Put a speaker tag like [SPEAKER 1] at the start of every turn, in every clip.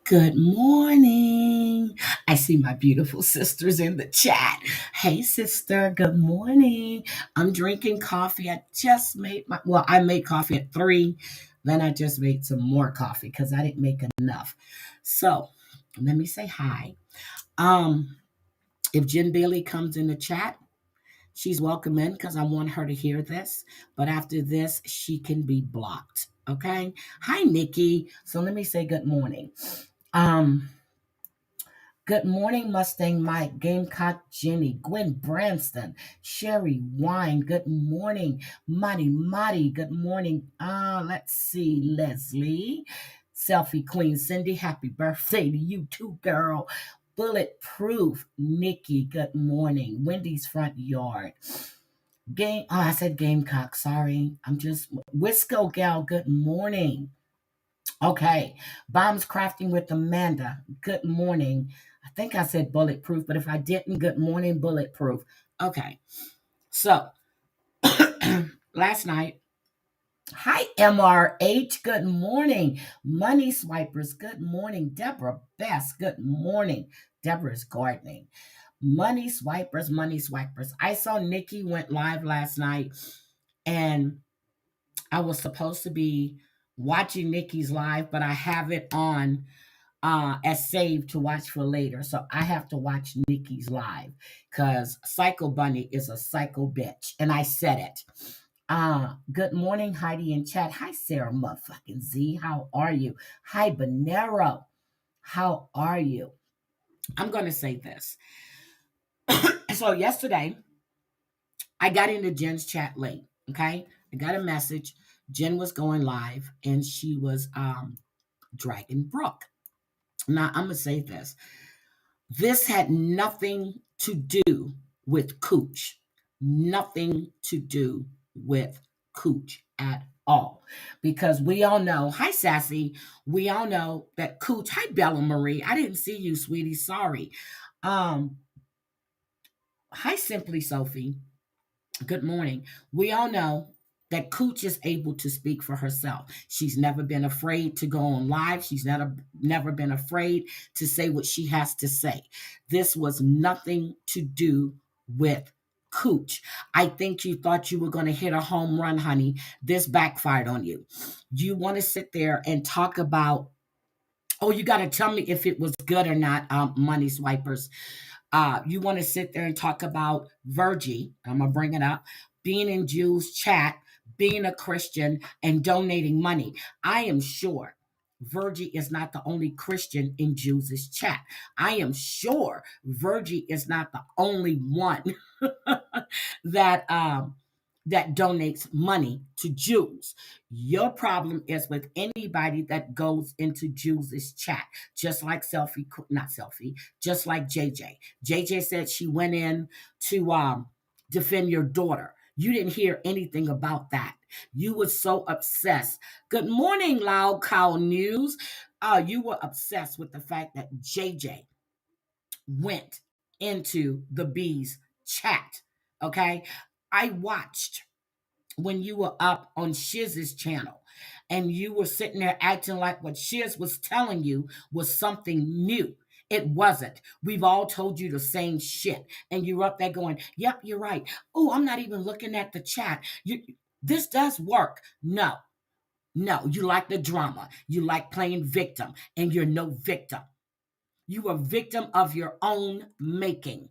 [SPEAKER 1] Good morning. I see my beautiful sisters in the chat. Hey, sister, good morning. I'm drinking coffee. I made coffee at 3. Then I just made some more coffee because I didn't make enough. So let me say hi. Um, if Jen Bailey comes in the chat, she's welcome in because I want her to hear this. But after this, she can be blocked. Okay. Hi, Nikki. So let me say good morning. Um, Good morning, Mustang Mike, Gamecock Jenny, Gwen Branston, Sherry Wine. Good morning, Muddy. Good morning. Let's see, Leslie, Selfie Queen Cindy. Happy birthday to you too, girl. Bulletproof Nikki. Good morning. Wendy's front yard. I said Gamecock. Sorry, I'm just Wisco Gal. Good morning. Okay. Bombs Crafting with Amanda. Good morning. I think I said bulletproof, but if I didn't, good morning, bulletproof. Okay. So last night, hi, MRH. Good morning. Money Swipers. Good morning. Deborah Best. Good morning. Deborah's gardening. Money Swipers. I saw Nikki went live last night, and I was supposed to be watching Nikki's live, but I have it on as saved to watch for later. So I have to watch Nikki's live because Psycho Bunny is a psycho bitch. And I said it. Good morning, Heidi in chat. Hi, Sarah motherfucking Z. How are you? Hi, Bonero. How are you? I'm going to say this. So yesterday, I got into Jen's chat late. Okay. I got a message. Jen was going live and she was dragging Brooke. Now, I'm going to say this. This had nothing to do with Cooch. Nothing to do with Cooch at all. Because we all know, hi Sassy, we all know that Cooch, hi Bella Marie, I didn't see you, sweetie, sorry. Hi Simply Sophie, good morning. We all know that Cooch is able to speak for herself. She's never been afraid to go on live. She's never been afraid to say what she has to say. This was nothing to do with Cooch. I think you thought you were going to hit a home run, honey. This backfired on you. You want to sit there and talk about, oh, you got to tell me if it was good or not, Money Swipers. You want to sit there and talk about Virgie, I'm going to bring it up, being in Jews' chat, being a Christian, and donating money. I am sure Virgie is not the only Christian in Jews' chat. I am sure Virgie is not the only one that that donates money to Jews. Your problem is with anybody that goes into Jews' chat, just like not Selfie, just like JJ. JJ said she went in to defend your daughter. You didn't hear anything about that. You were so obsessed. Good morning, Loud Cow News. You were obsessed with the fact that JJ went into the bees chat. Okay. I watched when you were up on Shiz's channel and you were sitting there acting like what Shiz was telling you was something new. It wasn't. We've all told you the same shit. And you're up there going, yep, you're right. Oh, I'm not even looking at the chat. This does work. No, no, you like the drama. You like playing victim, and you're no victim. You are a victim of your own making.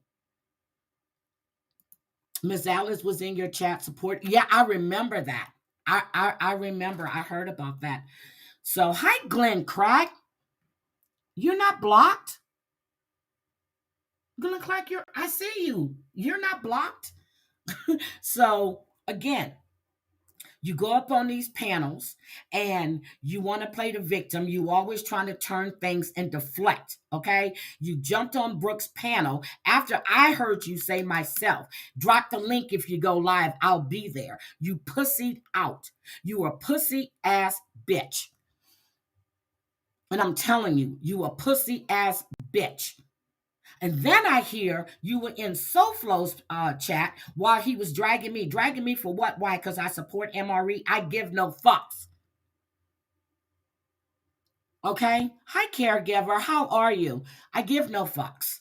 [SPEAKER 1] Ms. Alice was in your chat support. Yeah, I remember that. I remember. I heard about that. So, hi, Glenn Crack. You're not blocked. Glenn Crack, I see you. You're not blocked. So, again, you go up on these panels and you want to play the victim. You always trying to turn things and deflect. Okay. You jumped on Brooke's panel after I heard you say myself, drop the link if you go live. I'll be there. You pussied out. You a pussy ass bitch. And I'm telling you, you a pussy ass bitch. And then I hear you were in SoFlo's chat while he was dragging me. Dragging me for what? Why? Because I support MRE. I give no fucks. Okay? Hi, caregiver. How are you? I give no fucks.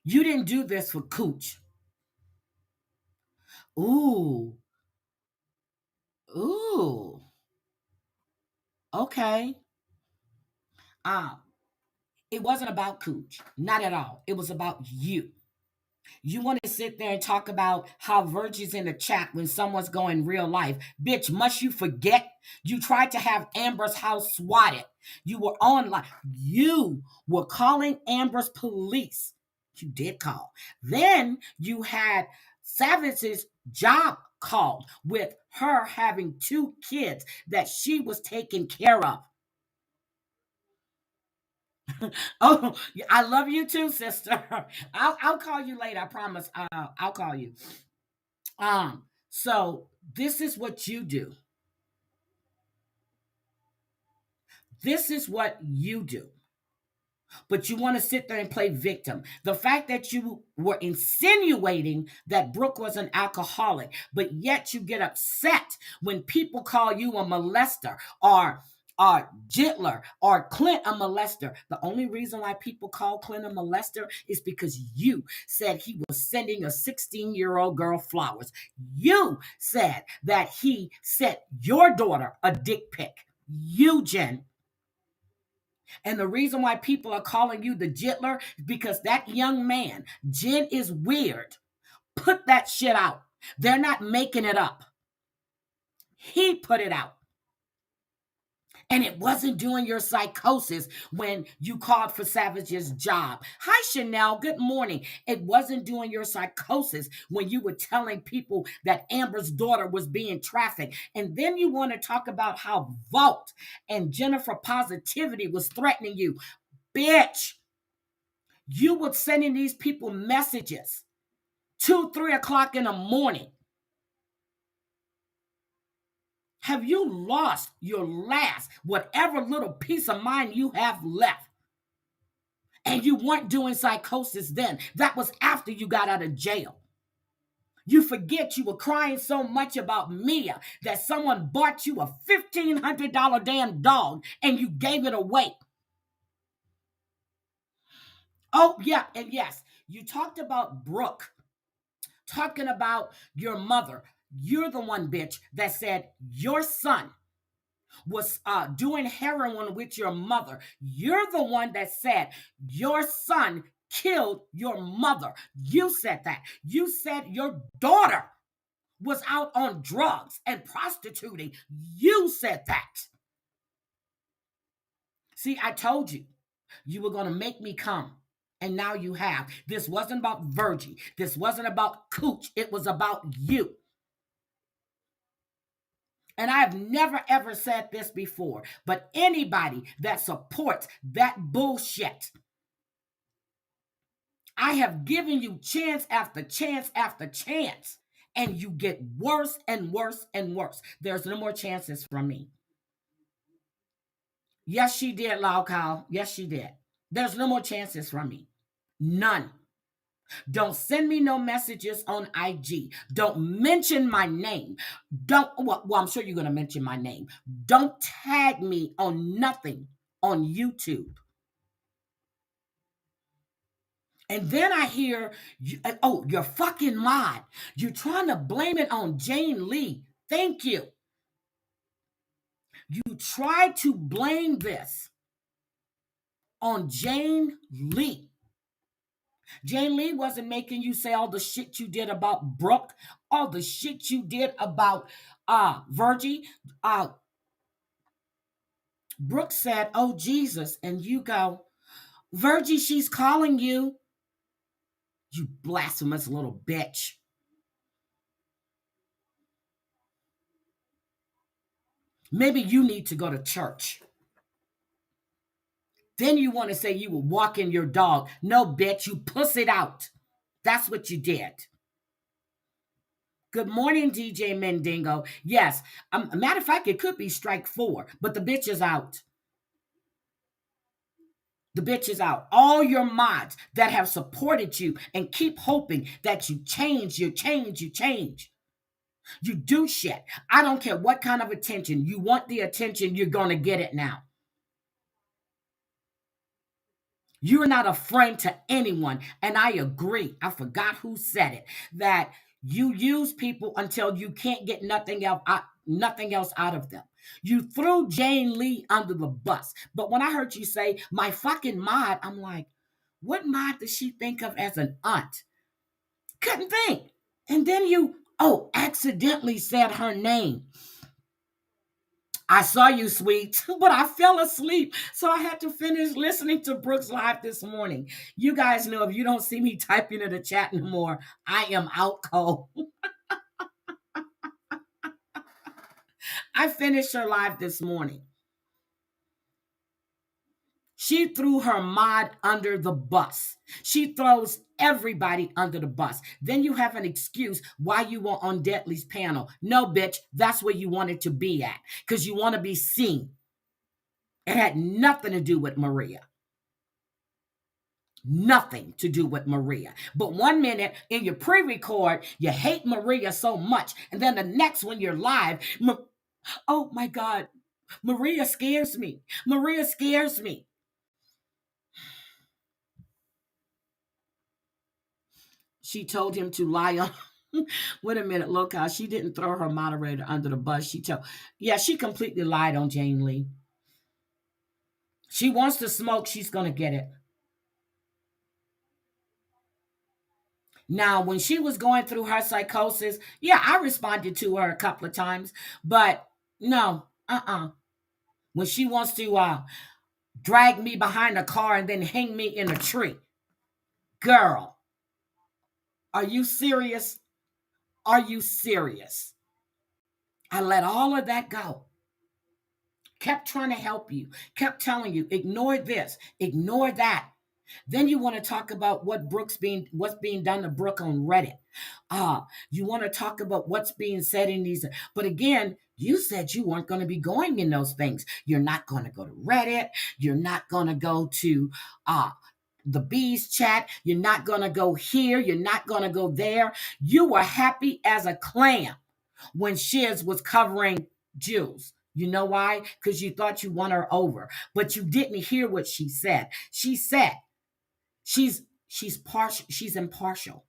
[SPEAKER 1] You didn't do this for Cooch. Ooh. Ooh. Okay. Uh, it wasn't about Cooch. Not at all. It was about you. You want to sit there and talk about how Virgie's in the chat when someone's going real life. Bitch, must you forget? You tried to have Amber's house swatted. You were online. You were calling Amber's police. You did call. Then you had Savage's job called with her having two kids that she was taking care of. Oh, I love you too, sister. I'll call you later. I promise. I'll call you. So this is what you do. This is what you do. But you want to sit there and play victim. The fact that you were insinuating that Brooke was an alcoholic, but yet you get upset when people call you a molester or Jitler or Clint a molester. The only reason why people call Clint a molester is because you said he was sending a 16-year-old girl flowers. You said that he sent your daughter a dick pic. You, Jen. And the reason why people are calling you the Jitler is because that young man, Jen, is weird. Put that shit out. They're not making it up. He put it out. And it wasn't during your psychosis when you called for Savage's job. Hi, Chanel. Good morning. It wasn't during your psychosis when you were telling people that Amber's daughter was being trafficked. And then you want to talk about how Vault and Jennifer Positivity was threatening you. Bitch, you were sending these people messages 2, 3 o'clock in the morning. Have you lost your last, whatever little piece of mind you have left? And you weren't doing psychosis then. That was after you got out of jail. You forget you were crying so much about Mia that someone bought you a $1,500 damn dog and you gave it away. Oh, yeah, and yes, you talked about Brooke, talking about your mother. You're the one, bitch, that said your son was doing heroin with your mother. You're the one that said your son killed your mother. You said that. You said your daughter was out on drugs and prostituting. You said that. See, I told you you were going to make me come. And now you have. This wasn't about Virgie. This wasn't about Cooch. It was about you. And I've never ever said this before, but anybody that supports that bullshit, I have given you chance after chance after chance, and you get worse and worse and worse. There's no more chances from me. Yes, she did, Lau Kyle. Yes, she did. There's no more chances from me. None. Don't send me no messages on IG. Don't mention my name. Well, I'm sure you're going to mention my name. Don't tag me on nothing on YouTube. And then I hear, oh, you're fucking mod. You're trying to blame it on Jane Lee. Thank you. You tried to blame this on Jane Lee. Jane Lee wasn't making you say all the shit you did about Brooke, all the shit you did about Virgie. Brooke said, oh, Jesus. And you go, Virgie, she's calling you. You blasphemous little bitch. Maybe you need to go to church. Then you want to say you were walking your dog. No, bitch, you pussied out. That's what you did. Good morning, DJ Mendingo. Yes, a matter of fact, it could be strike 4, but the bitch is out. The bitch is out. All your mods that have supported you and keep hoping that you change, you change, you change. You do shit. I don't care what kind of attention. You want the attention, you're going to get it now. You're not a friend to anyone. And I agree. I forgot who said it, that you use people until you can't get nothing else out of them. You threw Jane Lee under the bus. But when I heard you say my fucking mod, I'm like, what mod does she think of as an aunt? Couldn't think. And then you, oh, accidentally said her name. I saw you, sweet, but I fell asleep. So I had to finish listening to Brooks Live this morning. You guys know if you don't see me typing in the chat anymore, I am out cold. I finished her live this morning. She threw her mod under the bus. She throws everybody under the bus. Then you have an excuse why you were on Deadly's panel. No, bitch, that's where you wanted to be at because you want to be seen. It had nothing to do with Maria. Nothing to do with Maria. But one minute in your pre-record, you hate Maria so much. And then the next one you're live, oh my God, Maria scares me. Maria scares me. She told him to lie on. Wait a minute, Local. She didn't throw her moderator under the bus. She completely lied on Jane Lee. She wants to smoke. She's going to get it. Now, when she was going through her psychosis, yeah, I responded to her a couple of times, but no, when she wants to drag me behind a car and then hang me in a tree, girl, are you serious? Are you serious? I let all of that go. Kept trying to help you, kept telling you, ignore this, ignore that. Then you want to talk about what's being done to Brooke on Reddit. You want to talk about what's being said in these. But again, you said you weren't going to be going in those things. You're not going to go to Reddit. You're not going to go to the bees chat. You're not going to go here. You're not going to go there. You were happy as a clam when Shiz was covering Jules. You know why? Because you thought you won her over, but you didn't hear what she said. She said she's partial. She's impartial.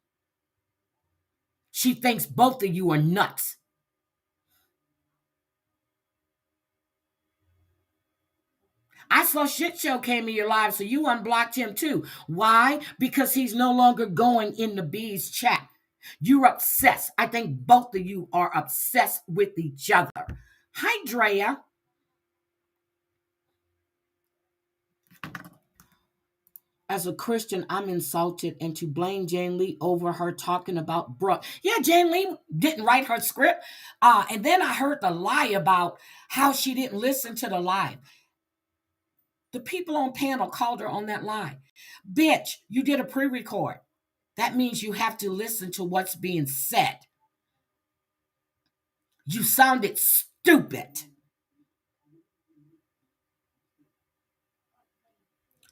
[SPEAKER 1] She thinks both of you are nuts. I saw Shit Show came in your live, so you unblocked him too. Why? Because he's no longer going in the bees chat. You're obsessed. I think both of you are obsessed with each other. Hi, Drea. As a Christian, I'm insulted, and to blame Jane Lee over her talking about Brooke. Yeah, Jane Lee didn't write her script. And then I heard the lie about how she didn't listen to the live. The people on panel called her on that lie. Bitch, you did a pre-record. That means you have to listen to what's being said. You sounded stupid.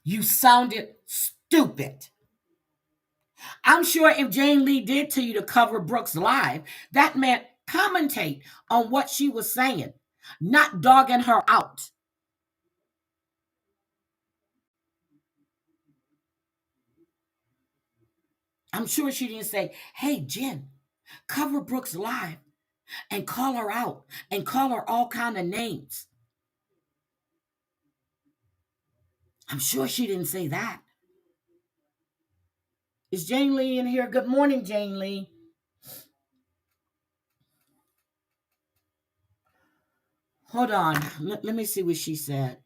[SPEAKER 1] You sounded stupid. I'm sure if Jane Lee did tell you to cover Brooks live, that meant commentate on what she was saying, not dogging her out. I'm sure she didn't say, hey, Jen, cover Brooks live and call her out and call her all kind of names. I'm sure she didn't say that. Is Jane Lee in here? Good morning, Jane Lee. Hold on. Let me see what she said.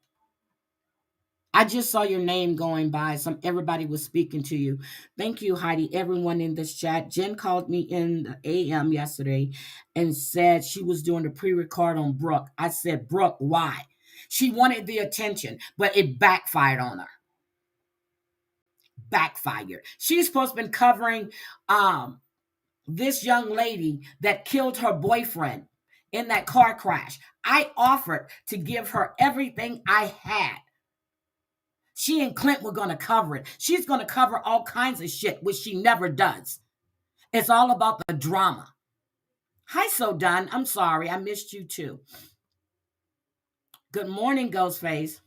[SPEAKER 1] I just saw your name going by. Everybody was speaking to you. Thank you, Heidi. Everyone in this chat. Jen called me in the AM yesterday and said she was doing a pre-record on Brooke. I said, Brooke, why? She wanted the attention, but it backfired on her. Backfired. She's supposed to be covering this young lady that killed her boyfriend in that car crash. I offered to give her everything I had. She and Clint were going to cover it. She's going to cover all kinds of shit, which she never does. It's all about the drama. Hi, So Done. I'm sorry. I missed you too. Good morning, Ghostface.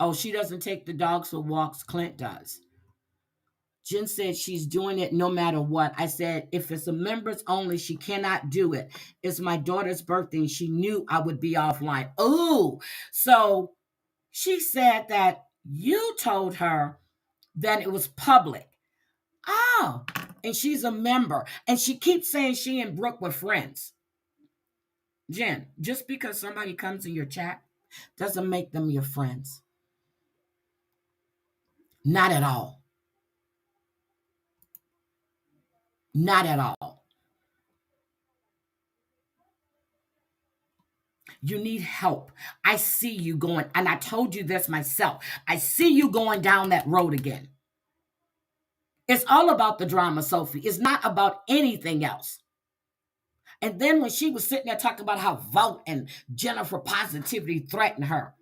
[SPEAKER 1] Oh, she doesn't take the dogs for walks. Clint does. Jen said she's doing it no matter what. I said, if it's a members only, she cannot do it. It's my daughter's birthday and she knew I would be offline. Oh, so she said that you told her that it was public. Oh, and she's a member. And she keeps saying she and Brooke were friends. Jen, just because somebody comes in your chat doesn't make them your friends. Not at all. Not at all. You need help. I see you going, and I told you this myself. I see you going down that road again. It's all about the drama, Sophie. It's not about anything else. And then when she was sitting there talking about how Vote and Jennifer Positivity threatened her,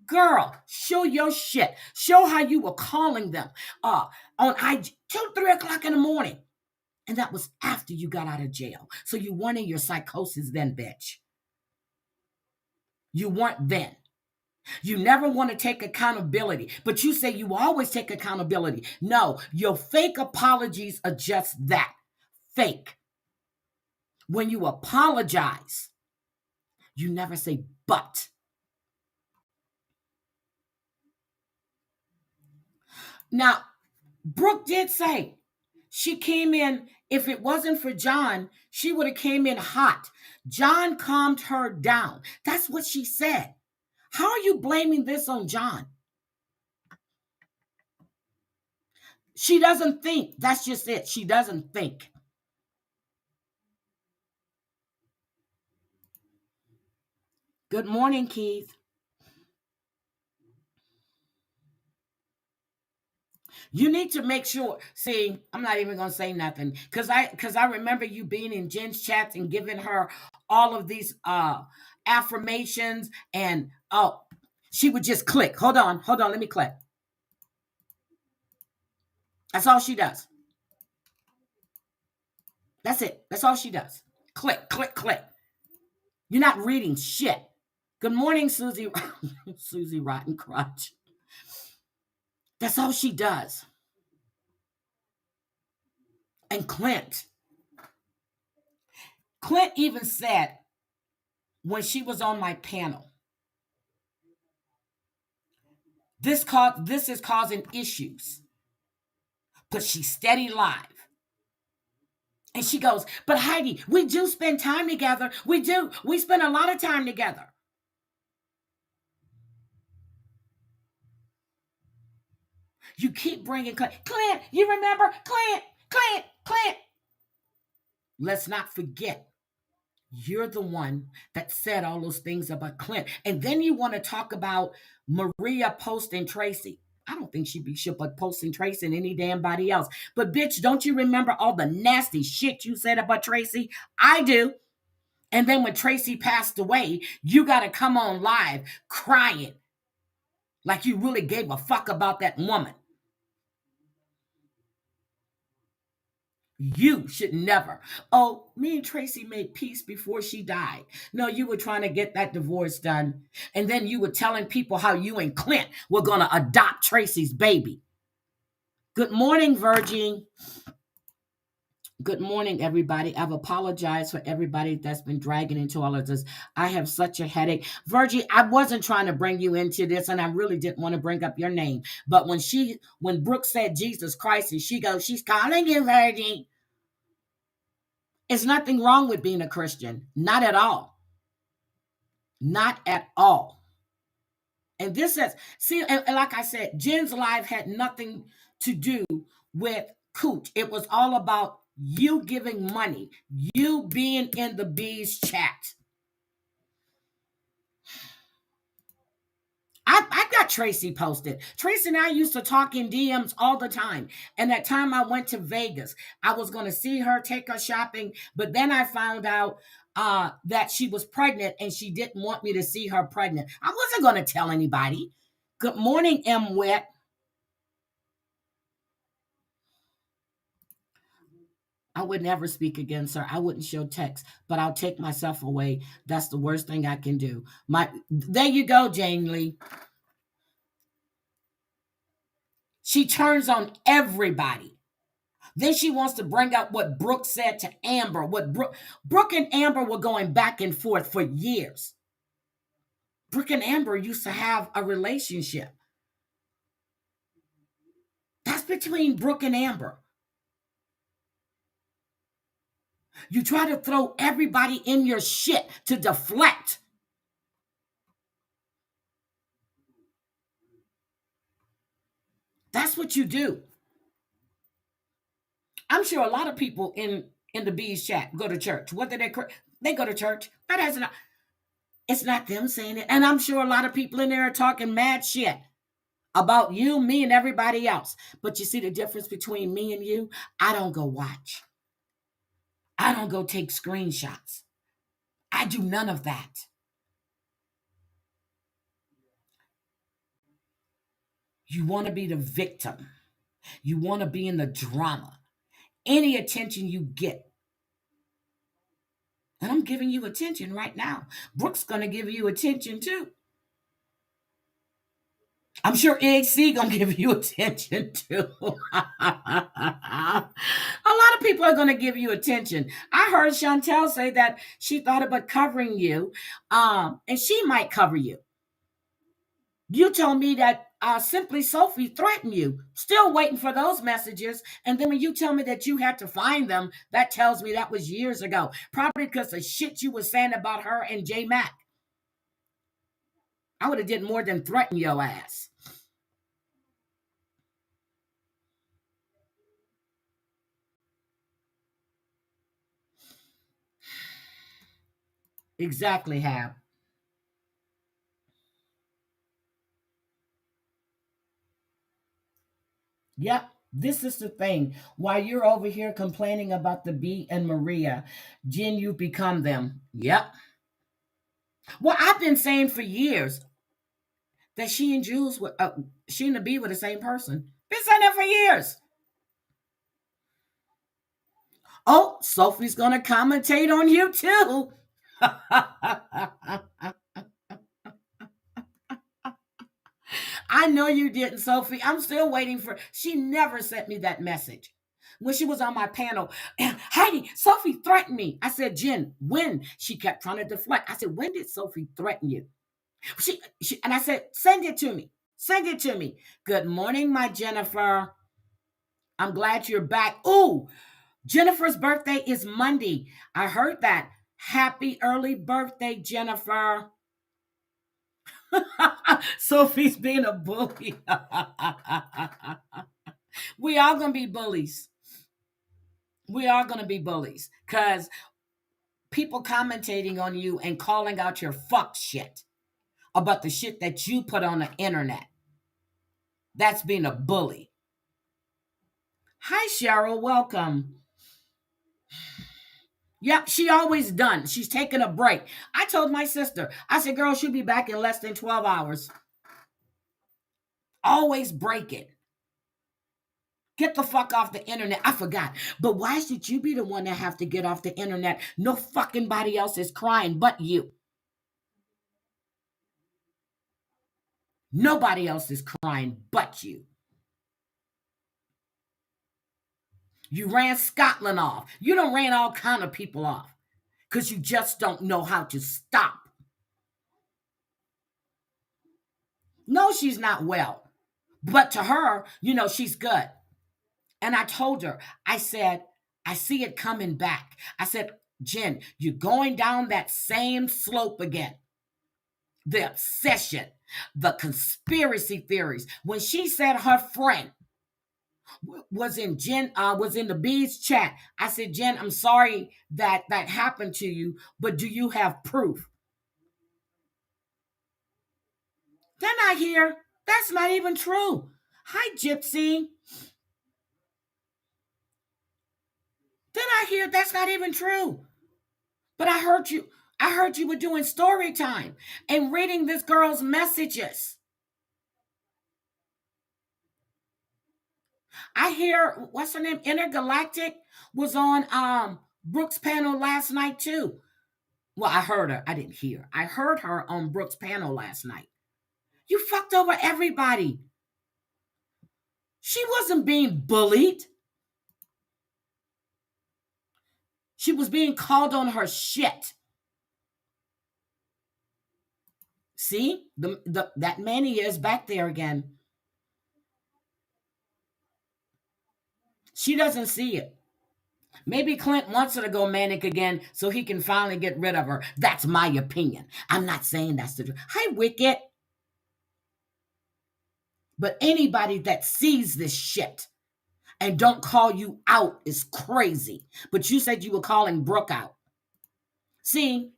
[SPEAKER 1] girl, show your shit. Show how you were calling them on IG 2, 3 o'clock in the morning. And that was after you got out of jail. So you weren't in your psychosis then, bitch. You weren't then. You never want to take accountability, but you say you always take accountability. No, your fake apologies are just that, fake. When you apologize, you never say but. Now, Brooke did say she came in, if it wasn't for John, she would have came in hot. John calmed her down. That's what she said. How are you blaming this on John? She doesn't think. That's just it. She doesn't think. Good morning, Keith. You need to make sure. See, I'm not even gonna say nothing because I remember you being in Jen's chats and giving her all of these affirmations, and oh, she would just click. Hold on, let me click. That's all she does. That's it. That's all she does. Click, click, click. You're not reading shit. Good morning, Susie. Susie Rotten Crotch. That's all she does. And Clint even said when she was on my panel, this is causing issues, but she's steady live. And she goes, but Heidi, we do spend time together. We do. We spend a lot of time together. You keep bringing Clint. You remember? Clint. Let's not forget, you're the one that said all those things about Clint. And then you want to talk about Maria posting Tracy. I don't think she should be posting Tracy and any damn body else. But bitch, don't you remember all the nasty shit you said about Tracy? I do. And then when Tracy passed away, you got to come on live crying like you really gave a fuck about that woman. You should never. Oh, me and Tracy made peace before she died. No, you were trying to get that divorce done. And then you were telling people how you and Clint were going to adopt Tracy's baby. Good morning, Virgin. Good morning, everybody. I've apologized for everybody that's been dragging into all of this. I have such a headache. Virgie, I wasn't trying to bring you into this, and I really didn't want to bring up your name. But when Brooke said Jesus Christ, and she goes, she's calling you Virgie. There's nothing wrong with being a Christian. Not at all. Not at all. And this says, see, and like I said, Jen's life had nothing to do with Cooch. It was all about you giving money, you being in the bees chat. I got Tracy posted. Tracy and I used to talk in DMs all the time. And that time I went to Vegas, I was going to see her, take her shopping. But then I found out that she was pregnant and she didn't want me to see her pregnant. I wasn't going to tell anybody. Good morning, M. Wet. I would never speak against her. I wouldn't show text, but I'll take myself away. That's the worst thing I can do. There you go, Jane Lee. She turns on everybody. Then she wants to bring up what Brooke said to Amber. What Brooke and Amber were going back and forth for years. Brooke and Amber used to have a relationship. That's between Brooke and Amber. You try to throw everybody in your shit to deflect. That's what you do. I'm sure a lot of people in the bees chat go to church. Whether they go to church, that has not. It's not them saying it, and I'm sure a lot of people in there are talking mad shit about you, me, and everybody else. But you see the difference between me and you? I don't go watch. I don't go take screenshots. I do none of that. You want to be the victim. You want to be in the drama. Any attention you get. And I'm giving you attention right now. Brooke's going to give you attention too. I'm sure EXC gonna give you attention too. A lot of people are gonna give you attention. I heard Chantel say that she thought about covering you, and she might cover you. You told me that Simply Sophie threatened you. Still waiting for those messages. And then when you tell me that you had to find them, that tells me that was years ago. Probably because the shit you were saying about her and J Mac. I would have did more than threaten your ass. Exactly, Hab. Yep. This is the thing. While you're over here complaining about the B and Maria, Jen, you become them. Yep. Well, I've been saying for years that she and the B were the same person. Been saying that for years. Oh, Sophie's gonna commentate on you too. I know you didn't, Sophie. I'm still waiting for. She never sent me that message. When she was on my panel, Heidi, Sophie threatened me. I said, Jen, when? She kept trying to deflect. I said, when did Sophie threaten you? And I said, send it to me. Send it to me. Good morning, my Jennifer. I'm glad you're back. Ooh, Jennifer's birthday is Monday. I heard that. Happy early birthday, Jennifer. Sophie's being a bully. We are going to be bullies. We are going to be bullies because people commentating on you and calling out your fuck shit about the shit that you put on the internet. That's being a bully. Hi, Cheryl. Welcome. Yep, she always done. She's taking a break. I told my sister, I said, girl, she'll be back in less than 12 hours. Always break it. Get the fuck off the internet. I forgot. But why should you be the one that have to get off the internet? No fucking body else is crying but you. Nobody else is crying but you. You ran Scotland off. You done ran all kind of people off because you just don't know how to stop. No, she's not well. But to her, she's good. And I told her, I said, I see it coming back. I said, Jen, you're going down that same slope again. The obsession, the conspiracy theories. When she said her friend was in the bees chat, I said, Jen, I'm sorry that that happened to you, but do you have proof? Then I hear that's not even true. Hi, Gypsy. Then I hear that's not even true. But I heard you were doing story time and reading this girl's messages. I hear what's her name? Intergalactic was on Brooke's panel last night too. Well, I heard her. I didn't hear. I heard her on Brooke's panel last night. You fucked over everybody. She wasn't being bullied. She was being called on her shit. See, that mania is back there again. She doesn't see it. Maybe Clint wants her to go manic again so he can finally get rid of her. That's my opinion. I'm not saying that's the truth. Hi, Wicket. But anybody that sees this shit and don't call you out is crazy. But you said you were calling Brooke out. See,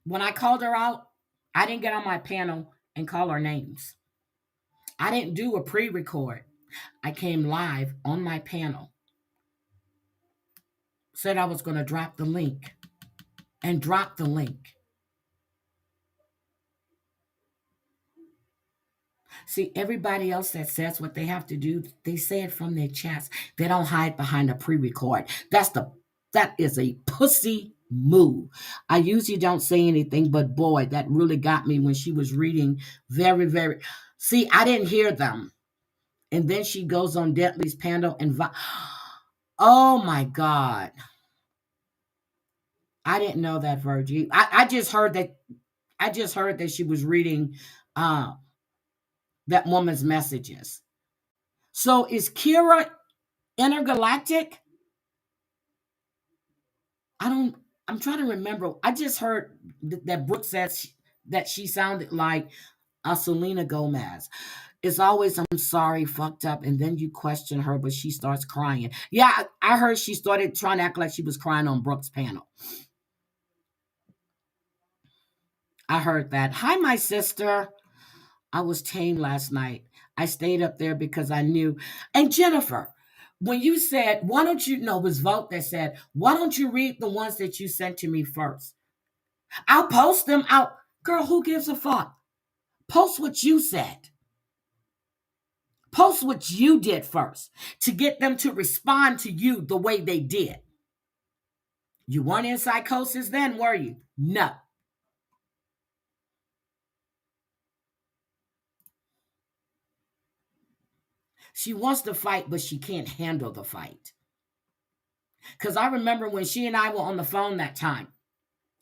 [SPEAKER 1] when I called her out, I didn't get on my panel and call her names. I didn't do a pre-record. I came live on my panel, said I was going to drop the link, and dropped the link. See, everybody else that says what they have to do, they say it from their chest. They don't hide behind a pre-record. That is a pussy move. I usually don't say anything, but boy, that really got me when she was reading very, very. See, I didn't hear them. And then she goes on Deadly's panel and oh my God. I didn't know that, Virgie. I just heard that she was reading uh that woman's messages. So is Kira intergalactic? I don't. I'm trying to remember. I just heard that Brooke says that she sounded like a Selena Gomez. It's always I'm sorry, fucked up, and then you question her, but she starts crying. Yeah, I heard she started trying to act like she was crying on Brooke's panel. I heard that. Hi, my sister. I was tame last night. I stayed up there because I knew. And Jennifer, when you said, why don't you know, it was Vote that said, why don't you read the ones that you sent to me first? I'll post them out. Girl, who gives a fuck? Post what you said. Post what you did first to get them to respond to you the way they did. You weren't in psychosis then, were you? No. She wants to fight, but she can't handle the fight. Because I remember when she and I were on the phone that time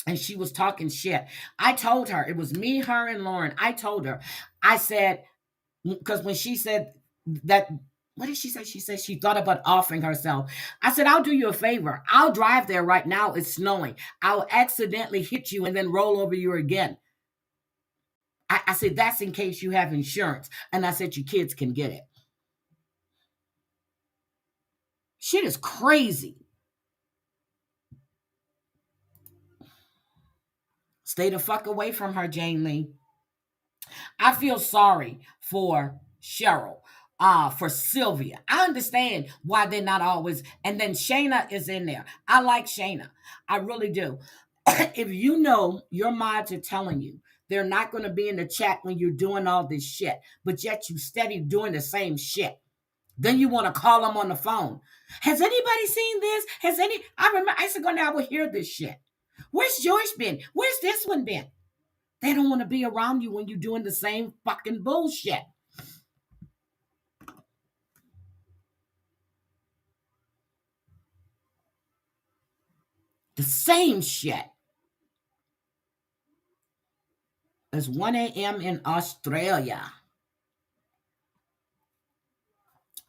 [SPEAKER 1] and she was talking shit. I told her, it was me, her, and Lauren. I told her, I said, because when she said that, what did she say? She said she thought about offering herself. I said, I'll do you a favor. I'll drive there right now. It's snowing. I'll accidentally hit you and then roll over you again. I said, that's in case you have insurance. And I said, your kids can get it. Shit is crazy. Stay the fuck away from her, Jane Lee. I feel sorry for Cheryl, for Sylvia. I understand why they're not always. And then Shayna is in there. I like Shayna. I really do. If you know your mods are telling you they're not going to be in the chat when you're doing all this shit, but yet you steady doing the same shit. Then you want to call them on the phone. Has anybody seen this? I remember I used to go down, I would hear this shit. Where's George been? Where's this one been? They don't want to be around you when you're doing the same fucking bullshit. The same shit. It's 1 a.m. in Australia.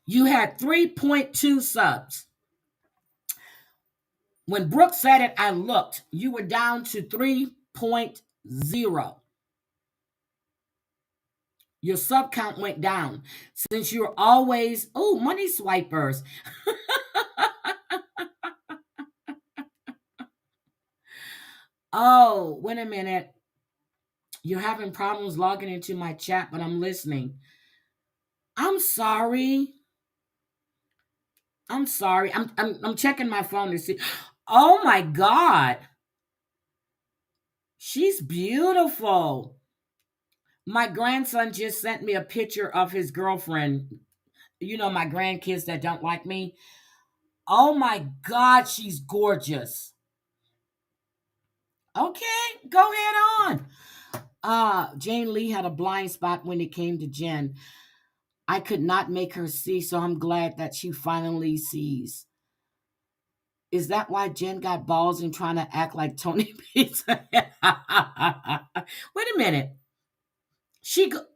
[SPEAKER 1] You had 3.2 subs. When Brooke said it, I looked. You were down to 3.0. Your sub count went down. Since you're always, oh, money swipers. Oh, wait a minute. You're having problems logging into my chat, but I'm listening. I'm sorry. I'm sorry. I'm checking my phone to see. Oh my God. She's beautiful. My grandson just sent me a picture of his girlfriend. You know, my grandkids that don't like me. Oh my God, she's gorgeous. Okay, go ahead on. Jane Lee had a blind spot when it came to Jen. I could not make her see, so I'm glad that she finally sees. Is that why Jen got balls and trying to act like Tony Pizza? Wait a minute. She go-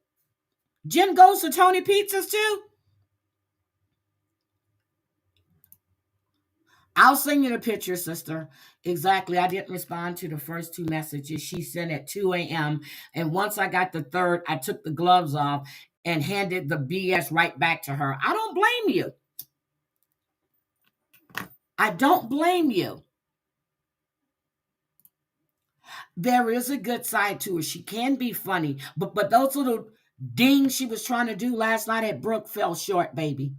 [SPEAKER 1] Jen goes to Tony Pizzas too? I'll send you the picture, sister. Exactly. I didn't respond to the first two messages she sent at 2 a.m. And once I got the third, I took the gloves off and handed the BS right back to her. I don't blame you. I don't blame you. There is a good side to her. She can be funny, but those little dings she was trying to do last night at Brooke fell short, baby.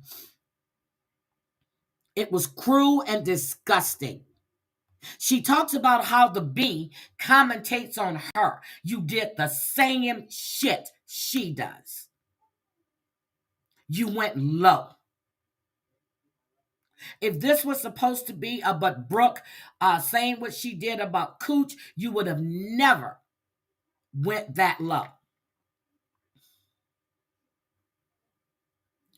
[SPEAKER 1] It was cruel and disgusting. She talks about how the bee commentates on her. You did the same shit she does. You went low. If this was supposed to be about Brooke saying what she did about Cooch, you would have never went that low.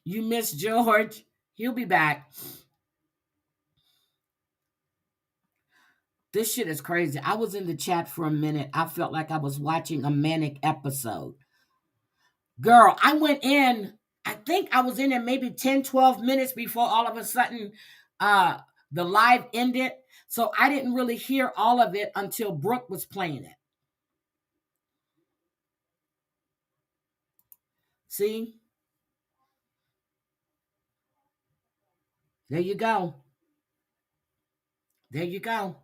[SPEAKER 1] You miss George. He'll be back. This shit is crazy. I was in the chat for a minute. I felt like I was watching a manic episode. Girl, I went in, I think I was in there maybe 10, 12 minutes before all of a sudden uh, the live ended. So I didn't really hear all of it until Brooke was playing it. See? There you go. There you go.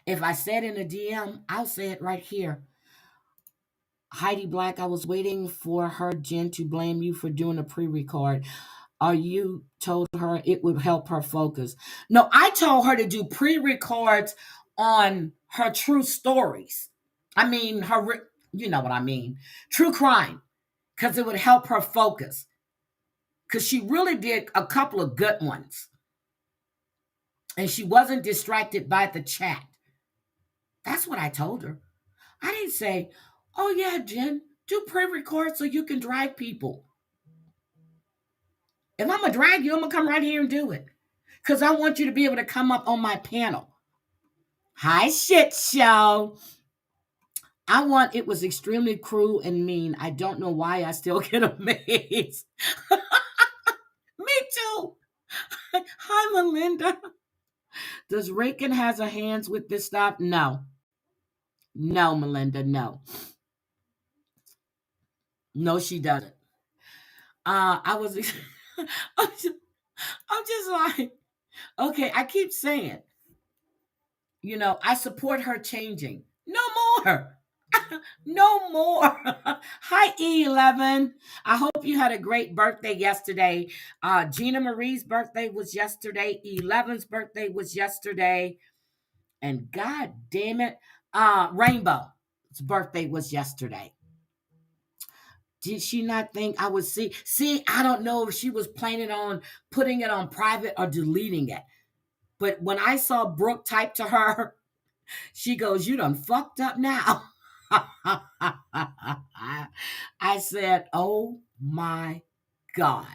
[SPEAKER 1] If I said in a DM, I'll say it right here. Heidi Black, I was waiting for her, Jen, to blame you for doing a pre-record. Or you told her it would help her focus. No, I told her to do pre-records on her true stories. I mean, you know what I mean. True crime. Because it would help her focus. Because she really did a couple of good ones. And she wasn't distracted by the chat. That's what I told her. I didn't say, oh yeah, Jen, do pre-record so you can drag people. If I'm going to drag you, I'm going to come right here and do it. Because I want you to be able to come up on my panel. Hi, shit show. I want it was extremely cruel and mean. I don't know why I still get amazed. Me too. Hi, Melinda. Does Reagan has her hands with this stuff? No. No, Melinda, no. No, she doesn't. I was I'm just like, okay, I keep saying, I support her changing. No more. No more. Hi, E11. I hope you had a great birthday yesterday. Gina Marie's birthday was yesterday. E11's birthday was yesterday. And God damn it, Rainbow's birthday was yesterday. Did she not think I would see? See, I don't know if she was planning on putting it on private or deleting it. But when I saw Brooke type to her, she goes, you done fucked up now. I said, oh my God.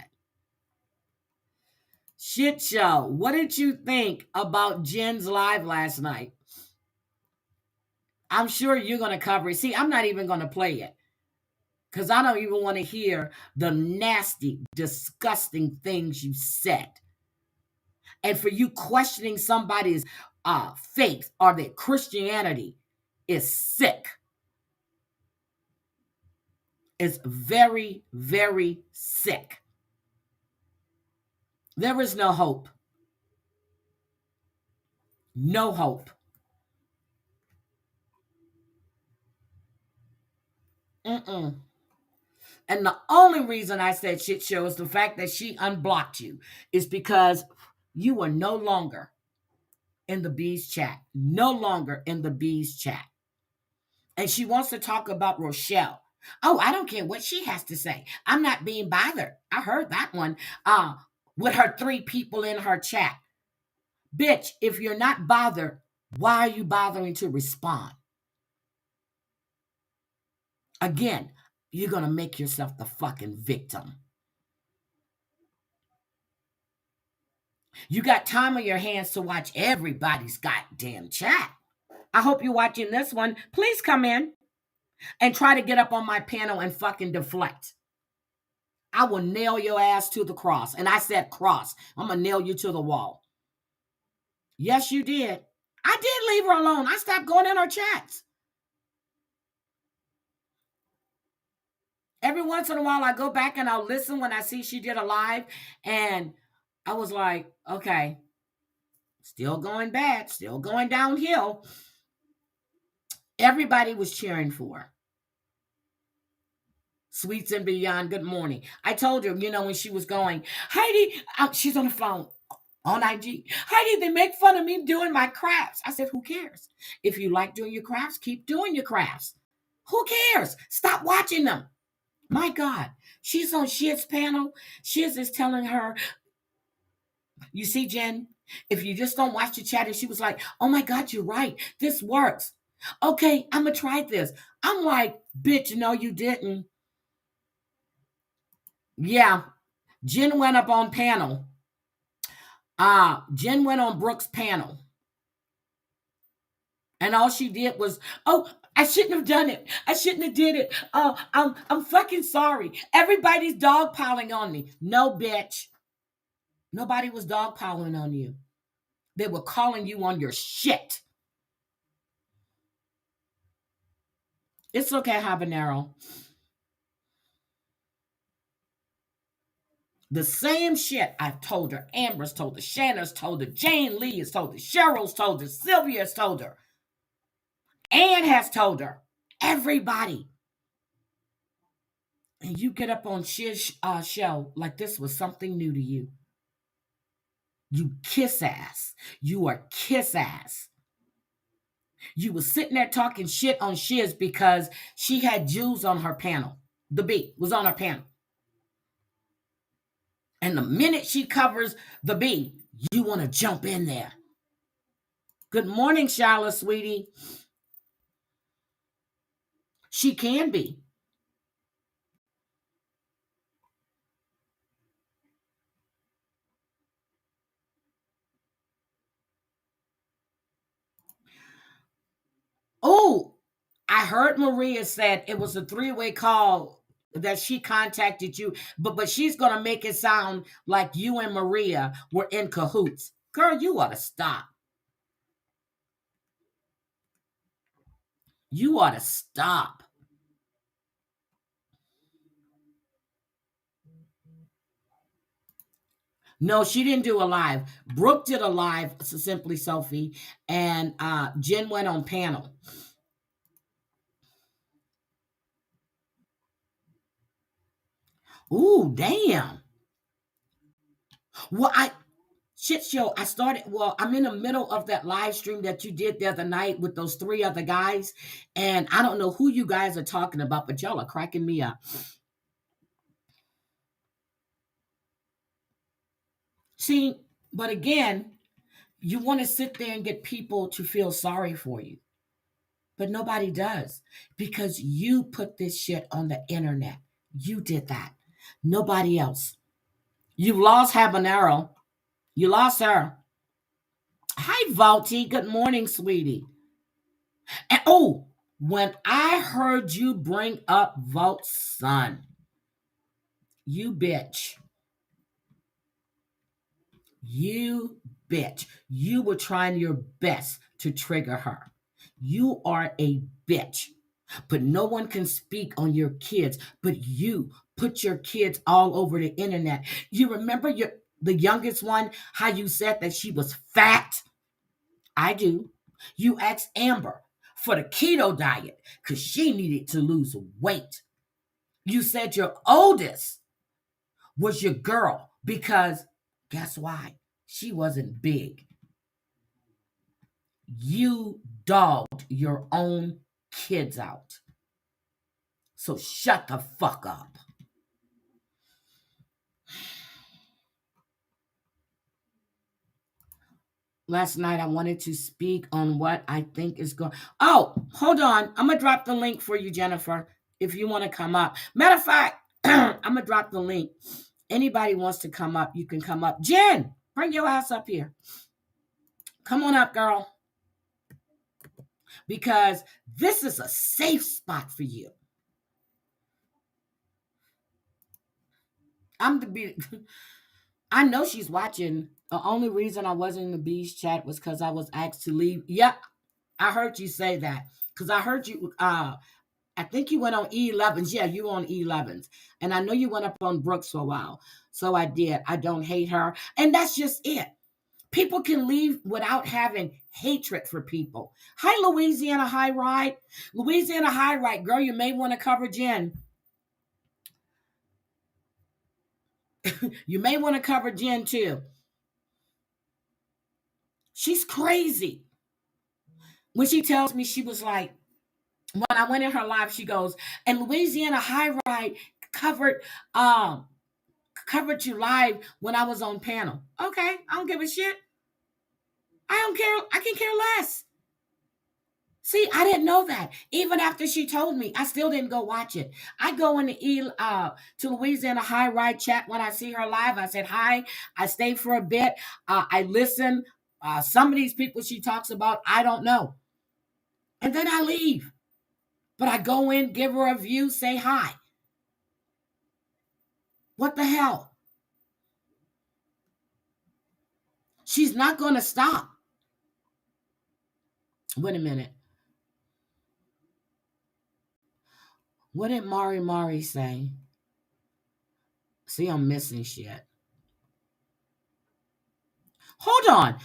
[SPEAKER 1] Shit show. What did you think about Jen's live last night? I'm sure you're going to cover it. See, I'm not even going to play it because I don't even want to hear the nasty, disgusting things you said. And for you questioning somebody's faith or their Christianity is sick. It's very, very sick. There is no hope. No hope. Mm-mm. And the only reason I said shit show is the fact that she unblocked you is because you are no longer in the bees chat. No longer in the bees chat. And she wants to talk about Rochelle. Oh, I don't care what she has to say. I'm not being bothered. I heard that one with her 3 people in her chat. Bitch, if you're not bothered, why are you bothering to respond? Again, you're going to make yourself the fucking victim. You got time on your hands to watch everybody's goddamn chat. I hope you're watching this one. Please come in and try to get up on my panel and fucking deflect. I will nail your ass to the cross. And I said cross. I'm going to nail you to the wall. Yes, you did. I did leave her alone. I stopped going in her chats. Every once in a while, I go back and I'll listen when I see she did a live. And I was like, okay, still going bad, still going downhill. Everybody was cheering for her. Sweets and Beyond, good morning. I told her, when she was going, Heidi, she's on the phone on IG. Heidi, they make fun of me doing my crafts. I said, who cares? If you like doing your crafts, keep doing your crafts. Who cares? Stop watching them. My God, she's on Shiz's panel. Shiz is telling her, you see, Jen, if you just don't watch the chat, and she was like, oh my God, you're right. This works. Okay, I'm going to try this. I'm like, bitch, no, you didn't. Yeah, Jen went up on panel. Jen went on Brooke's panel. And all she did was, oh, I shouldn't have done it. I shouldn't have did it. Oh, I'm fucking sorry. Everybody's dogpiling on me. No, bitch. Nobody was dogpiling on you. They were calling you on your shit. It's okay, habanero. The same shit I've told her. Amber's told her. Shanna's told her. Jane Lee has told her. Cheryl's told her. Sylvia's told her. Ann has told her. Everybody. And you get up on Shiz's show like this was something new to you. You kiss ass. You are kiss ass. You were sitting there talking shit on Shiz because she had Jews on her panel. The B was on her panel. And the minute she covers the B, you want to jump in there. Good morning, Shyla, sweetie. She can be. Oh, I heard Maria said it was a three-way call that she contacted you, but she's going to make it sound like you and Maria were in cahoots. Girl, you ought to stop. You ought to stop. No, she didn't do a live. Brooke did a live, Simply Sophie, and Jen went on panel. Ooh, damn. Well, shit show. I'm in the middle of that live stream that you did the other night with those three other guys. And I don't know who you guys are talking about, but y'all are cracking me up. See, but again, you want to sit there and get people to feel sorry for you. But nobody does because you put this shit on the internet. You did that. Nobody else. You lost Habanero. You lost her. Hi, Valti. Good morning, sweetie. And when I heard you bring up Vault's son, you bitch. You bitch. You were trying your best to trigger her. You are a bitch. But no one can speak on your kids, but you put your kids all over the internet. You remember the youngest one, how you said that she was fat? I do. You asked Amber for the keto diet because she needed to lose weight. You said your oldest was your girl because guess why? She wasn't big. You dogged your own kids out. So shut the fuck up. Last night I wanted to speak on what I think is going. Oh, hold on. I'm going to drop the link for you, Jennifer. if you want to come up. Matter of fact, I'm going to drop the link. Anybody wants to come up, you can come up. Jen, bring your ass up here. Come on up, girl. Because this is a safe spot for you. I'm the be I know she's watching. The only reason I wasn't in the bees chat was because I was asked to leave. Yep, I heard you say that. Because I heard you I think you went on E11s. Yeah, you on E11s. And I know you went up on Brooks for a while. So I did. I don't hate her. And that's just it. People can leave without having hatred for people. Hi, Louisiana High Ride. Louisiana High Ride, girl, you may want to cover Jen. You may want to cover Jen too. She's crazy. When she tells me, she was like, when I went in her live, she goes, and Louisiana High Ride covered um covered you live when I was on panel. Okay, I don't give a shit. I don't care. I can care less. See, I didn't know that. Even after she told me, I still didn't go watch it. I go in to Louisiana High Ride chat when I see her live. I said hi. I stay for a bit. I listen. Some of these people she talks about, I don't know. And then I leave. But I go in, give her a view, say hi. What the hell? She's not going to stop. Wait a minute. What did Mari say? See, I'm missing shit. Hold on.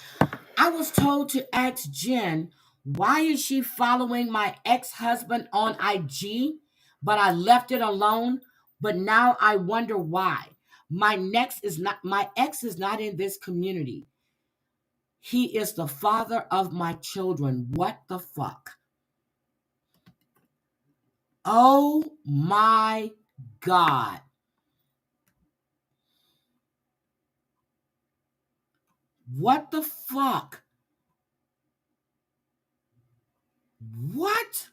[SPEAKER 1] I was told to ask Jen, why is she following my ex-husband on IG? But I left it alone. But now I wonder why. My ex is not in this community. He is the father of my children. What the fuck? Oh my God. What the fuck? What?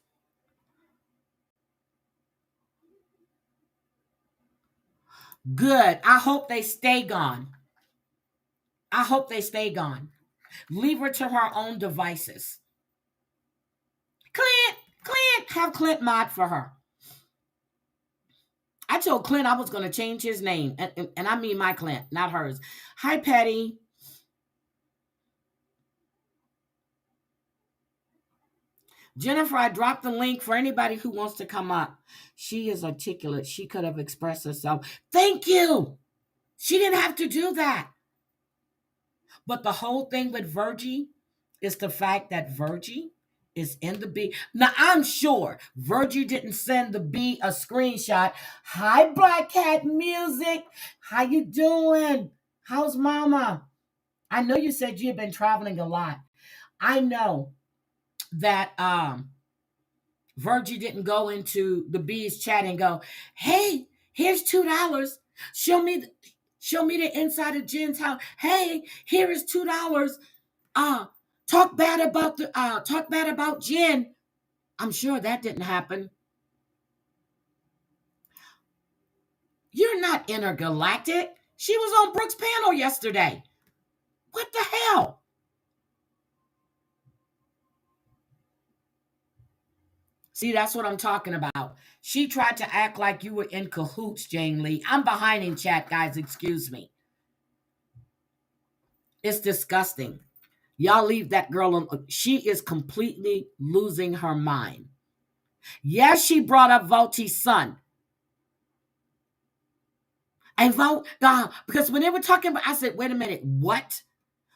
[SPEAKER 1] Good. I hope they stay gone. I hope they stay gone. Leave her to her own devices. Clint, have Clint mod for her. I told Clint I was going to change his name, and I mean my Clint, not hers. Hi, Patty. Jennifer, I dropped the link for anybody who wants to come up. She is articulate. She could have expressed herself. Thank you. She didn't have to do that. But the whole thing with Virgie is the fact that Virgie is in the B. Now, I'm sure Virgie didn't send the B a screenshot. Hi, Black Cat Music. How you doing? How's mama? I know you said you've been traveling a lot. I know that Virgie didn't go into the B's chat and go, hey, here's $2. Show me the inside of Jen's house. Hey, here is $2. Talk bad about Jen. I'm sure that didn't happen. You're not intergalactic. She was on Brooks' panel yesterday. What the hell? See, that's what I'm talking about. She tried to act like you were in cahoots, Jane Lee. I'm behind in chat, guys. Excuse me. It's disgusting. Y'all leave that girl alone. She is completely losing her mind. Yes, she brought up Volti's son. And because when they were talking about, I said, wait a minute, what?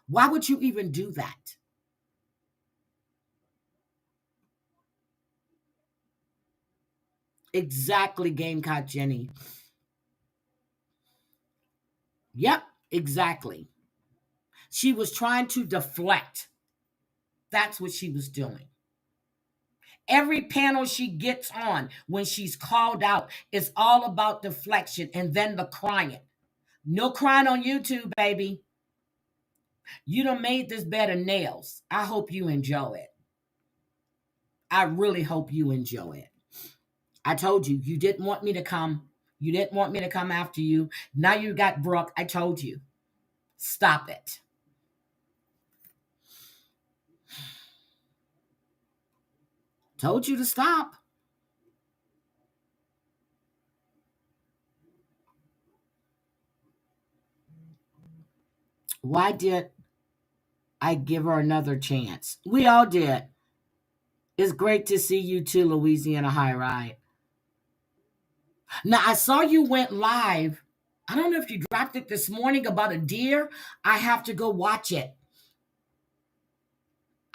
[SPEAKER 1] Why would you even do that? Exactly, Gamecock Jenny. Yep, exactly. She was trying to deflect. That's what she was doing. Every panel she gets on when she's called out is all about deflection and then the crying. No crying on YouTube, baby. You done made this bed of nails. I hope you enjoy it. I really hope you enjoy it. I told you, you didn't want me to come. You didn't want me to come after you. Now you got Brooke. I told you. Stop it. Told you to stop. Why did I give her another chance? We all did. It's great to see you too, Louisiana High Ride. Now, I saw you went live. I don't know if you dropped it this morning about a deer. I have to go watch it.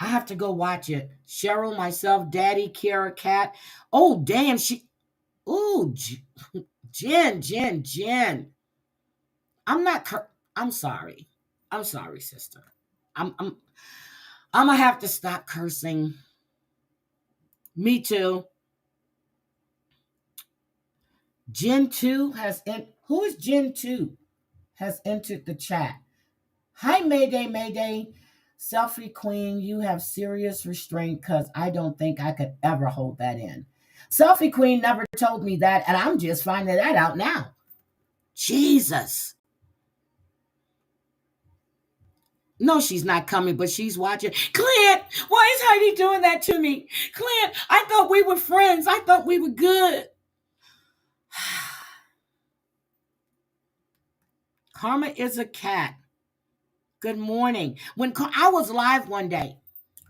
[SPEAKER 1] I have to go watch it. Cheryl, myself, Daddy, Kara, Cat. Oh, damn. Oh, Jen. I'm not, I'm sorry. I'm sorry, sister. I'm, I'm, I'm going to have to stop cursing. Me too. Gen 2 who is Gen 2? Has entered the chat. Hi, Mayday. Selfie Queen, you have serious restraint because I don't think I could ever hold that in. Selfie Queen never told me that, and I'm just finding that out now. Jesus. No, she's not coming, but she's watching. Clint, why is Heidi doing that to me? Clint, I thought we were friends. I thought we were good. Karma is a cat. Good morning. When I was live one day,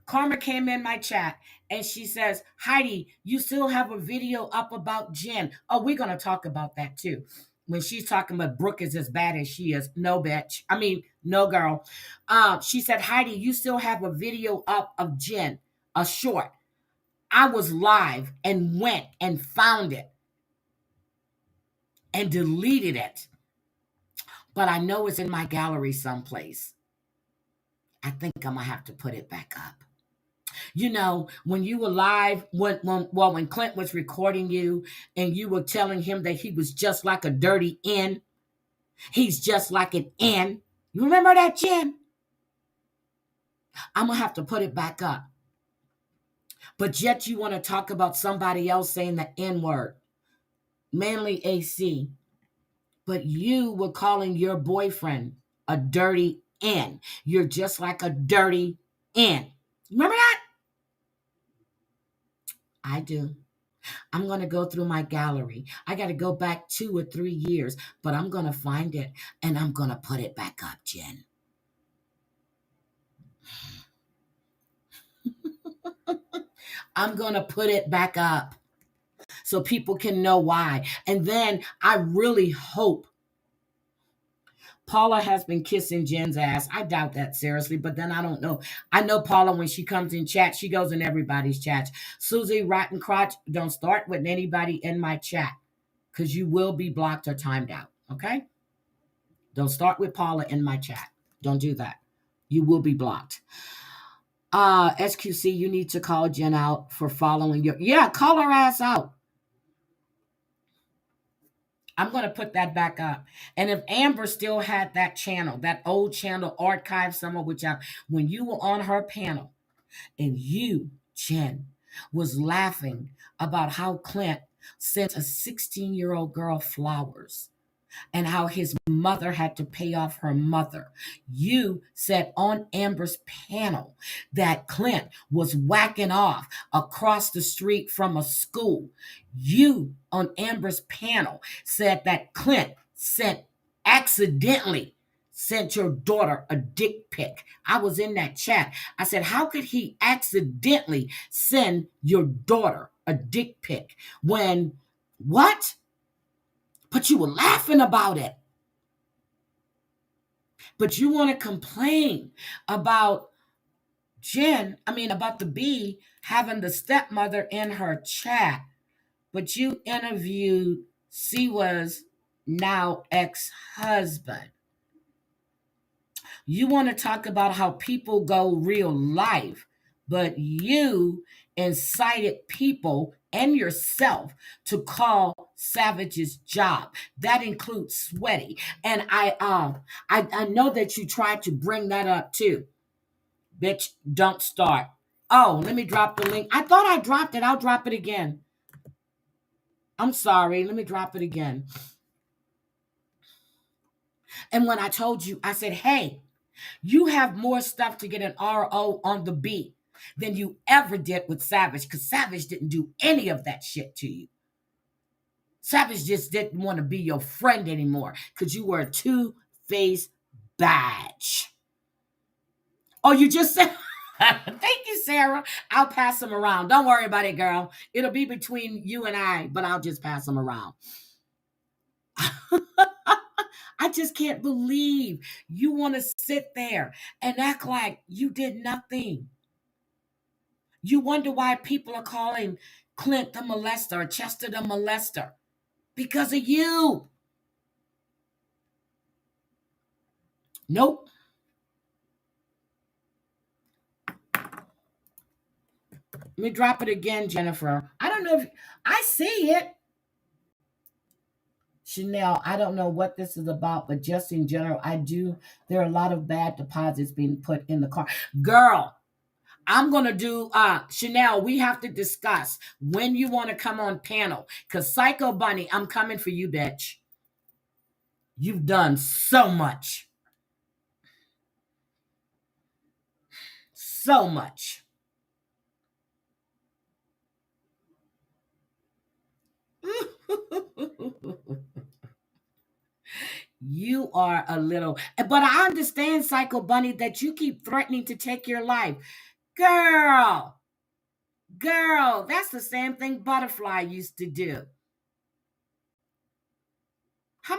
[SPEAKER 1] Karma came in my chat and she says, Heidi, you still have a video up about Jen. Oh, we're going to talk about that too. When she's talking about Brooke is as bad as she is. No, bitch. I mean, no, girl. She said, Heidi, you still have a video up of Jen, a short. I was live and went and found it and deleted it. But I know it's in my gallery someplace. I think I'm going to have to put it back up. You know, when you were live, when Clint was recording you and you were telling him that he was just like a dirty N, he's just like an N. You remember that, Jen? I'm going to have to put it back up. But yet you want to talk about somebody else saying the N word, mainly AC. But you were calling your boyfriend a dirty N. You're just like a dirty N. Remember that? I do. I'm going to go through my gallery. I got to go back 2 or 3 years, but I'm going to find it and I'm going to put it back up, Jen. I'm going to put it back up so people can know why. And then I really hope Paula has been kissing Jen's ass. I doubt that seriously, but then I don't know. I know Paula, when she comes in chat, she goes in everybody's chats. Susie Rotten Crotch, don't start with anybody in my chat because you will be blocked or timed out, okay? Don't start with Paula in my chat. Don't do that. You will be blocked. SQC, you need to call Jen out for following your... Yeah, call her ass out. I'm going to put that back up. And if Amber still had that channel, that old channel archived somewhere, which when you were on her panel and you, Jen, was laughing about how Clint sent a 16-year-old girl flowers and how his mother had to pay off her mother. You said on Amber's panel that Clint was whacking off across the street from a school. You on Amber's panel said that Clint accidentally sent your daughter a dick pic. I was in that chat. I said, how could he accidentally send your daughter a dick pic when what? But you were laughing about it. But you want to complain about about the bee having the stepmother in her chat. But you interviewed Siwa's now ex-husband. You want to talk about how people go real life, but you incited people and yourself to call Savage's job. That includes Sweaty. And I know that you tried to bring that up too. Bitch, don't start. Oh, let me drop the link. I thought I dropped it. I'll drop it again. I'm sorry. Let me drop it again. And when I told you, I said, hey, you have more stuff to get an RO on the beat than you ever did with Savage, because Savage didn't do any of that shit to you. Savage just didn't want to be your friend anymore because you were a two-faced badge. Oh, you just said, thank you, Sarah. I'll pass them around. Don't worry about it, girl. It'll be between you and I, but I'll just pass them around. I just can't believe you want to sit there and act like you did nothing. You wonder why people are calling Clint the molester or Chester the molester because of you. Nope. Let me drop it again, Jennifer. I don't know if I see it. Chanel, I don't know what this is about, but just in general, I do. There are a lot of bad deposits being put in the car. Girl, I'm gonna do Chanel, we have to discuss when you want to come on panel. Cause Psycho Bunny, I'm coming for you, bitch. You've done so much. So much. You are a little, but I understand, Psycho Bunny, that you keep threatening to take your life. Girl, girl, that's the same thing Butterfly used to do. How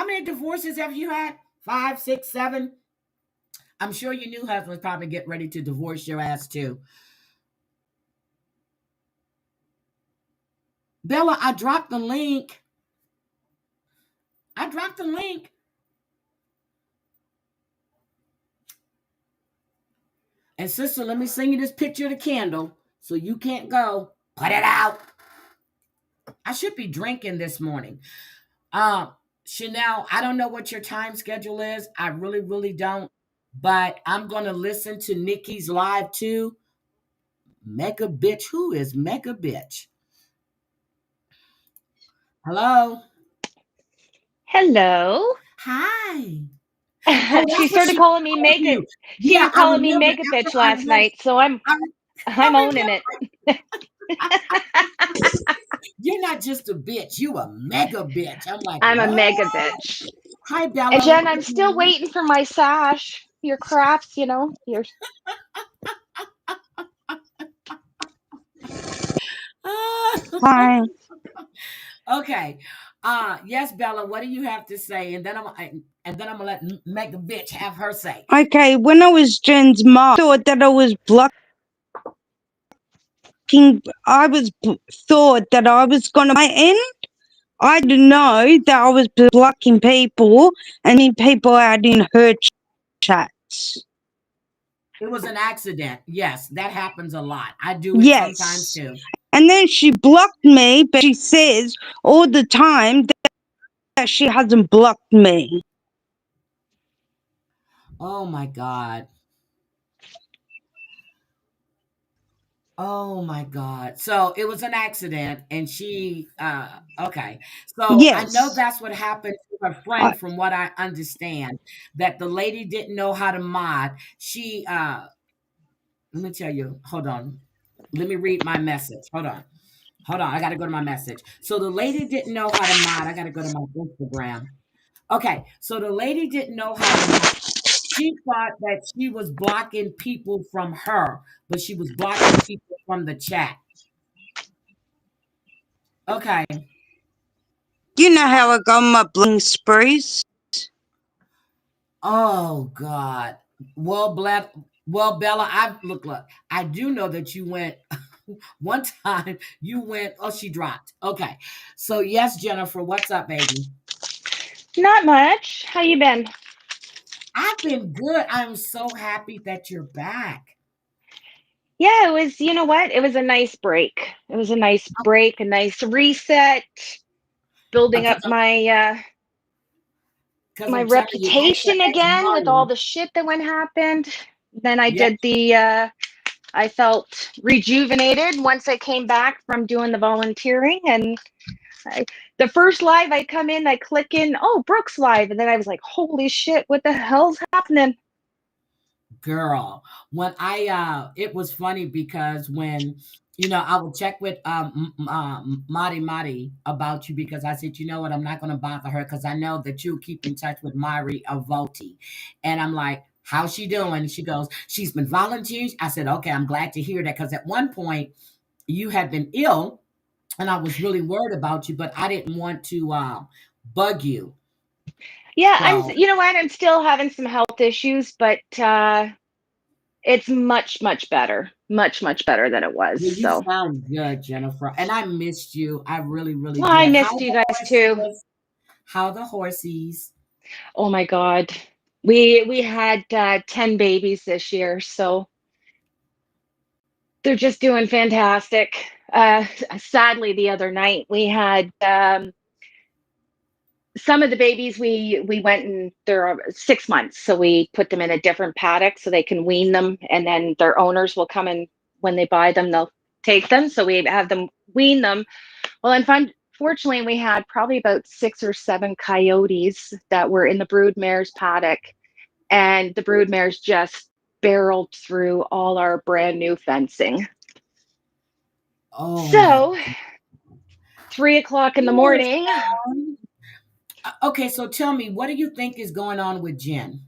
[SPEAKER 1] many divorces have you had? 5, 6, 7? I'm sure your new husband's probably getting ready to divorce your ass too. Bella, I dropped the link. I dropped the link. And sister, let me send you this picture of the candle so you can't go. Put it out. I should be drinking this morning. Um, Chanel, I don't know what your time schedule is. I really, really don't. But I'm gonna listen to Nikki's live too. Mega bitch. Who is Mega bitch? Hello.
[SPEAKER 2] Hello.
[SPEAKER 1] Hi. Oh,
[SPEAKER 2] She
[SPEAKER 1] that's what
[SPEAKER 2] started
[SPEAKER 1] she
[SPEAKER 2] calling me
[SPEAKER 1] called
[SPEAKER 2] mega.
[SPEAKER 1] you.
[SPEAKER 2] She
[SPEAKER 1] Yeah,
[SPEAKER 2] was
[SPEAKER 1] I
[SPEAKER 2] calling me
[SPEAKER 1] remember
[SPEAKER 2] mega
[SPEAKER 1] after
[SPEAKER 2] bitch
[SPEAKER 1] I
[SPEAKER 2] last
[SPEAKER 1] read it.
[SPEAKER 2] night, so I'm
[SPEAKER 1] I,
[SPEAKER 2] I'm
[SPEAKER 1] I
[SPEAKER 2] owning
[SPEAKER 1] remember.
[SPEAKER 2] it.
[SPEAKER 1] You're not just a bitch. You a mega bitch. I'm like,
[SPEAKER 2] I'm a
[SPEAKER 1] what?
[SPEAKER 2] mega bitch.
[SPEAKER 1] Hi,
[SPEAKER 2] And
[SPEAKER 1] Bella.
[SPEAKER 2] Jen, I'm still waiting for my sash. Your crafts, your
[SPEAKER 3] Hi.
[SPEAKER 1] Okay. Yes, Bella. What do you have to say? And then I'm gonna let Mega bitch have her say.
[SPEAKER 3] Okay, when I was Jen's mom, I thought that I was blocking. Thought that I was gonna my end. I didn't know that I was blocking people and then people out in her chats.
[SPEAKER 1] It was an accident. Yes, that happens a lot. I do it sometimes
[SPEAKER 3] Yes.
[SPEAKER 1] too.
[SPEAKER 3] And then she blocked me, but she says all the time that she hasn't blocked me.
[SPEAKER 1] Oh my God. Oh my God. So it was an accident and she okay. So I know
[SPEAKER 3] Yes.
[SPEAKER 1] that's what happened to her
[SPEAKER 3] I,
[SPEAKER 1] friend from what I understand, that the lady didn't know how to mod. She let me tell you, hold on. Let me read my message. Hold on. Hold on. I gotta go to my message. So the lady didn't know how to mod. I gotta go to my Instagram. Okay. So the lady didn't know how to mod. She thought that she was blocking people from her, but she was blocking people from the chat. Okay.
[SPEAKER 3] you know how I got my bling sprees?
[SPEAKER 1] Oh God. Well, well, Bella, look. I do know that you went one time. You went. Oh, she dropped. Okay. So yes, Jennifer, what's up, baby?
[SPEAKER 2] not much. How you been?
[SPEAKER 1] I've been good. I'm so happy that you're back.
[SPEAKER 2] Yeah, it was. You know what? It was a nice break. It was a nice break, a nice reset, building
[SPEAKER 1] Because
[SPEAKER 2] up my
[SPEAKER 1] I'm telling you, extra
[SPEAKER 2] reputation
[SPEAKER 1] X
[SPEAKER 2] again with all
[SPEAKER 1] money.
[SPEAKER 2] the shit that went happened. Then I
[SPEAKER 1] Yep.
[SPEAKER 2] did I felt rejuvenated once I came back from doing the volunteering, and I, the first live I come in, I click in, oh, Brooke's live. And then I was like, holy shit, what the hell's happening?
[SPEAKER 1] Girl, when it was funny because when, I would check with Mari about you because I said, you know what, I'm not going to bother her because I know that you'll keep in touch with Mari Avoti. And I'm like, how's she doing? And she goes, she's been volunteering. I said, okay, I'm glad to hear that because at one point you had been ill and I was really worried about you, but I didn't want to bug you.
[SPEAKER 2] Yeah,
[SPEAKER 1] So,
[SPEAKER 2] you know what? I'm still having some health issues, but it's much, much better. Much, much better than it was.
[SPEAKER 1] well, you
[SPEAKER 2] So,
[SPEAKER 1] sound good, Jennifer. And I missed you. I really, really
[SPEAKER 2] well, I
[SPEAKER 1] did. How
[SPEAKER 2] missed you
[SPEAKER 1] the
[SPEAKER 2] guys too.
[SPEAKER 1] horses? How the horsies?
[SPEAKER 2] Oh my God. We had 10 babies this year, so they're just doing fantastic. Sadly, the other night we had some of the babies we went and they're 6 months, so we put them in a different paddock so they can wean them, and then their owners will come and when they buy them, they'll take them. So we have them wean them. Well, unfortunately, we had probably about 6 or 7 coyotes that were in the brood mare's paddock, and the brood mares just barreled through all our brand new fencing.
[SPEAKER 1] Oh my
[SPEAKER 2] So 3 o'clock in the
[SPEAKER 1] poor
[SPEAKER 2] morning.
[SPEAKER 1] thing. Okay, so tell me, what do you think is going on with Jen?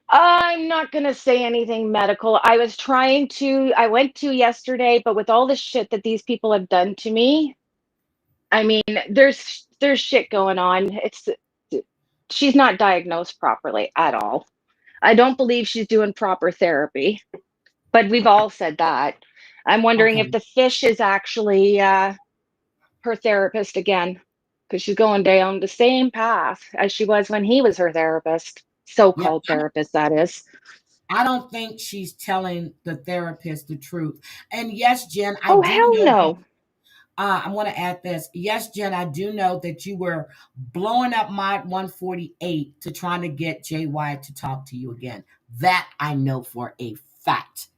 [SPEAKER 2] I'm not going to say anything medical. I went to yesterday, but with all the shit that these people have done to me, I mean, there's shit going on. She's not diagnosed properly at all. I don't believe she's doing proper therapy, but we've all said that. I'm wondering if
[SPEAKER 1] Okay.
[SPEAKER 2] the fish is actually her therapist again, because she's going down the same path as she was when he was her therapist,
[SPEAKER 1] Yeah,
[SPEAKER 2] so-called therapist, that is.
[SPEAKER 1] I don't think she's telling the therapist the truth. And yes, Jen, I
[SPEAKER 2] Oh,
[SPEAKER 1] do
[SPEAKER 2] hell
[SPEAKER 1] know that
[SPEAKER 2] no.
[SPEAKER 1] I want to add this. Yes, Jen, I do know that you were blowing up my 148 to trying to get JY to talk to you again. That I know for a fact.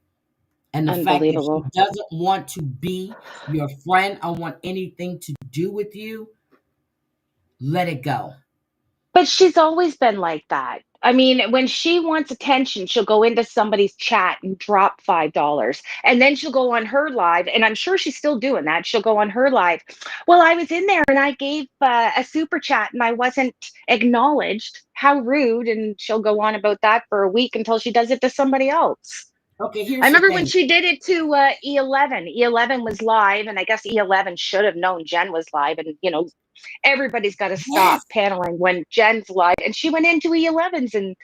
[SPEAKER 1] And the fact that she
[SPEAKER 2] Unbelievable.
[SPEAKER 1] doesn't want to be your friend or want anything to do with you, let it go.
[SPEAKER 2] But she's always been like that. I mean, when she wants attention, she'll go into somebody's chat and drop $5. And then she'll go on her live. And I'm sure she's still doing that. She'll go on her live. Well, I was in there and I gave a super chat and I wasn't acknowledged. How rude. And she'll go on about that for a week until she does it to somebody else.
[SPEAKER 1] Okay,
[SPEAKER 2] I
[SPEAKER 1] here's the
[SPEAKER 2] remember when
[SPEAKER 1] thing.
[SPEAKER 2] she did it to E11. E11 was live, and I guess E11 should have known Jen was live. And, everybody's got to stop
[SPEAKER 1] Yes,
[SPEAKER 2] paneling when Jen's live. And she went into E11's and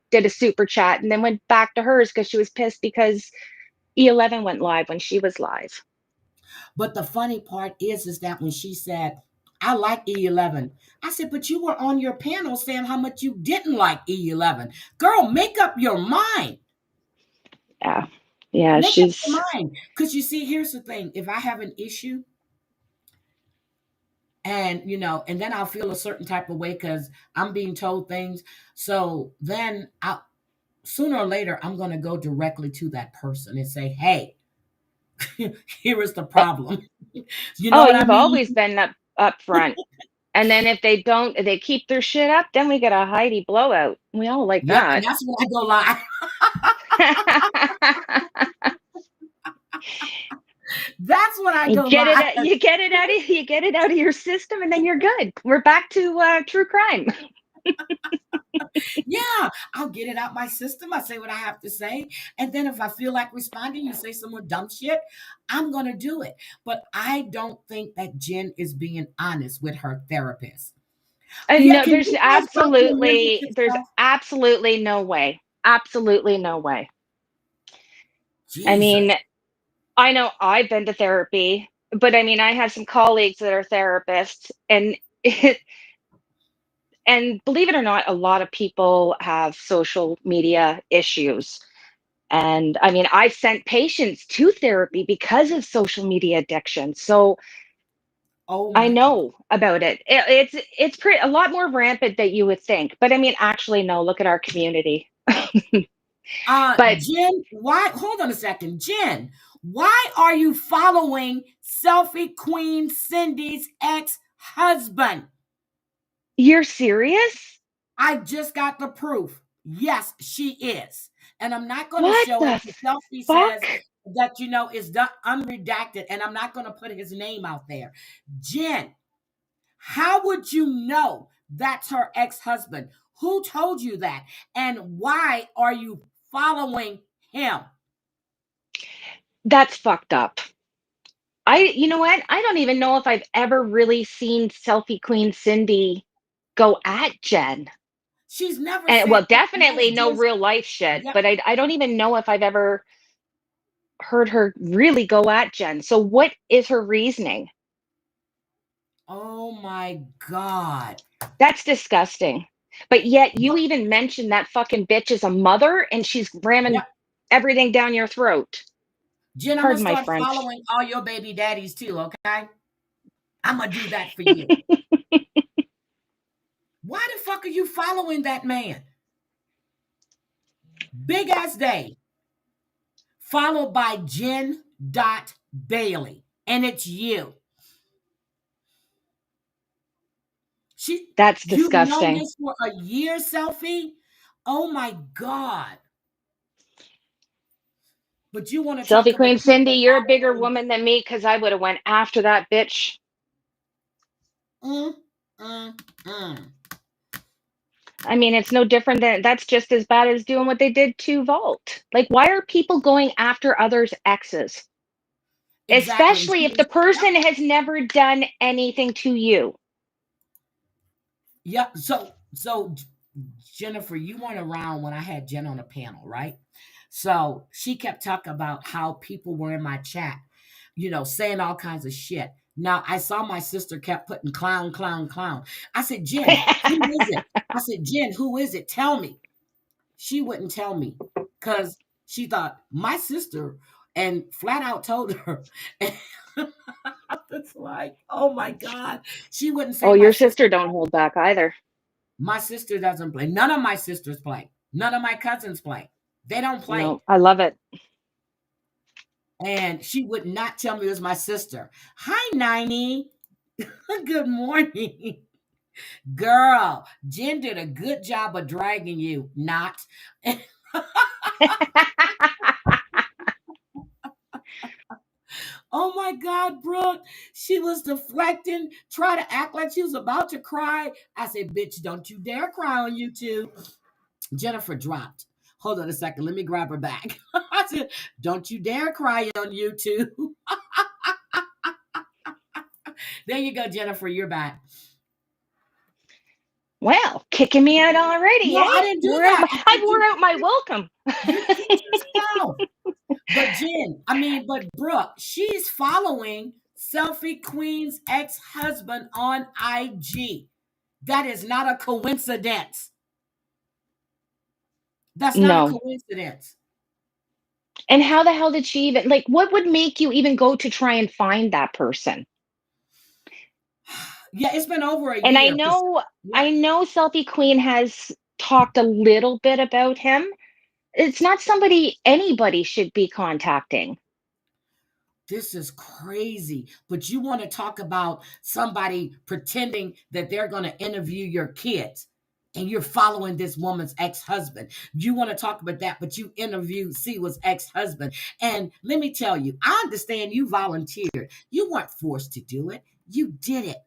[SPEAKER 2] did a super chat and then went back to hers because she was pissed because E11 went live when she was live.
[SPEAKER 1] but the funny part is that when she said, I like E11, I said, but you were on your panel saying how much you didn't like E11. Girl, make up your mind.
[SPEAKER 2] Yeah. Yeah.
[SPEAKER 1] Make up your mind. Because you see, here's the thing. If I have an issue and, and then I'll feel a certain type of way because I'm being told things. So then sooner or later, I'm going to go directly to that person and say, hey, here is the problem. You know
[SPEAKER 2] Oh,
[SPEAKER 1] what I
[SPEAKER 2] you've
[SPEAKER 1] mean?
[SPEAKER 2] always been up front. And then if they don't, they keep their shit up, then we get a Heidi blowout. We all like
[SPEAKER 1] Yep. And
[SPEAKER 2] that.
[SPEAKER 1] that's when I go live. That's when I
[SPEAKER 2] You
[SPEAKER 1] go
[SPEAKER 2] get it,
[SPEAKER 1] live.
[SPEAKER 2] you get it out of your system, and then you're good. We're back to true crime.
[SPEAKER 1] Yeah, I'll get it out my system. I say what I have to say. And then if I feel like responding, you say some more dumb shit, I'm going to do it. But I don't think that Jen is being honest with her therapist.
[SPEAKER 2] And
[SPEAKER 1] Yeah,
[SPEAKER 2] no,
[SPEAKER 1] can you guys document
[SPEAKER 2] there's
[SPEAKER 1] yourself?
[SPEAKER 2] absolutely no way. Absolutely no way. I mean,
[SPEAKER 1] Jesus.
[SPEAKER 2] I know I've been to therapy, but I mean, I have some colleagues that are therapists, and and believe it or not, a lot of people have social media issues. And I mean, I've sent patients to therapy because of social media addiction. So
[SPEAKER 1] Oh
[SPEAKER 2] I
[SPEAKER 1] my God.
[SPEAKER 2] know about it. It's pretty a lot more rampant than you would think. But I mean, actually, no. Look at our community. But
[SPEAKER 1] Jen, why? Hold on a second, Jen. Why are you following Selfie Queen Cindy's ex-husband?
[SPEAKER 2] you're serious?
[SPEAKER 1] I just got the proof. Yes, she is, and I'm not going to
[SPEAKER 2] What
[SPEAKER 1] show it.
[SPEAKER 2] the
[SPEAKER 1] The selfie says
[SPEAKER 2] fuck?
[SPEAKER 1] that is done unredacted, and I'm not going to put his name out there. Jen, how would you know that's her ex-husband? Who told you that? And why are you following him?
[SPEAKER 2] That's fucked up. You know what? I don't even know if I've ever really seen Selfie Queen Cindy go at Jen.
[SPEAKER 1] She's never
[SPEAKER 2] And
[SPEAKER 1] said
[SPEAKER 2] well,
[SPEAKER 1] anything else.
[SPEAKER 2] definitely no
[SPEAKER 1] Just,
[SPEAKER 2] real life shit,
[SPEAKER 1] yep.
[SPEAKER 2] but I don't even know if I've ever heard her really go at Jen. So what is her reasoning?
[SPEAKER 1] Oh my God.
[SPEAKER 2] That's disgusting. But yet you
[SPEAKER 1] But,
[SPEAKER 2] even mentioned that fucking bitch is a mother and she's ramming
[SPEAKER 1] yep.
[SPEAKER 2] everything down your throat.
[SPEAKER 1] Jen, I'm going to
[SPEAKER 2] Pardon my
[SPEAKER 1] start
[SPEAKER 2] French.
[SPEAKER 1] following all your baby daddies too, okay? I'm going to do that for you. Why the fuck are you following that man? Big ass day, followed by Jen Dot Bailey. And it's you.
[SPEAKER 2] That's
[SPEAKER 1] You've known
[SPEAKER 2] disgusting.
[SPEAKER 1] this for a year, Selfie? Oh my God. But you want to talk
[SPEAKER 2] Selfie
[SPEAKER 1] about
[SPEAKER 2] Queen Cindy,
[SPEAKER 1] people
[SPEAKER 2] you're a bigger
[SPEAKER 1] following.
[SPEAKER 2] woman than me because I would have went after that bitch.
[SPEAKER 1] Mm, mm, mm.
[SPEAKER 2] I mean, it's no different than that's just as bad as doing what they did to Vault. Like, why are people going after others' exes?
[SPEAKER 1] Exactly. And
[SPEAKER 2] Especially
[SPEAKER 1] she
[SPEAKER 2] if the
[SPEAKER 1] was, yep,
[SPEAKER 2] person has never done anything to you.
[SPEAKER 1] yep. So Jennifer, you weren't around when I had Jen on a panel, right? So she kept talking about how people were in my chat, saying all kinds of shit. Now I saw my sister kept putting clown, clown, clown. I said, Jen, who is it? I said, Jen, who is it? Tell me. She wouldn't tell me because she thought my sister and flat out told her. It's like, oh my God. She wouldn't say
[SPEAKER 2] Oh,
[SPEAKER 1] my
[SPEAKER 2] your
[SPEAKER 1] sister.
[SPEAKER 2] sister don't hold back either.
[SPEAKER 1] My sister doesn't play. None of my sisters play. None of my cousins play. They don't play.
[SPEAKER 2] No, I love it.
[SPEAKER 1] And she would not tell me it was my sister. Hi, Ninety. Good morning. Girl, Jen did a good job of dragging you, not. Oh my God, Brooke. She was deflecting, trying to act like she was about to cry. I said, bitch, don't you dare cry on YouTube. Jennifer dropped. Hold on a second. Let me grab her back. I said, don't you dare cry on YouTube. There you go, Jennifer. You're back.
[SPEAKER 2] Well, kicking me out already,
[SPEAKER 1] No,
[SPEAKER 2] eh?
[SPEAKER 1] I didn't do that. I
[SPEAKER 2] I
[SPEAKER 1] said
[SPEAKER 2] wore out my welcome.
[SPEAKER 1] you kicked yourself. But but Brooke, she's following Selfie Queen's ex-husband on IG. That is not a coincidence. That's not a
[SPEAKER 2] No.
[SPEAKER 1] coincidence.
[SPEAKER 2] And how the hell did she even like what would make you even go to try and find that person?
[SPEAKER 1] Yeah, it's been over a
[SPEAKER 2] And
[SPEAKER 1] year. Yeah,
[SPEAKER 2] I know Selfie Queen has talked a little bit about him. It's not somebody anybody should be contacting.
[SPEAKER 1] this is crazy. But you want to talk about somebody pretending that they're going to interview your kids and you're following this woman's ex-husband. You want to talk about that, but you interviewed Siwa's ex-husband. And let me tell you, I understand you volunteered. You weren't forced to do it. You did it.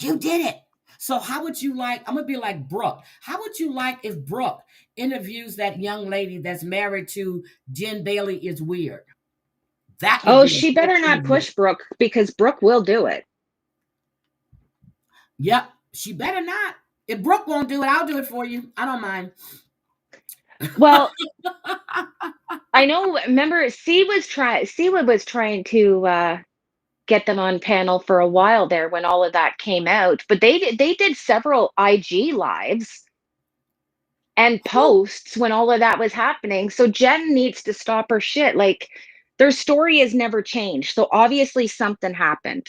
[SPEAKER 1] You did it. So how would you like, I'm going to be like Brooke. How would you like if Brooke interviews that young lady that's married to Jen Bailey is weird? That would
[SPEAKER 2] Oh,
[SPEAKER 1] be a
[SPEAKER 2] she
[SPEAKER 1] good
[SPEAKER 2] better not
[SPEAKER 1] interview.
[SPEAKER 2] push Brooke because Brooke will do it.
[SPEAKER 1] Yep, she better not. If Brooke won't do it, I'll do it for you. I don't mind.
[SPEAKER 2] Well, I know. Remember, Siwa was trying to get them on panel for a while there when all of that came out. But they did several IG lives and
[SPEAKER 1] Who?
[SPEAKER 2] posts when all of that was happening. So Jen needs to stop her shit. Like their story has never changed. So obviously something happened.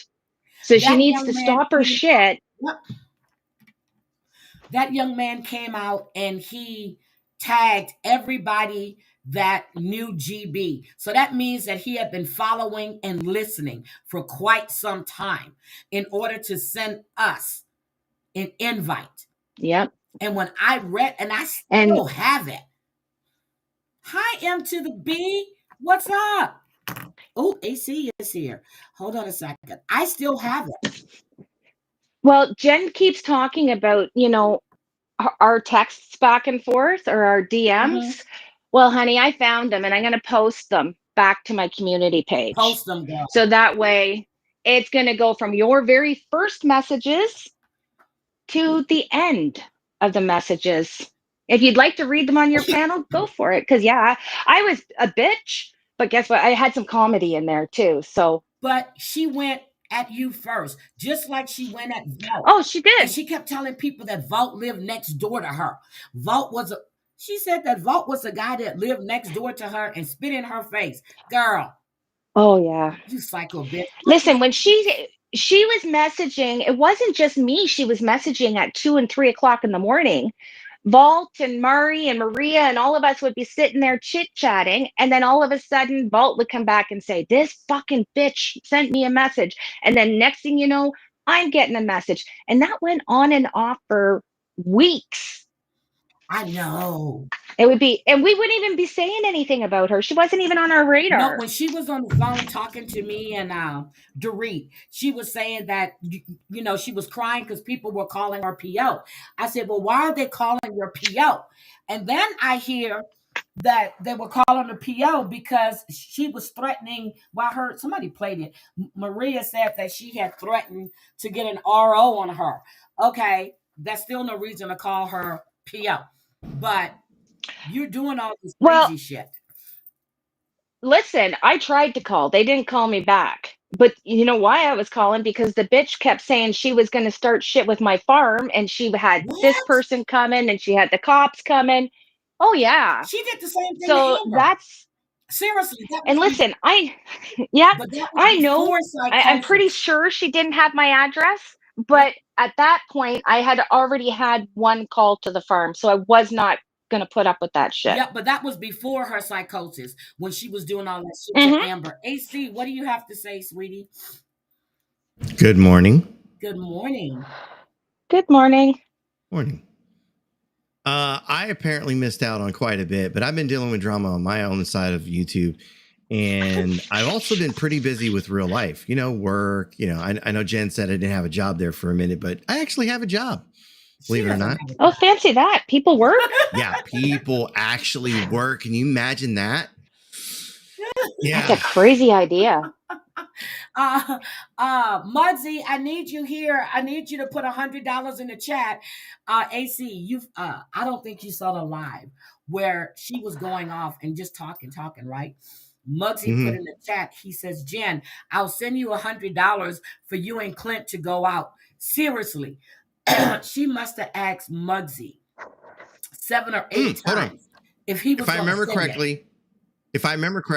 [SPEAKER 2] So she
[SPEAKER 1] That
[SPEAKER 2] needs
[SPEAKER 1] young
[SPEAKER 2] to
[SPEAKER 1] man
[SPEAKER 2] stop her
[SPEAKER 1] came out.
[SPEAKER 2] shit.
[SPEAKER 1] Yep. That young man came out and he tagged everybody that knew GB. So that means that he had been following and listening for quite some time in order to send us an invite.
[SPEAKER 2] Yep.
[SPEAKER 1] And when I read, and I
[SPEAKER 2] And
[SPEAKER 1] still have it. Hi, M to the B. What's up? Oh, AC is here. Hold on a second. I still have it.
[SPEAKER 2] well, Jen keeps talking about, our texts back and forth or our
[SPEAKER 1] Mhm.
[SPEAKER 2] DMs. Well, honey, I found them and I'm going to post them back to my community page.
[SPEAKER 1] Post them, girl.
[SPEAKER 2] So that way it's going to go from your very first messages to the end of the messages. If you'd like to read them on your panel, go for it. Because, yeah, I was a bitch, but guess what? I had some comedy in there too. So,
[SPEAKER 1] But she went at you first, just like she went at Vault.
[SPEAKER 2] oh, she
[SPEAKER 1] And
[SPEAKER 2] did.
[SPEAKER 1] she kept telling people that Vault lived next door to her. Vault was a She said that Vault was a guy that lived next door to her and spit in her face. Girl,
[SPEAKER 2] Oh, yeah.
[SPEAKER 1] you psycho bitch.
[SPEAKER 2] Listen, when she was messaging, it wasn't just me. She was messaging at 2 and 3 o'clock in the morning. Vault and Murray and Maria and all of us would be sitting there chit chatting, and then all of a sudden, Vault would come back and say, "This fucking bitch sent me a message," and then next thing you know, I'm getting a message, and that went on and off for weeks.
[SPEAKER 1] I know.
[SPEAKER 2] It would be, and we wouldn't even be saying anything about her. She wasn't even on our
[SPEAKER 1] No,
[SPEAKER 2] radar.
[SPEAKER 1] when she was on the phone talking to me and Dorit, she was saying that she was crying because people were calling her PO. I said, "Well, why are they calling your PO?" And then I hear that they were calling her PO because she was threatening. Well, I heard somebody played it. Maria said that she had threatened to get an RO on her. Okay, that's still no reason to call her PO, but you're doing all this
[SPEAKER 2] Well,
[SPEAKER 1] crazy shit.
[SPEAKER 2] listen, I tried to call. They didn't call me back. But you know why I was calling? Because the bitch kept saying she was going to start shit with my farm and she had this
[SPEAKER 1] What?
[SPEAKER 2] person coming and she had the cops coming. Oh, yeah.
[SPEAKER 1] She did the same thing to
[SPEAKER 2] So
[SPEAKER 1] Amber.
[SPEAKER 2] that's,
[SPEAKER 1] Seriously, that
[SPEAKER 2] and
[SPEAKER 1] was
[SPEAKER 2] listen, yeah,
[SPEAKER 1] but that was
[SPEAKER 2] I know.
[SPEAKER 1] before
[SPEAKER 2] I'm pretty
[SPEAKER 1] psychosis.
[SPEAKER 2] sure she didn't have my address.
[SPEAKER 1] Yep,
[SPEAKER 2] But at that point, I had already had one call to the farm. So I was not going to put up with that shit.
[SPEAKER 1] yep, but that was before her psychosis when she was doing all that shit to
[SPEAKER 2] Hmm.
[SPEAKER 1] Amber. AC, what do you have to say, sweetie?
[SPEAKER 4] Good morning.
[SPEAKER 1] Good morning.
[SPEAKER 2] Good morning.
[SPEAKER 4] Morning. I apparently missed out on quite a bit, but I've been dealing with drama on my own side of YouTube. And I've also been pretty busy with real life, work. I know Jen said I didn't have a job there for a minute, but I actually have a job,
[SPEAKER 1] She
[SPEAKER 4] believe it or
[SPEAKER 1] doesn't
[SPEAKER 4] not.
[SPEAKER 1] have
[SPEAKER 2] Oh, fancy that. People work.
[SPEAKER 4] Yeah, people actually work. Can you imagine that?
[SPEAKER 2] That's a
[SPEAKER 4] Yeah.
[SPEAKER 2] crazy idea.
[SPEAKER 1] Mudzy, I need you here. I need you to put $100 in the chat. AC, I don't think you saw the live where she was going off and just talking, right? Muggsy put
[SPEAKER 4] Hmm.
[SPEAKER 1] in the chat, he says, Jen, I'll send you $100 for you and Clint to go out. Seriously, she must have asked Muggsy 7 or 8
[SPEAKER 4] Hold on.
[SPEAKER 1] times if he
[SPEAKER 4] If
[SPEAKER 1] was
[SPEAKER 4] I
[SPEAKER 1] going to
[SPEAKER 4] remember
[SPEAKER 1] send it.
[SPEAKER 4] correctly,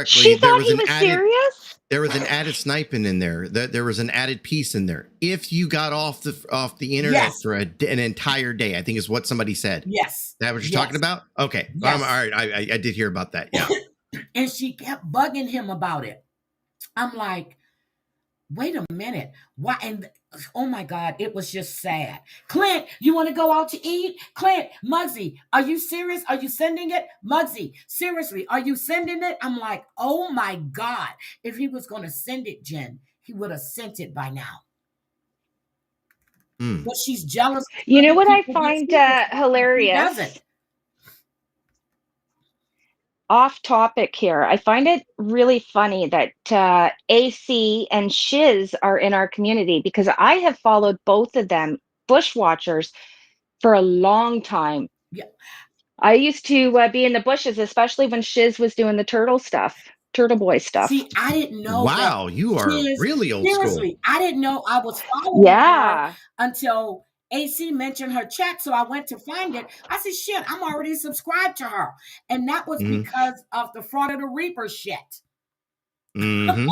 [SPEAKER 2] She
[SPEAKER 4] there
[SPEAKER 2] thought
[SPEAKER 4] was
[SPEAKER 2] he
[SPEAKER 4] an
[SPEAKER 2] was
[SPEAKER 4] added
[SPEAKER 2] serious.
[SPEAKER 4] there was an added sniping in there. There was an added piece in there. If you got off the internet
[SPEAKER 1] Yes,
[SPEAKER 4] for an entire day, I think is what somebody said.
[SPEAKER 1] yes,
[SPEAKER 4] That what you're talking
[SPEAKER 1] yes,
[SPEAKER 4] about? Okay, all
[SPEAKER 1] yes.
[SPEAKER 4] right. I did hear about that. Yeah.
[SPEAKER 1] And she kept bugging him about it. I'm like, wait a minute. Why? And oh my God, it was just sad. Clint, you want to go out to eat? Clint, Muggsy, are you serious? Are you sending it? Muggsy, seriously, are you sending it? I'm like, oh my God. If he was going to send it, Jen, he would have sent it by now.
[SPEAKER 4] Mm.
[SPEAKER 1] But she's jealous
[SPEAKER 2] You
[SPEAKER 1] of
[SPEAKER 2] know
[SPEAKER 1] other
[SPEAKER 2] what I
[SPEAKER 1] people get
[SPEAKER 2] find
[SPEAKER 1] secrets. He doesn't.
[SPEAKER 2] hilarious? Off topic here. I find it really funny that AC and Shiz are in our community because I have followed both of them, bushwatchers, for a long time.
[SPEAKER 1] Yeah.
[SPEAKER 2] I used to be in the bushes, especially when Shiz was doing the turtle stuff, turtle boy stuff.
[SPEAKER 1] See, I didn't know that
[SPEAKER 4] Wow, you are
[SPEAKER 1] Shiz,
[SPEAKER 4] really old school.
[SPEAKER 1] seriously, I didn't know I was following her
[SPEAKER 2] Yeah.
[SPEAKER 1] until AC mentioned her chat. So I went to find it. I said, shit, I'm already subscribed to her. And that was
[SPEAKER 4] Mm-hmm.
[SPEAKER 1] because of the Fraud of the Reaper shit.
[SPEAKER 4] Mm-hmm.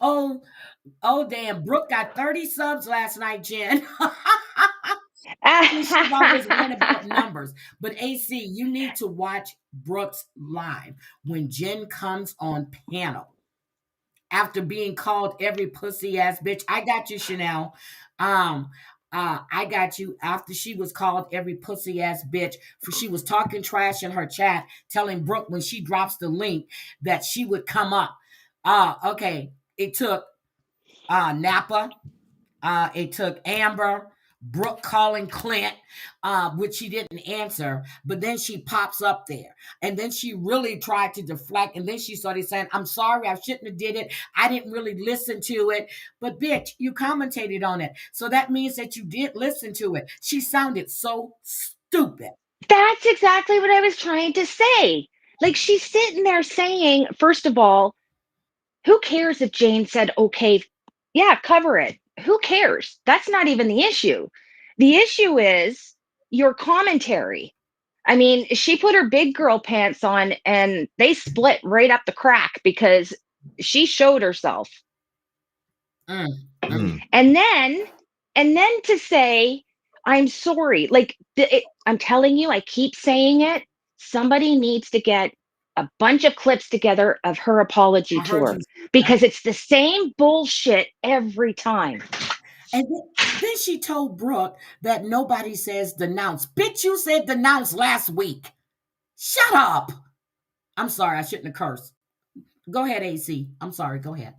[SPEAKER 1] Oh, damn. Brooke got 30 subs last night, Jen. She's always worrying about numbers. But AC, you need to watch Brooks live when Jen comes on panel after being called every pussy ass bitch. I got you, Chanel. Um, I got you after she was called every pussy ass bitch for she was talking trash in her chat, telling Brooke when she drops the link that she would come up. Okay. It took Napa. It took Amber, Brooke calling Clint, which she didn't answer, but then she pops up there. And then she really tried to deflect. And then she started saying, I'm sorry, I shouldn't have did it. I didn't really listen to it. But bitch, you commentated on it. So that means that you did listen to it. She sounded so stupid.
[SPEAKER 2] That's exactly what I was trying to say. Like she's sitting there saying, first of all, who cares if Jane said, okay, yeah, cover it? Who cares? That's not even the issue. The issue is your commentary. I mean, she put her big girl pants on and they split right up the crack because she showed herself.
[SPEAKER 1] Mm, mm.
[SPEAKER 2] And then to say, I'm sorry. Like I'm telling you, I keep saying it. Somebody needs to get a bunch of clips together of her apology
[SPEAKER 1] I heard
[SPEAKER 2] tour
[SPEAKER 1] you.
[SPEAKER 2] because it's the same bullshit every time.
[SPEAKER 1] And then she told Brooke that nobody says denounce. Bitch, you said denounce last week. Shut up. I'm sorry, I shouldn't have cursed. Go ahead, AC. I'm sorry. Go ahead.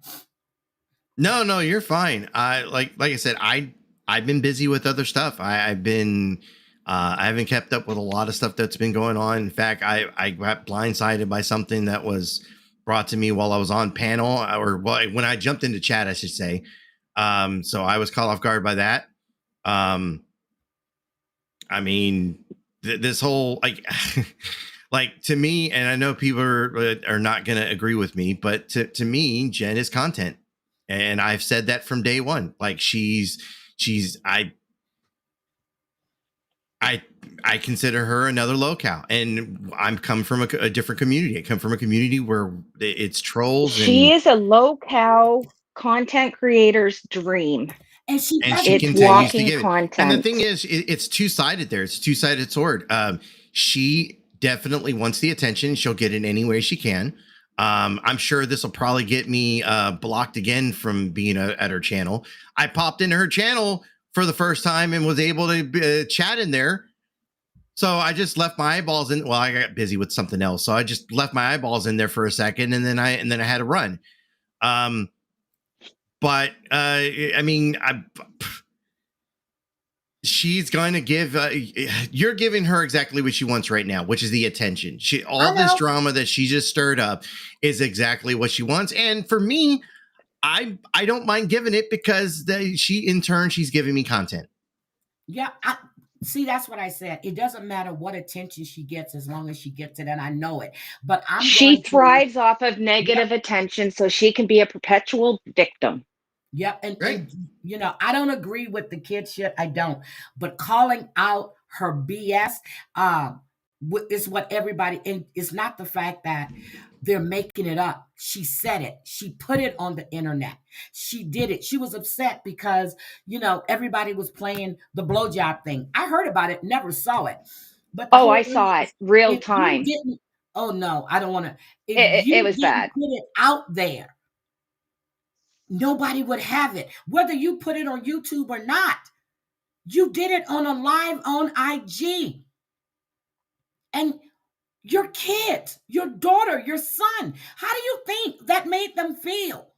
[SPEAKER 4] No, you're fine. I like I said, I've been busy with other stuff. I've been I haven't kept up with a lot of stuff that's been going on. In fact, I got blindsided by something that was brought to me while I was on panel, or when I jumped into chat, I should say. So I was caught off guard by that. I mean, this whole like like to me, and I know people are not going to agree with me, but to me, Jen is content. And I've said that from day one. Like she's I I consider her another locale, and I'm come from a different community. I come from a community where it's trolls
[SPEAKER 2] She
[SPEAKER 4] and
[SPEAKER 2] is a low-cal content creator's dream.
[SPEAKER 1] She
[SPEAKER 4] and she
[SPEAKER 1] doesn't
[SPEAKER 2] It's
[SPEAKER 1] care.
[SPEAKER 4] continues to
[SPEAKER 2] walking
[SPEAKER 4] give it. And the thing
[SPEAKER 2] content.
[SPEAKER 4] is, it's two sided. There, it's a two sided sword. She definitely wants the attention. She'll get it any way she can. I'm sure this will probably get me blocked again from being at her channel. I popped into her channel for the first time and was able to chat in there. So I just left my eyeballs in. Well, I got busy with something else, so I just left my eyeballs in there for a second, and then I had to run. But I mean, she's going to give you're giving her exactly what she wants right now, which is the attention. All
[SPEAKER 1] I
[SPEAKER 4] this
[SPEAKER 1] know.
[SPEAKER 4] drama that she just stirred up is exactly what she wants. And for me, I don't mind giving it because she's giving me content.
[SPEAKER 1] Yeah. See, that's what I said. It doesn't matter what attention she gets as long as she gets it, and I know it. But I'm
[SPEAKER 2] She
[SPEAKER 1] going to.
[SPEAKER 2] thrives off of
[SPEAKER 1] Yep.
[SPEAKER 2] negative attention so she can be a perpetual victim.
[SPEAKER 1] Yep.
[SPEAKER 4] Right.
[SPEAKER 1] And I don't agree with the kid shit. I don't. But calling out her BS is what everybody, and it's not the fact that they're making it up. She said it. She put it on the internet. She did it. She was upset because, everybody was playing the blowjob thing. I heard about it, never saw it. But the
[SPEAKER 2] Oh,
[SPEAKER 1] whole
[SPEAKER 2] I
[SPEAKER 1] thing
[SPEAKER 2] saw it
[SPEAKER 1] is,
[SPEAKER 2] real
[SPEAKER 1] if you
[SPEAKER 2] time.
[SPEAKER 1] didn't, oh no, I don't want to. If
[SPEAKER 2] It
[SPEAKER 1] you
[SPEAKER 2] was
[SPEAKER 1] didn't
[SPEAKER 2] bad.
[SPEAKER 1] put it out there, nobody would have it. Whether you put it on YouTube or not, you did it on a live on IG. And your kids, your daughter, your son, how do you think that made them feel?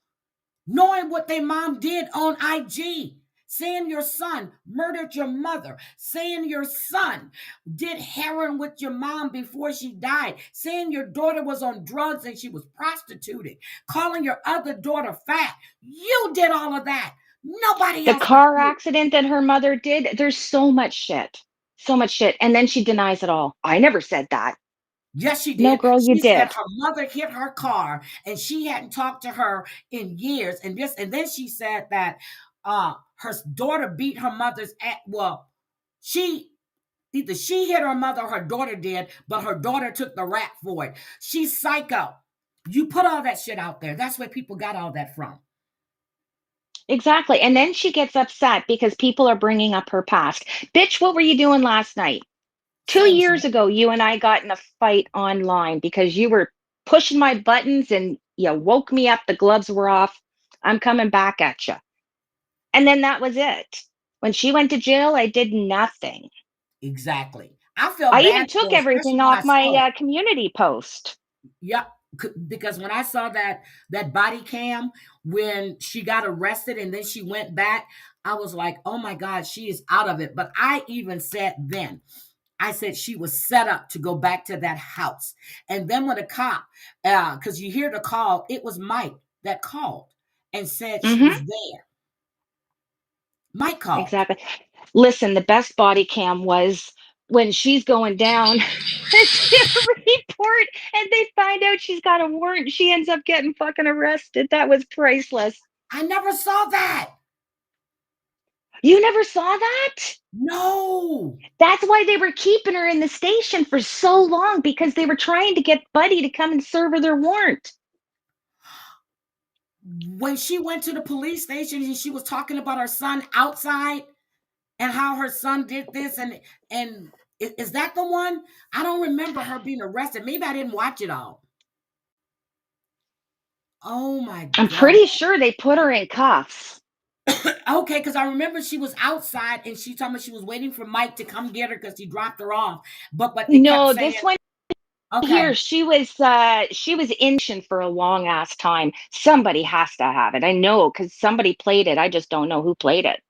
[SPEAKER 1] Knowing what their mom did on IG, saying your son murdered your mother, saying your son did heroin with your mom before she died, saying your daughter was on drugs and she was prostituted, calling your other daughter fat. You did all of that. Nobody
[SPEAKER 2] The
[SPEAKER 1] else but
[SPEAKER 2] car
[SPEAKER 1] you.
[SPEAKER 2] accident that her mother did, there's so much shit. So much shit. And then she denies it all. I never said that.
[SPEAKER 1] Yes, she
[SPEAKER 2] No,
[SPEAKER 1] did.
[SPEAKER 2] girl, you
[SPEAKER 1] She said
[SPEAKER 2] did.
[SPEAKER 1] her mother hit her car and she hadn't talked to her in years. And then she said that her daughter beat her mother's she either she hit her mother or her daughter did, but her daughter took the rap for it. She's psycho. You put all that shit out there. That's where people got all that from.
[SPEAKER 2] Exactly. And then she gets upset because people are bringing up her past. Bitch, what were you doing last night? Two
[SPEAKER 1] Same
[SPEAKER 2] years
[SPEAKER 1] shit.
[SPEAKER 2] ago, you and I got in a fight online because you were pushing my buttons and you woke me up. The gloves were off. I'm coming back at you. And then that was it. When she went to jail, I did nothing.
[SPEAKER 1] Exactly. I felt
[SPEAKER 2] I
[SPEAKER 1] bad
[SPEAKER 2] even took
[SPEAKER 1] for her, especially
[SPEAKER 2] everything
[SPEAKER 1] when I
[SPEAKER 2] off
[SPEAKER 1] saw it.
[SPEAKER 2] my community post.
[SPEAKER 1] Yep. Because when I saw that body cam when she got arrested and then she went back, I was like, oh my God, she is out of it. But I even said then, I said she was set up to go back to that house. And then when the cop, because you hear the call, it was Mike that called and said she
[SPEAKER 2] Hmm.
[SPEAKER 1] was there. Mike called.
[SPEAKER 2] Exactly. Listen, the best body cam was when she's going down to report and they find out she's got a warrant. She ends up getting fucking arrested. That was priceless.
[SPEAKER 1] I never saw that.
[SPEAKER 2] You never saw that?
[SPEAKER 1] No.
[SPEAKER 2] That's why they were keeping her in the station for so long because they were trying to get Buddy to come and serve her their warrant.
[SPEAKER 1] When she went to the police station and she was talking about her son outside and how her son did this and is that the one? I don't remember her being arrested. Maybe I didn't watch it all. Oh my
[SPEAKER 2] I'm
[SPEAKER 1] God.
[SPEAKER 2] pretty sure they put her in cuffs.
[SPEAKER 1] Okay, because I remember she was outside and she told me she was waiting for Mike to come get her because he dropped her off. But they kept
[SPEAKER 2] No,
[SPEAKER 1] saying,
[SPEAKER 2] this one
[SPEAKER 1] okay,
[SPEAKER 2] here, she was in for a long ass time. Somebody has to have it. I know because somebody played it. I just don't know who played it.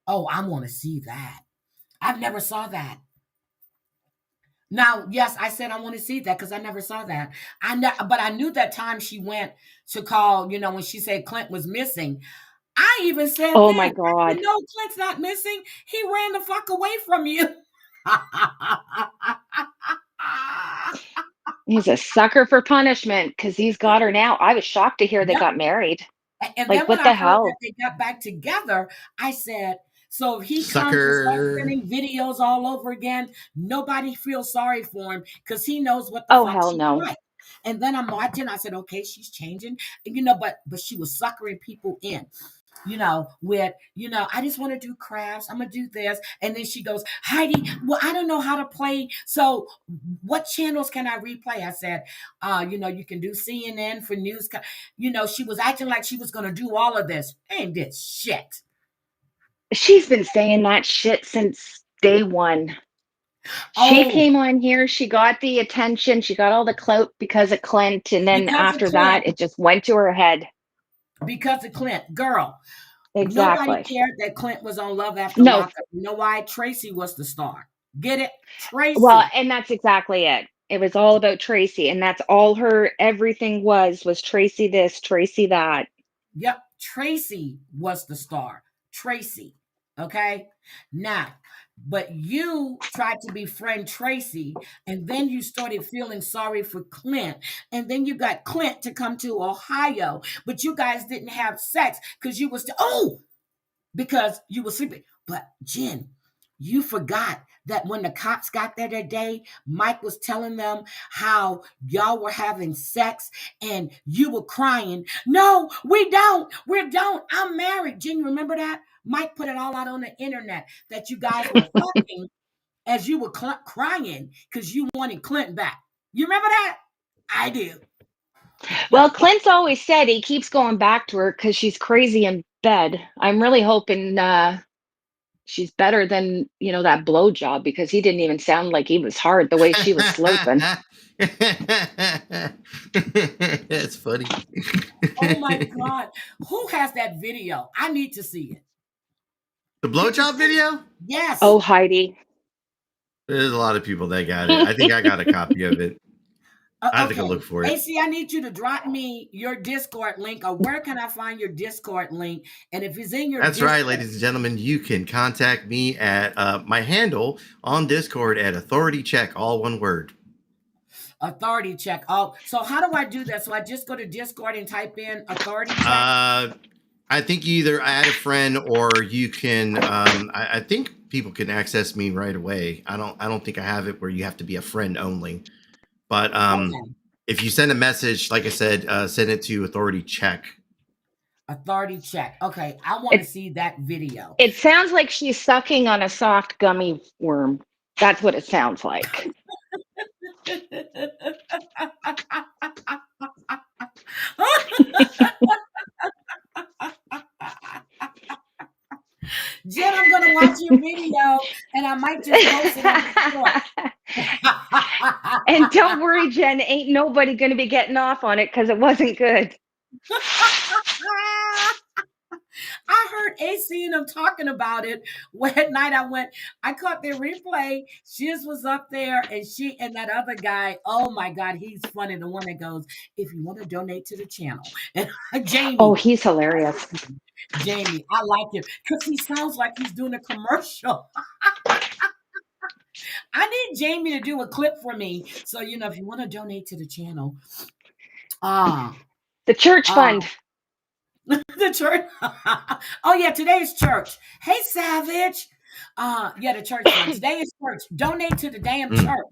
[SPEAKER 1] oh, I want to see that. I've never saw that. Now, yes, I said I want to see that because I never saw that. But I knew that time she went to call, when she said Clint was missing. I even said
[SPEAKER 2] Oh
[SPEAKER 1] then,
[SPEAKER 2] my
[SPEAKER 1] I said,
[SPEAKER 2] God.
[SPEAKER 1] no, Clint's not missing. He ran the fuck away from you.
[SPEAKER 2] He's a sucker for punishment because he's got her now. I was shocked to hear they
[SPEAKER 1] Yep.
[SPEAKER 2] got married.
[SPEAKER 1] And
[SPEAKER 2] Like,
[SPEAKER 1] then when
[SPEAKER 2] what
[SPEAKER 1] I
[SPEAKER 2] the
[SPEAKER 1] heard that
[SPEAKER 2] hell?
[SPEAKER 1] they got back together, I said, so if he comes and starts
[SPEAKER 4] Sucker.
[SPEAKER 1] sending videos all over again, nobody feels sorry for him because he knows what the
[SPEAKER 2] Oh,
[SPEAKER 1] fuck
[SPEAKER 2] hell
[SPEAKER 1] she's
[SPEAKER 2] no.
[SPEAKER 1] like. And then I'm watching, I said, okay, she's changing, but she was suckering people in. With, I just want to do crafts. I'm going to do this. And then she goes, Heidi, well, I don't know how to play. So what channels can I replay? I said, you can do CNN for news. She was acting like she was going to do all of this. Ain't did shit.
[SPEAKER 2] She's been saying that shit since day one. She
[SPEAKER 1] Oh,
[SPEAKER 2] came on here, she got the attention, she got all the clout because of Clint, and then
[SPEAKER 1] because of
[SPEAKER 2] after that,
[SPEAKER 1] Clint,
[SPEAKER 2] it just went to her head.
[SPEAKER 1] Girl, nobody
[SPEAKER 2] Exactly.
[SPEAKER 1] cared that Clint was on Love After
[SPEAKER 2] No,
[SPEAKER 1] Lockup. You know why? Tracy was the star. Get it?
[SPEAKER 2] well,
[SPEAKER 1] Tracy.
[SPEAKER 2] and that's exactly it. It was all about Tracy, and that's all her everything was Tracy this, Tracy that.
[SPEAKER 1] Yep, Tracy was the star. Tracy. Okay. Now, but you tried to befriend Tracy, and then you started feeling sorry for Clint, and then you got Clint to come to Ohio, but you guys didn't have sex because you was because you were sleeping. But Jen, you forgot that when the cops got there that day, Mike was telling them how y'all were having sex and you were crying. No, we don't. We don't. I'm married. Jen, you remember that? Mike put it all out on the internet that you guys were fucking as you were crying because you wanted Clint back. You remember that? I do.
[SPEAKER 2] Well, Clint's always said he keeps going back to her because she's crazy in bed. I'm really hoping she's better than that blow job because he didn't even sound like he was hard the way she was slurping.
[SPEAKER 4] That's funny.
[SPEAKER 1] Oh my God. Who has that video? I need to see it.
[SPEAKER 4] The blowjob video?
[SPEAKER 1] Yes.
[SPEAKER 2] Oh, Heidi.
[SPEAKER 4] There's a lot of people that got it. I think I got a copy of it. I have to go
[SPEAKER 1] Okay.
[SPEAKER 4] look for it.
[SPEAKER 1] AC, I need you to drop me your Discord link, or where can I find your Discord link? And if it's in your
[SPEAKER 4] That's
[SPEAKER 1] Discord,
[SPEAKER 4] right, ladies and gentlemen. You can contact me at my handle on Discord at Authority Check, all one word.
[SPEAKER 1] Authority Check. Oh, so how do I do that? So I just go to Discord and type in Authority Check.
[SPEAKER 4] I think you either add a friend or you can. I think people can access me right away. I don't think I have it where you have to be a friend only. But
[SPEAKER 1] Okay.
[SPEAKER 4] if you send a message, like I said, send it to Authority Check.
[SPEAKER 1] Authority check. Okay, I want to
[SPEAKER 2] It
[SPEAKER 1] see that video.
[SPEAKER 2] it sounds like she's sucking on a soft gummy worm. That's what it sounds like.
[SPEAKER 1] Jen, I'm gonna watch your video and I might just post it on the
[SPEAKER 2] And
[SPEAKER 1] short.
[SPEAKER 2] don't worry, Jen, ain't nobody going to be getting off on it because it wasn't good.
[SPEAKER 1] I heard AC and them talking about it. When at night I caught their replay. Shiz was up there and she and that other guy, oh my God, he's funny. The one that goes, if you want to donate to the channel. And
[SPEAKER 2] Oh,
[SPEAKER 1] Jamie,
[SPEAKER 2] he's hilarious.
[SPEAKER 1] Jamie, I like him because he sounds like he's doing a commercial. I need Jamie to do a clip for me. So, if you want to donate to the channel, uh,
[SPEAKER 2] The church
[SPEAKER 1] uh,
[SPEAKER 2] fund.
[SPEAKER 1] the church. Oh yeah, today is church. Hey, Savage. Yeah, the church fund. Today is church. Donate to the damn
[SPEAKER 4] Mm.
[SPEAKER 1] church.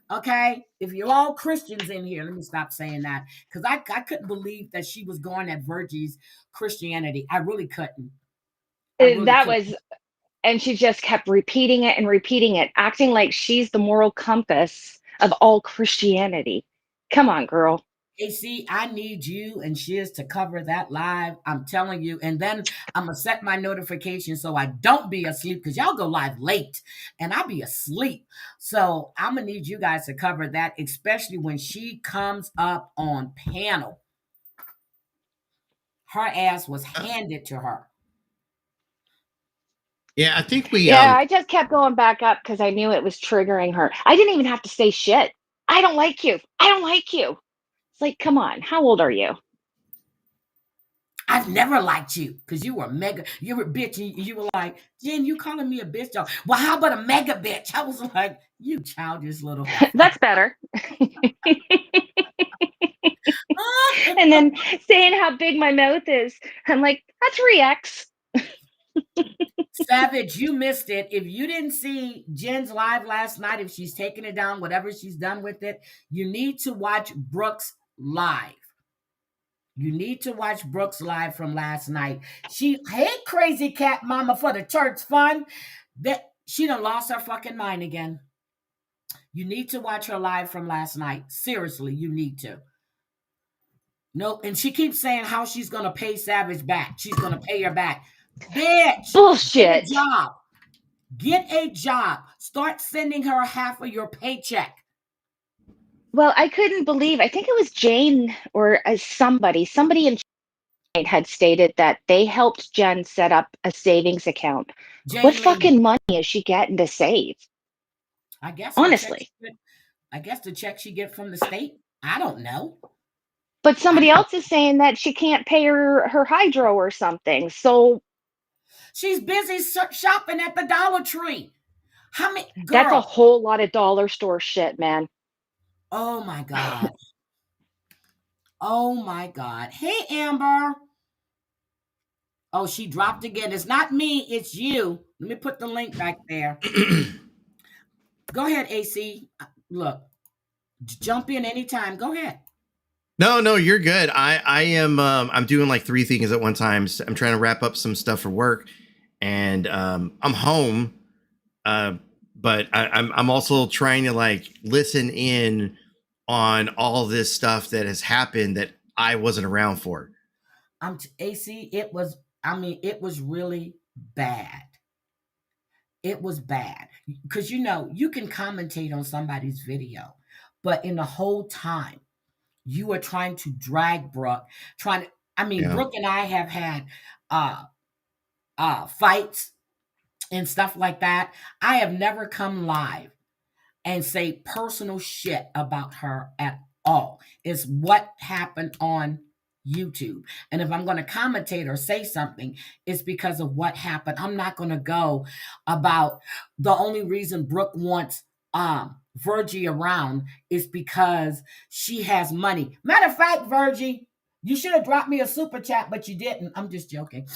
[SPEAKER 1] Okay, if you're all Christians in here, let me stop saying that because I couldn't believe that she was going at Virgie's Christianity. I really couldn't. I really
[SPEAKER 2] That
[SPEAKER 1] couldn't.
[SPEAKER 2] was, and she just kept repeating it and repeating it, acting like she's the moral compass of all Christianity. Come on, girl.
[SPEAKER 1] AC, I need you and Shiz to cover that live. I'm telling you. And then I'm going to set my notification so I don't be asleep because y'all go live late and I be asleep. So I'm going to need you guys to cover that, especially when she comes up on panel. Her ass was handed to her.
[SPEAKER 4] Yeah, I think we
[SPEAKER 2] Yeah, I just kept going back up because I knew it was triggering her. I didn't even have to say shit. I don't like you. I don't like you. It's like, come on. How old are you?
[SPEAKER 1] I've never liked you because you were mega, you were a bitch. And you were like, Jen, you calling me a bitch? Dog. Well, how about a mega bitch? I was like, you childish little heifer.
[SPEAKER 2] That's better. And then saying how big my mouth is. I'm like, that's 3x.
[SPEAKER 1] Savage, you missed it. If you didn't see Jen's live last night, if she's taking it down, whatever she's done with it, you need to watch Brooks live. You need to watch Brooks live from last night. Hey, crazy cat mama for the church fund. That she done lost her fucking mind again. You need to watch her live from last night. Seriously, you need to. No, and she keeps saying how she's gonna pay Savage back. She's gonna pay her back. Bitch, get a
[SPEAKER 2] Bullshit.
[SPEAKER 1] job. Get a job. Start sending her half of your paycheck.
[SPEAKER 2] Well, I couldn't believe, I think it was Jane or somebody in China had stated that they helped Jen set up a savings account. What
[SPEAKER 1] Jane Lee,
[SPEAKER 2] fucking money is she getting to save?
[SPEAKER 1] I guess her check.
[SPEAKER 2] Honestly.
[SPEAKER 1] I guess the check she get from the state. I don't know.
[SPEAKER 2] But
[SPEAKER 1] I
[SPEAKER 2] somebody
[SPEAKER 1] don't.
[SPEAKER 2] else is saying that she can't pay her hydro or something. So
[SPEAKER 1] She's busy shopping at the Dollar Tree. How many
[SPEAKER 2] that's a
[SPEAKER 1] girl?
[SPEAKER 2] whole lot of dollar store shit, man.
[SPEAKER 1] Oh my God. Oh my God. Hey Amber. Oh, she dropped again. It's not me. It's you. Let me put the link back there. Go ahead, AC. Look, jump in anytime. Go ahead.
[SPEAKER 4] No, you're good. I am I'm doing like three things at one time. So I'm trying to wrap up some stuff for work, and I'm home. But I'm also trying to like listen in on all this stuff that has happened that I wasn't around for.
[SPEAKER 1] AC. It was. I mean, it was really bad. It was bad because you can commentate on somebody's video, but in the whole time you are trying to drag Brooke. Trying to. I mean,
[SPEAKER 4] Yeah.
[SPEAKER 1] Brooke and I have had uh fights and stuff like that. I have never come live and say personal shit about her at all. It's what happened on YouTube. And if I'm going to commentate or say something, it's because of what happened. I'm not going to go about the only reason Brooke wants Virgie around is because she has money. Matter of fact, Virgie, you should have dropped me a super chat, but you didn't. I'm just joking.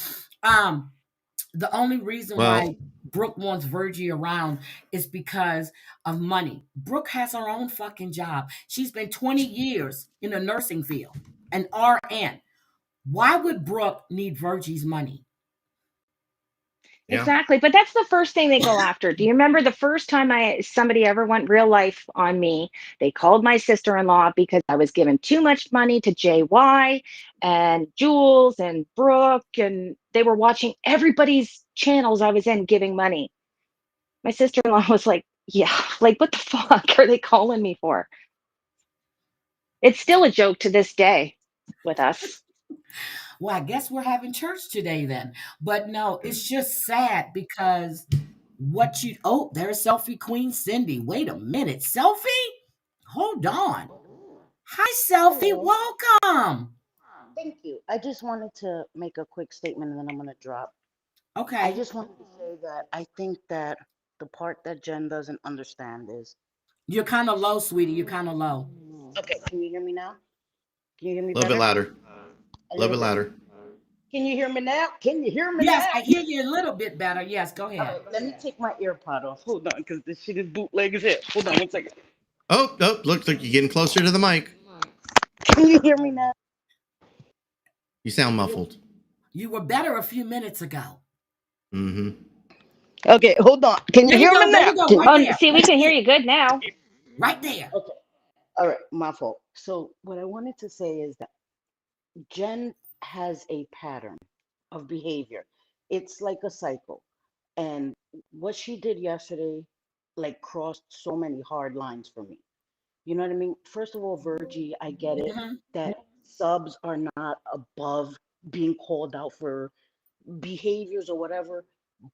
[SPEAKER 1] The only reason
[SPEAKER 4] Well,
[SPEAKER 1] why Brooke wants Virgie around is because of money. Brooke has her own fucking job. She's been 20 years in the nursing field, an RN. Why would Brooke need Virgie's money?
[SPEAKER 4] Yeah.
[SPEAKER 2] Exactly. But that's the first thing they go after. Do you remember the first time somebody ever went real life on me? They called my sister-in-law because I was giving too much money to JY and Jules and Brooke, and they were watching everybody's channels I was in giving money. My sister-in-law was like, yeah, like what the fuck are they calling me for? It's still a joke to this day with us.
[SPEAKER 1] Well, I guess we're having church today then. But no, it's just sad because what you oh, there's selfie queen Cindy. Wait a minute, selfie? Hold on. Hi, selfie.
[SPEAKER 5] Hello.
[SPEAKER 1] Welcome.
[SPEAKER 5] Thank you. I just wanted to make a quick statement and then I'm going to drop. I
[SPEAKER 1] Okay.
[SPEAKER 5] just wanted to say that I think that the part that Jen doesn't understand is.
[SPEAKER 1] You're kind of low, sweetie. You're kind of low.
[SPEAKER 5] Okay, can you hear me now? Can you hear me
[SPEAKER 4] A little bit
[SPEAKER 5] better?
[SPEAKER 4] louder.
[SPEAKER 5] A
[SPEAKER 4] A little
[SPEAKER 5] little
[SPEAKER 4] bit
[SPEAKER 5] bit.
[SPEAKER 4] louder.
[SPEAKER 5] Can you hear me now? Can you hear me
[SPEAKER 1] Yes,
[SPEAKER 5] now?
[SPEAKER 1] I hear you a little bit better. Yes, go
[SPEAKER 5] All
[SPEAKER 1] ahead.
[SPEAKER 5] right, let me take my ear pod off. Hold on, because this shit is bootleg as hell. Hold on 1 second.
[SPEAKER 4] Oh, look, you're getting closer to the mic.
[SPEAKER 5] Can you hear me now?
[SPEAKER 4] You sound
[SPEAKER 5] Can you hear me?
[SPEAKER 4] muffled.
[SPEAKER 1] You were better a few minutes ago.
[SPEAKER 4] Mm-hmm.
[SPEAKER 5] Okay, hold on. Can you
[SPEAKER 1] There you
[SPEAKER 5] hear me
[SPEAKER 1] go. There
[SPEAKER 5] now?
[SPEAKER 1] you go. Right there.
[SPEAKER 2] See, we
[SPEAKER 1] Right
[SPEAKER 2] can hear
[SPEAKER 1] there.
[SPEAKER 2] you good now.
[SPEAKER 1] Right there.
[SPEAKER 5] Okay. All right, my fault. So what I wanted to say is that Jen has a pattern of behavior. It's like a cycle. And what she did yesterday, like, crossed so many hard lines for me. You know what I mean? First of all, Virgie, I get it
[SPEAKER 1] Hmm.
[SPEAKER 5] that subs are not above being called out for behaviors or whatever,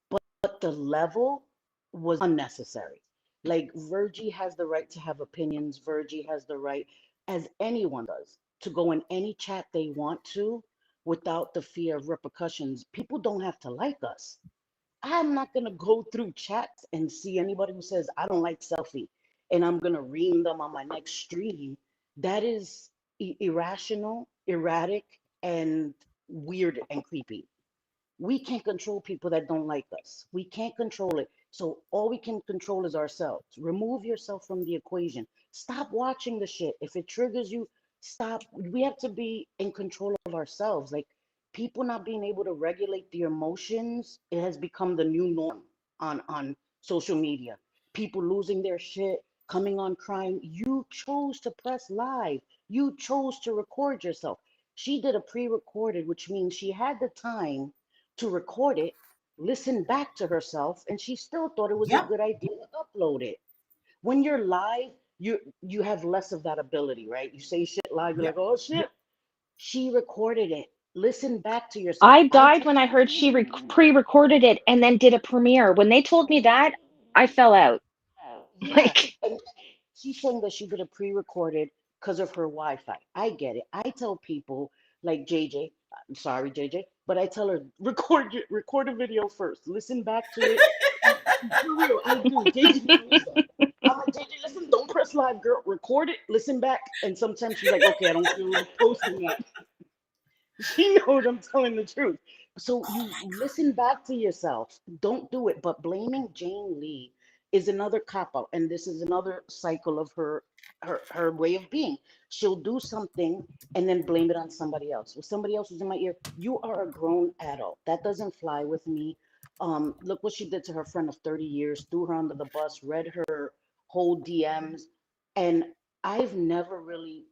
[SPEAKER 5] but the level was unnecessary. Like, Virgie has the right to have opinions. Virgie has the right, as anyone does, to go in any chat they want to without the fear of repercussions. People don't have to like us. I'm not going to go through chats and see anybody who says, I don't like selfie, and I'm going to ream them on my next stream. That is irrational, erratic, and weird and creepy. We can't control people that don't like us. We can't control it. So all we can control is ourselves. Remove yourself from the equation. Stop watching the shit. If it triggers you, stop. We have to be in control of ourselves. Like, people not being able to regulate their emotions, it has become the new norm on social media. People losing their shit, coming on crying. You chose to press live. You chose to record yourself. She did a pre-recorded, which means she had the time to record it, listen back to herself, and she still thought it was a
[SPEAKER 1] Yep.
[SPEAKER 5] good idea to upload it. When you're live, you have less of that ability, right? You say shit live, you're like,
[SPEAKER 1] Yep.
[SPEAKER 5] oh shit. She recorded it. Listen back to yourself.
[SPEAKER 2] I
[SPEAKER 5] I
[SPEAKER 2] died
[SPEAKER 5] tell
[SPEAKER 2] when I heard she pre-recorded it and then did a premiere. When they told me that, I fell out.
[SPEAKER 5] yeah,
[SPEAKER 2] Like,
[SPEAKER 5] and she's saying that she did a pre-recorded because of her Wi-Fi. I get it. I tell people like JJ, I'm sorry JJ, but I tell her record a video first. Listen back to it. For real, I do. JJ knows that. I'm like, JJ, listen, don't press live, girl. Record it, listen back. And sometimes she's like, okay, I don't feel like posting that. She knows I'm telling the truth. So you listen back to yourself. Don't do it. But blaming Jane Lee is another cop out, and this is another cycle of her way of being. She'll do something and then blame it on somebody else. Well, somebody else was in my ear. You are a grown adult. That doesn't fly with me. Look what she did to her friend of 30 years, threw her under the bus, read her whole DMs, and I've never really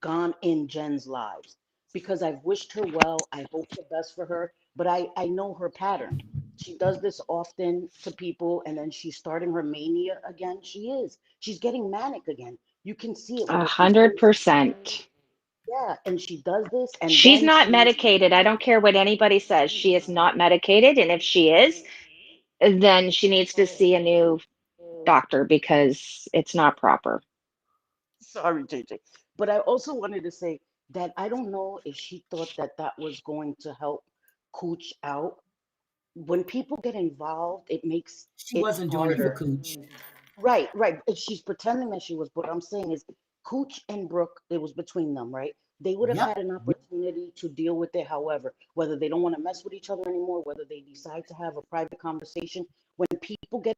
[SPEAKER 5] gone in Jen's lives because I've wished her well. I hope the best for her, but I know her pattern. She does this often to people, and then she's starting her mania again. She is. She's getting manic again. You can see it,
[SPEAKER 2] a
[SPEAKER 5] whether she's
[SPEAKER 2] hundred
[SPEAKER 5] posting.
[SPEAKER 2] percent.
[SPEAKER 5] Yeah, and she does this, and
[SPEAKER 2] She's
[SPEAKER 5] then
[SPEAKER 2] not
[SPEAKER 5] she.
[SPEAKER 2] medicated. I don't care what anybody says. She is not medicated. And if she is, then she needs to see a new doctor because it's not proper.
[SPEAKER 5] Sorry, JJ. But I also wanted to say that I don't know if she thought that that was going to help Cooch out. When people get involved, it makes
[SPEAKER 1] She
[SPEAKER 5] it
[SPEAKER 1] wasn't doing it for
[SPEAKER 5] harder.
[SPEAKER 1] Cooch.
[SPEAKER 5] Right, right. If she's pretending that she was, what I'm saying is Cooch and Brooke, it was between them, right? They would have
[SPEAKER 1] Yep.
[SPEAKER 5] had an opportunity to deal with it, however, whether they don't want to mess with each other anymore, whether they decide to have a private conversation. When people get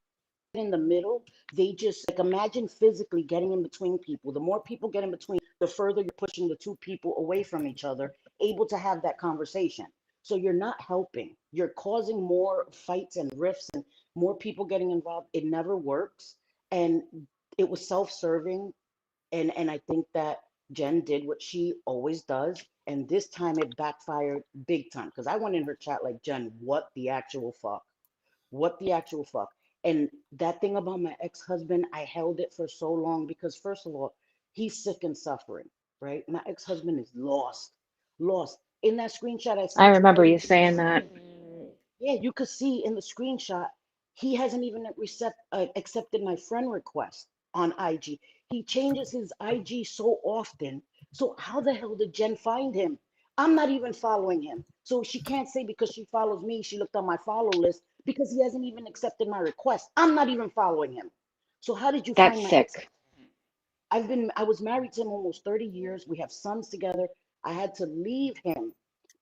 [SPEAKER 5] in the middle, they just, like, imagine physically getting in between people. The more people get in between, the further you're pushing the two people away from each other. able to have that conversation. So you're not helping. You're causing more fights and rifts and more people getting involved. It never works. And it was self-serving. And I think that Jen did what she always does. And this time it backfired big time. Because I went in her chat like, Jen, what the actual fuck? What the actual fuck? And that thing about my ex-husband, I held it for so long because first of all, he's sick and suffering, right? My ex-husband is lost, lost. In that screenshot I
[SPEAKER 2] I
[SPEAKER 5] sent you
[SPEAKER 2] remember
[SPEAKER 5] guys,
[SPEAKER 2] you saying that.
[SPEAKER 5] yeah, you could see in the screenshot, he hasn't even accepted my friend request on IG. He changes his IG so often. So how the hell did Jen find him? I'm not even following him. So she can't say because she follows me, she looked on my follow list because he hasn't even accepted my request. I'm not even following him. So how did you
[SPEAKER 2] That's
[SPEAKER 5] find my ex?
[SPEAKER 2] sick.
[SPEAKER 5] I was married to him almost 30 years. We have sons together. I had to leave him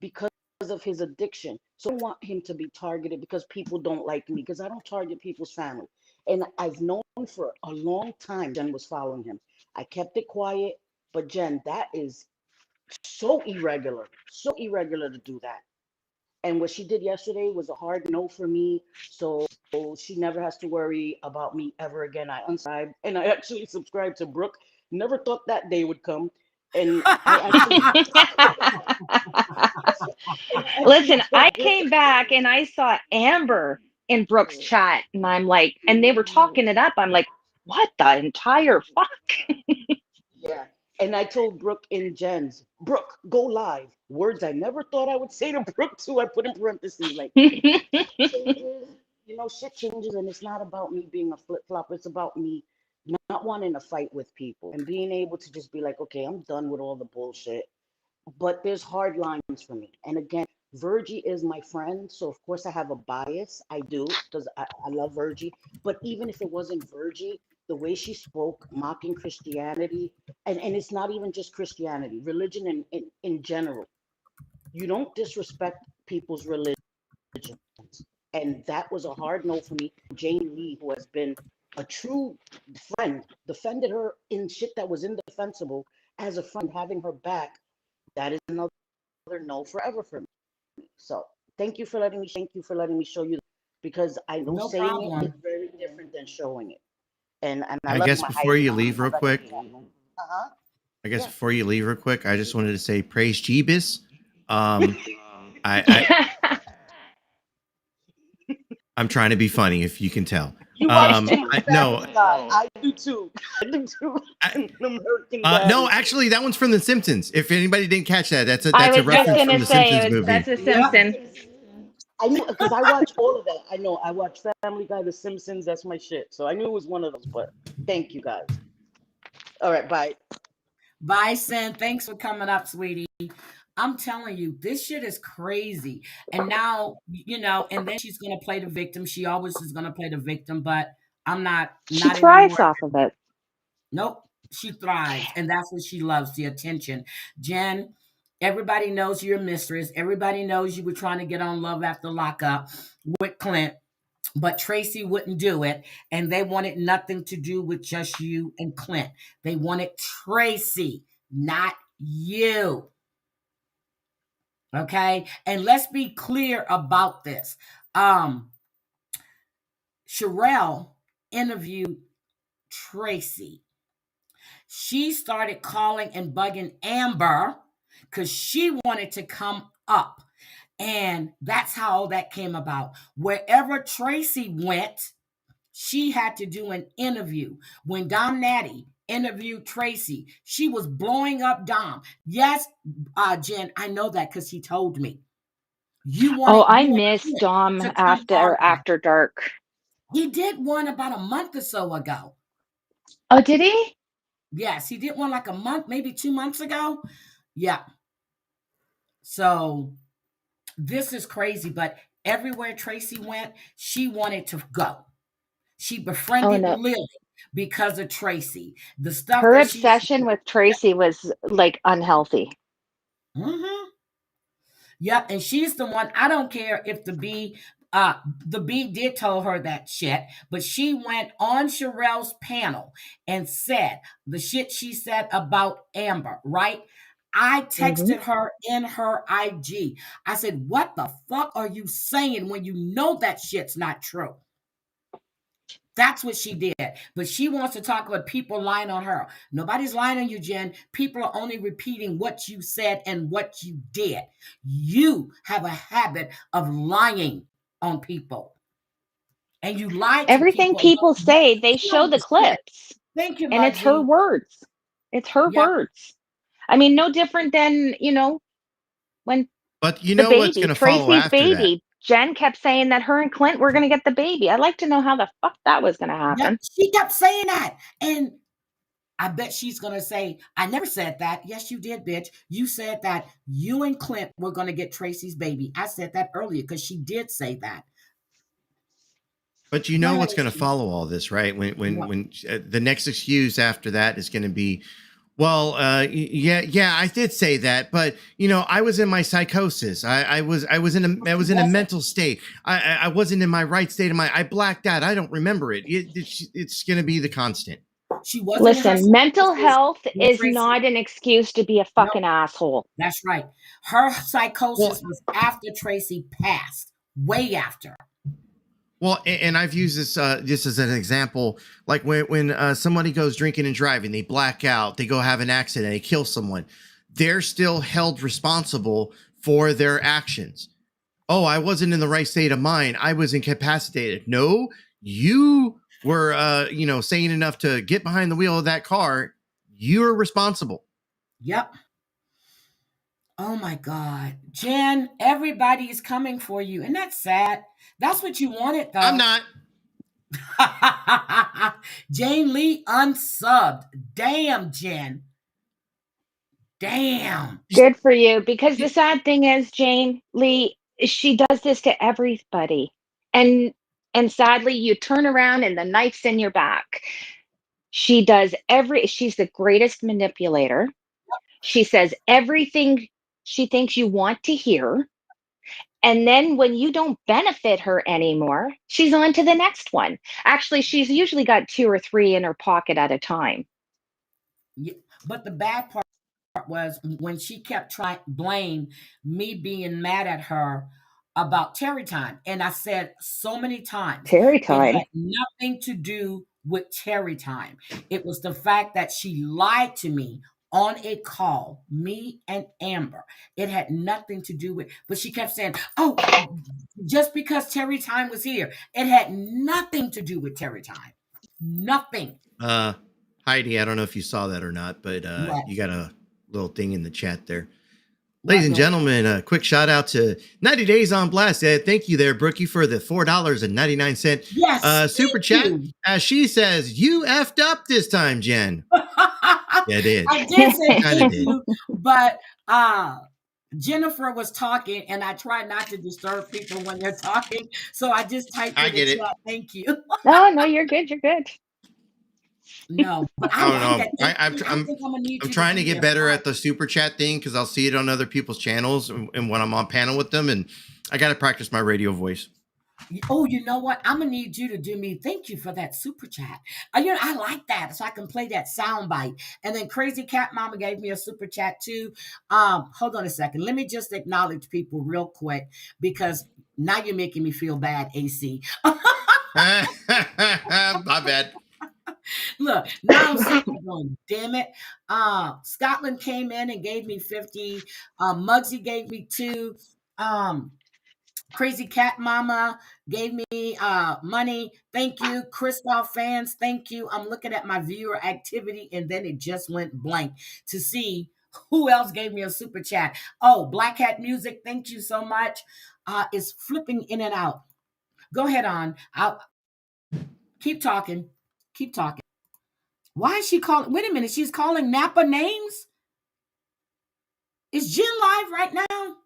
[SPEAKER 5] because of his addiction. So I don't want him to be targeted because people don't like me because I don't target people's family. And I've known for a long time Jen was following him. I kept it quiet, but Jen, that is so irregular to do that. And what she did yesterday was a hard no for me. So she never has to worry about me ever again. I unsubscribed and I actually subscribed to Brooke. Never thought that day would come. And I actually and I actually
[SPEAKER 2] Listen, I
[SPEAKER 5] told Brooke,
[SPEAKER 2] came back and I saw Amber in Brooke's chat, and I'm like, and they were talking it up. I'm like, what the entire fuck?
[SPEAKER 5] yeah. And I told Brooke in Jen's, Brooke, go live. Words I never thought I would say to Brooke too. I put in parentheses like changes, shit changes, and it's not about me being a flip flop. It's about me not wanting to fight with people and being able to just be like, okay, I'm done with all the bullshit. But there's hard lines for me. And again, Virgie is my friend, so of course I have a bias. I do because I love Virgie. But even if it wasn't Virgie, the way she spoke, mocking Christianity, and it's not even just Christianity, religion in general. You don't disrespect people's religion. And that was a hard no for me. Jane Lee, who has been a true friend, defended her in shit that was indefensible as a friend, having her back. That is another no forever for me. So thank you for letting me show you because I know
[SPEAKER 1] No
[SPEAKER 5] saying it is
[SPEAKER 1] problem.
[SPEAKER 5] very different than showing it. And I
[SPEAKER 4] I
[SPEAKER 5] love you,
[SPEAKER 4] guess
[SPEAKER 5] my
[SPEAKER 4] before you
[SPEAKER 5] hyena.
[SPEAKER 4] leave, real quick,
[SPEAKER 5] Uh-huh.
[SPEAKER 4] I guess
[SPEAKER 5] Yeah.
[SPEAKER 4] before you leave, real quick, I just wanted to say praise Jeebus. Um, I I'm trying to be funny, if you can tell.
[SPEAKER 5] You watch too much
[SPEAKER 4] No,
[SPEAKER 5] Family Guy. I do too. I do too.
[SPEAKER 4] I,
[SPEAKER 5] And American Dad.
[SPEAKER 4] no, actually, that one's from The Simpsons. If anybody didn't catch that,
[SPEAKER 2] I
[SPEAKER 4] that's a
[SPEAKER 2] was just
[SPEAKER 4] reference from
[SPEAKER 2] gonna
[SPEAKER 4] The
[SPEAKER 2] say
[SPEAKER 4] Simpsons
[SPEAKER 2] that's
[SPEAKER 4] movie.
[SPEAKER 2] a
[SPEAKER 1] Yep.
[SPEAKER 2] Simpson.
[SPEAKER 5] I knew because I watch all of that. I know I watch Family Guy, The Simpsons. That's my shit. So I knew it was one of those. But thank you guys. All right, bye.
[SPEAKER 1] Bison, thanks for coming up, sweetie. I'm telling you, this shit is crazy. And now, and then she's gonna play the victim. She always is gonna play the victim, but I'm
[SPEAKER 2] She
[SPEAKER 1] not
[SPEAKER 2] thrives
[SPEAKER 1] anymore.
[SPEAKER 2] off of it.
[SPEAKER 1] Nope. She thrives, and that's what she loves, the attention. Jen, everybody knows you're a mistress. Everybody knows you were trying to get on Love After Lockup with Clint, but Tracy wouldn't do it, and they wanted nothing to do with just you and Clint. They wanted Tracy, not you. Okay? And let's be clear about this. Sherelle interviewed Tracy. She started calling and bugging Amber because she wanted to come up. And that's how all that came about. Wherever Tracy went, she had to do an interview. When Dom Natty interviewed Tracy, she was blowing up Dom. Yes, Jen, I know that because he told me. You
[SPEAKER 2] Oh,
[SPEAKER 1] wanted
[SPEAKER 2] I
[SPEAKER 1] you and
[SPEAKER 2] miss
[SPEAKER 1] Clint
[SPEAKER 2] Dom
[SPEAKER 1] to come argue.
[SPEAKER 2] after dark.
[SPEAKER 1] He did one about a month or so ago.
[SPEAKER 2] Oh, did he?
[SPEAKER 1] Yes, he did one like a month, maybe 2 months ago. Yeah. So this is crazy, but everywhere Tracy went, she wanted to go. She
[SPEAKER 2] Oh
[SPEAKER 1] befriended
[SPEAKER 2] no.
[SPEAKER 1] Lily because of Tracy. The stuff
[SPEAKER 2] Her
[SPEAKER 1] that she
[SPEAKER 2] obsession with Tracy was like unhealthy.
[SPEAKER 1] mm-hmm. Yep, and she's the one. I don't care if the B did tell her that shit, but she went on Sherelle's panel and said the shit she said about Amber, right? I
[SPEAKER 2] Mhm.
[SPEAKER 1] texted her in her IG. I said, "What the fuck are you saying when you know that shit's not true?" That's what she did. But she wants to talk about people lying on her. Nobody's lying on you, Jen. People are only repeating what you said and what you did. You have a habit of lying on people. And you lied to
[SPEAKER 2] Everything
[SPEAKER 1] people.
[SPEAKER 2] people
[SPEAKER 1] You
[SPEAKER 2] say, they show
[SPEAKER 1] killed
[SPEAKER 2] the
[SPEAKER 1] the shit.
[SPEAKER 2] clips,
[SPEAKER 1] Thank you,
[SPEAKER 2] and it's her
[SPEAKER 1] Muggsy.
[SPEAKER 2] words. It's her
[SPEAKER 1] Yep.
[SPEAKER 2] words. I mean, no different than, when
[SPEAKER 4] But you
[SPEAKER 2] the
[SPEAKER 4] know what's
[SPEAKER 2] baby,
[SPEAKER 4] going to follow
[SPEAKER 2] Tracy's
[SPEAKER 4] after that?
[SPEAKER 2] baby, Jen kept saying that her and Clint were going to get the baby. I'd like to know how the fuck that was going to
[SPEAKER 1] Yep.
[SPEAKER 2] happen.
[SPEAKER 1] She kept saying that. And I bet she's going to say, "I never said that." Yes, you did, bitch. You said that you and Clint were going to get Tracy's baby. I said that earlier because she did say that.
[SPEAKER 4] But you
[SPEAKER 1] Go
[SPEAKER 4] know
[SPEAKER 1] ahead,
[SPEAKER 4] what's going to
[SPEAKER 1] AC.
[SPEAKER 4] follow all this, right?
[SPEAKER 1] What?
[SPEAKER 4] When the next excuse after that is going to be, well, yeah, I did say that, but I was in my psychosis. I was
[SPEAKER 1] She
[SPEAKER 4] in a
[SPEAKER 1] wasn't.
[SPEAKER 4] mental state. I wasn't in my right state of mind. I blacked out. I don't remember it. It's going to be the constant.
[SPEAKER 1] She wasn't in her
[SPEAKER 2] Listen, mental
[SPEAKER 1] psychosis
[SPEAKER 2] health
[SPEAKER 1] when
[SPEAKER 2] is
[SPEAKER 1] Tracy.
[SPEAKER 2] not an excuse to be a
[SPEAKER 1] No,
[SPEAKER 2] fucking asshole.
[SPEAKER 1] that's right. Her
[SPEAKER 4] Well,
[SPEAKER 1] psychosis was after Tracy passed, way after.
[SPEAKER 4] Well, and I've used this just as an example, like when somebody goes drinking and driving, they black out, they go have an accident, they kill someone, they're still held responsible for their actions. Oh, I wasn't in the right state of mind, I was incapacitated. No, you were, sane enough to get behind the wheel of that car. You're responsible.
[SPEAKER 1] Yep. Oh my God. Jen, everybody is coming for you. And that's sad. That's what you wanted,
[SPEAKER 4] I'm
[SPEAKER 1] though.
[SPEAKER 4] not.
[SPEAKER 1] Jane Lee unsubbed. Damn, Jen. Damn.
[SPEAKER 2] Good for you. Because the sad thing is, Jane Lee, she does this to everybody. And sadly, you turn around and the knife's in your back. She's the greatest manipulator. She says everything she thinks you want to hear. And then when you don't benefit her anymore, she's on to the next one. Actually, she's usually got two or three in her pocket at a time.
[SPEAKER 1] Yeah, but the bad part was when she kept trying blame me being mad at her about Terry time. And I said so many times
[SPEAKER 2] Terry
[SPEAKER 1] it
[SPEAKER 2] time.
[SPEAKER 1] had nothing to do with Terry time. It was the fact that she lied to me on a call, me and Amber. It had nothing to do with, but she kept saying, "Oh, just because Terry time was here." It had nothing to do with Terry time. Nothing.
[SPEAKER 4] Uh, Heidi, I don't know if you saw that or not, but
[SPEAKER 1] What?
[SPEAKER 4] you got a little thing in the chat there. Ladies
[SPEAKER 1] What?
[SPEAKER 4] and
[SPEAKER 1] Go ahead.
[SPEAKER 4] gentlemen, a quick shout out to 90 Days on Blast. Thank you there, Brookie, for the $4.99
[SPEAKER 1] Yes,
[SPEAKER 4] super
[SPEAKER 1] thank
[SPEAKER 4] chat.
[SPEAKER 1] you.
[SPEAKER 4] As she says, you effed up this time, Jen. Yeah, I did.
[SPEAKER 1] I did
[SPEAKER 4] You
[SPEAKER 1] say
[SPEAKER 4] kind of
[SPEAKER 1] thank
[SPEAKER 4] did.
[SPEAKER 1] you, but Jennifer was talking, and I try not to disturb people when they're talking, so I just typed
[SPEAKER 4] I
[SPEAKER 1] in the
[SPEAKER 4] get it.
[SPEAKER 1] chat, "Thank you."
[SPEAKER 2] No, you're good. You're good.
[SPEAKER 1] No, but I
[SPEAKER 4] I don't
[SPEAKER 1] like
[SPEAKER 4] know.
[SPEAKER 1] that. AC, I think I'm gonna need
[SPEAKER 4] I'm
[SPEAKER 1] you to
[SPEAKER 4] trying to
[SPEAKER 1] be
[SPEAKER 4] get
[SPEAKER 1] there.
[SPEAKER 4] better at the super chat thing because I'll see it on other people's channels and when I'm on panel with them, and I got to practice my radio voice.
[SPEAKER 1] Oh, you know what? I'm gonna need you to do me. Thank you for that super chat. I like that, so I can play that sound bite. And then Crazy Cat Mama gave me a super chat too. Hold on a second. Let me just acknowledge people real quick because now you're making me feel bad, AC.
[SPEAKER 4] My bad.
[SPEAKER 1] Look, now I'm sitting there going, damn it. Scotland came in and gave me 50. Muggsy gave me 2. Um, Crazy Cat Mama gave me money. Thank you. Christoph fans, thank you. I'm looking at my viewer activity and then it just went blank to see who else gave me a super chat. Oh, Black Hat Music, thank you so much. It's flipping in and out. Go ahead on. I'll keep talking. Keep talking. Why is she calling? Wait a minute. She's calling Napa names? Is Jen live right now?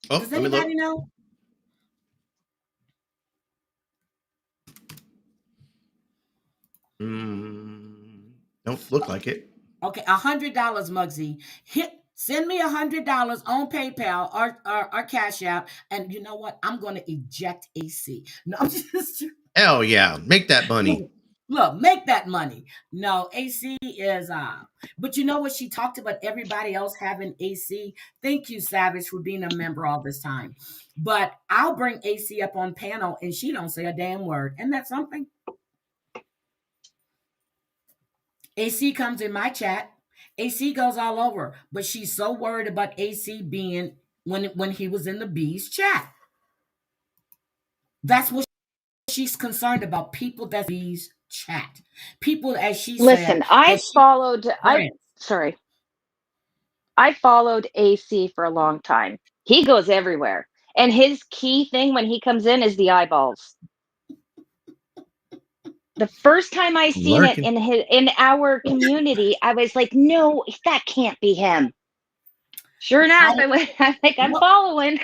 [SPEAKER 4] Oh,
[SPEAKER 1] Does
[SPEAKER 4] let me look.
[SPEAKER 1] anybody know?
[SPEAKER 4] Don't look like it.
[SPEAKER 1] Okay, $100, Muggsy. Send me $100 on PayPal or Cash App, and you know what? I'm going to eject AC. No, I'm just
[SPEAKER 4] Hell yeah, make that money.
[SPEAKER 1] Look, make that money. No, AC is but you know what? She talked about everybody else having AC. Thank you, Savage, for being a member all this time. But I'll bring AC up on panel and she don't say a damn word. And that's something. AC comes in my chat. AC goes all over, but she's so worried about AC being when he was in the bees chat. That's what she's concerned about. People that bees chat. People, as she said,
[SPEAKER 2] Listen,
[SPEAKER 1] that she. Go ahead.
[SPEAKER 2] sorry. I followed AC for a long time. He goes everywhere. And his key thing when he comes in is the eyeballs. The first time I seen it
[SPEAKER 4] Lurking.
[SPEAKER 2] in our community, I was like, no, that can't be him. Sure enough,
[SPEAKER 1] I
[SPEAKER 2] I'm like, I'm
[SPEAKER 1] no,
[SPEAKER 2] following.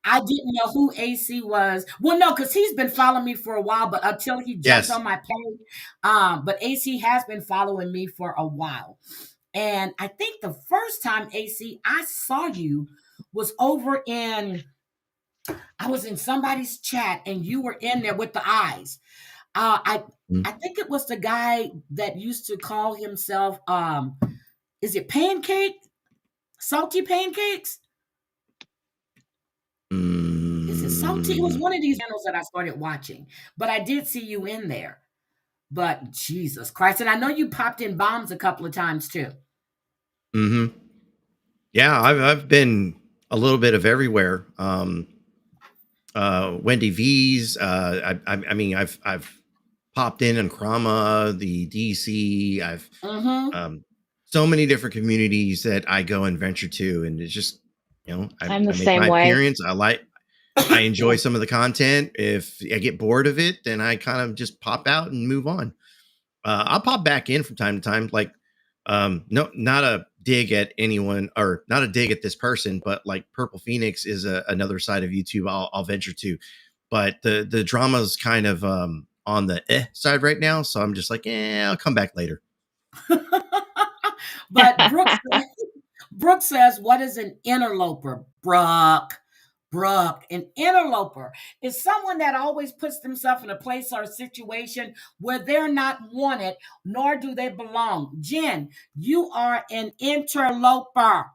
[SPEAKER 1] I didn't know who AC was. Well, no, because he's been following me for a while, but until he jumped
[SPEAKER 4] Yes.
[SPEAKER 1] on my page. But AC has been following me for a while. And I think the first time AC I saw you was over in I was in somebody's chat and you were in there with the eyes. Uh I
[SPEAKER 4] Mm.
[SPEAKER 1] I think it was the guy that used to call himself is it pancake? Salty pancakes? Is it salty? It was
[SPEAKER 4] Mm.
[SPEAKER 1] one of these channels that I started watching, but I did see you in there. But Jesus Christ. And I know you popped in bombs a couple of times too.
[SPEAKER 4] Hmm. Yeah, I've been a little bit of everywhere. Wendy V's. I mean, I've popped in Krama, the DC. I've
[SPEAKER 1] Mm-hmm.
[SPEAKER 4] um, so many different communities that I go and venture to, and it's just
[SPEAKER 2] I'm the
[SPEAKER 4] I make
[SPEAKER 2] same
[SPEAKER 4] my
[SPEAKER 2] way.
[SPEAKER 4] appearance. I enjoy some of the content. If I get bored of it, then I kind of just pop out and move on. I'll pop back in from time to time. Like, no, not a dig at anyone or not a dig at this person, but like Purple Phoenix is another side of YouTube I'll venture to. But the drama's kind of on the side right now, so I'm just like, I'll come back later.
[SPEAKER 1] But Brooke says, what is an interloper? Brooke, an interloper is someone that always puts themselves in a place or a situation where they're not wanted, nor do they belong. Jen, you are an interloper.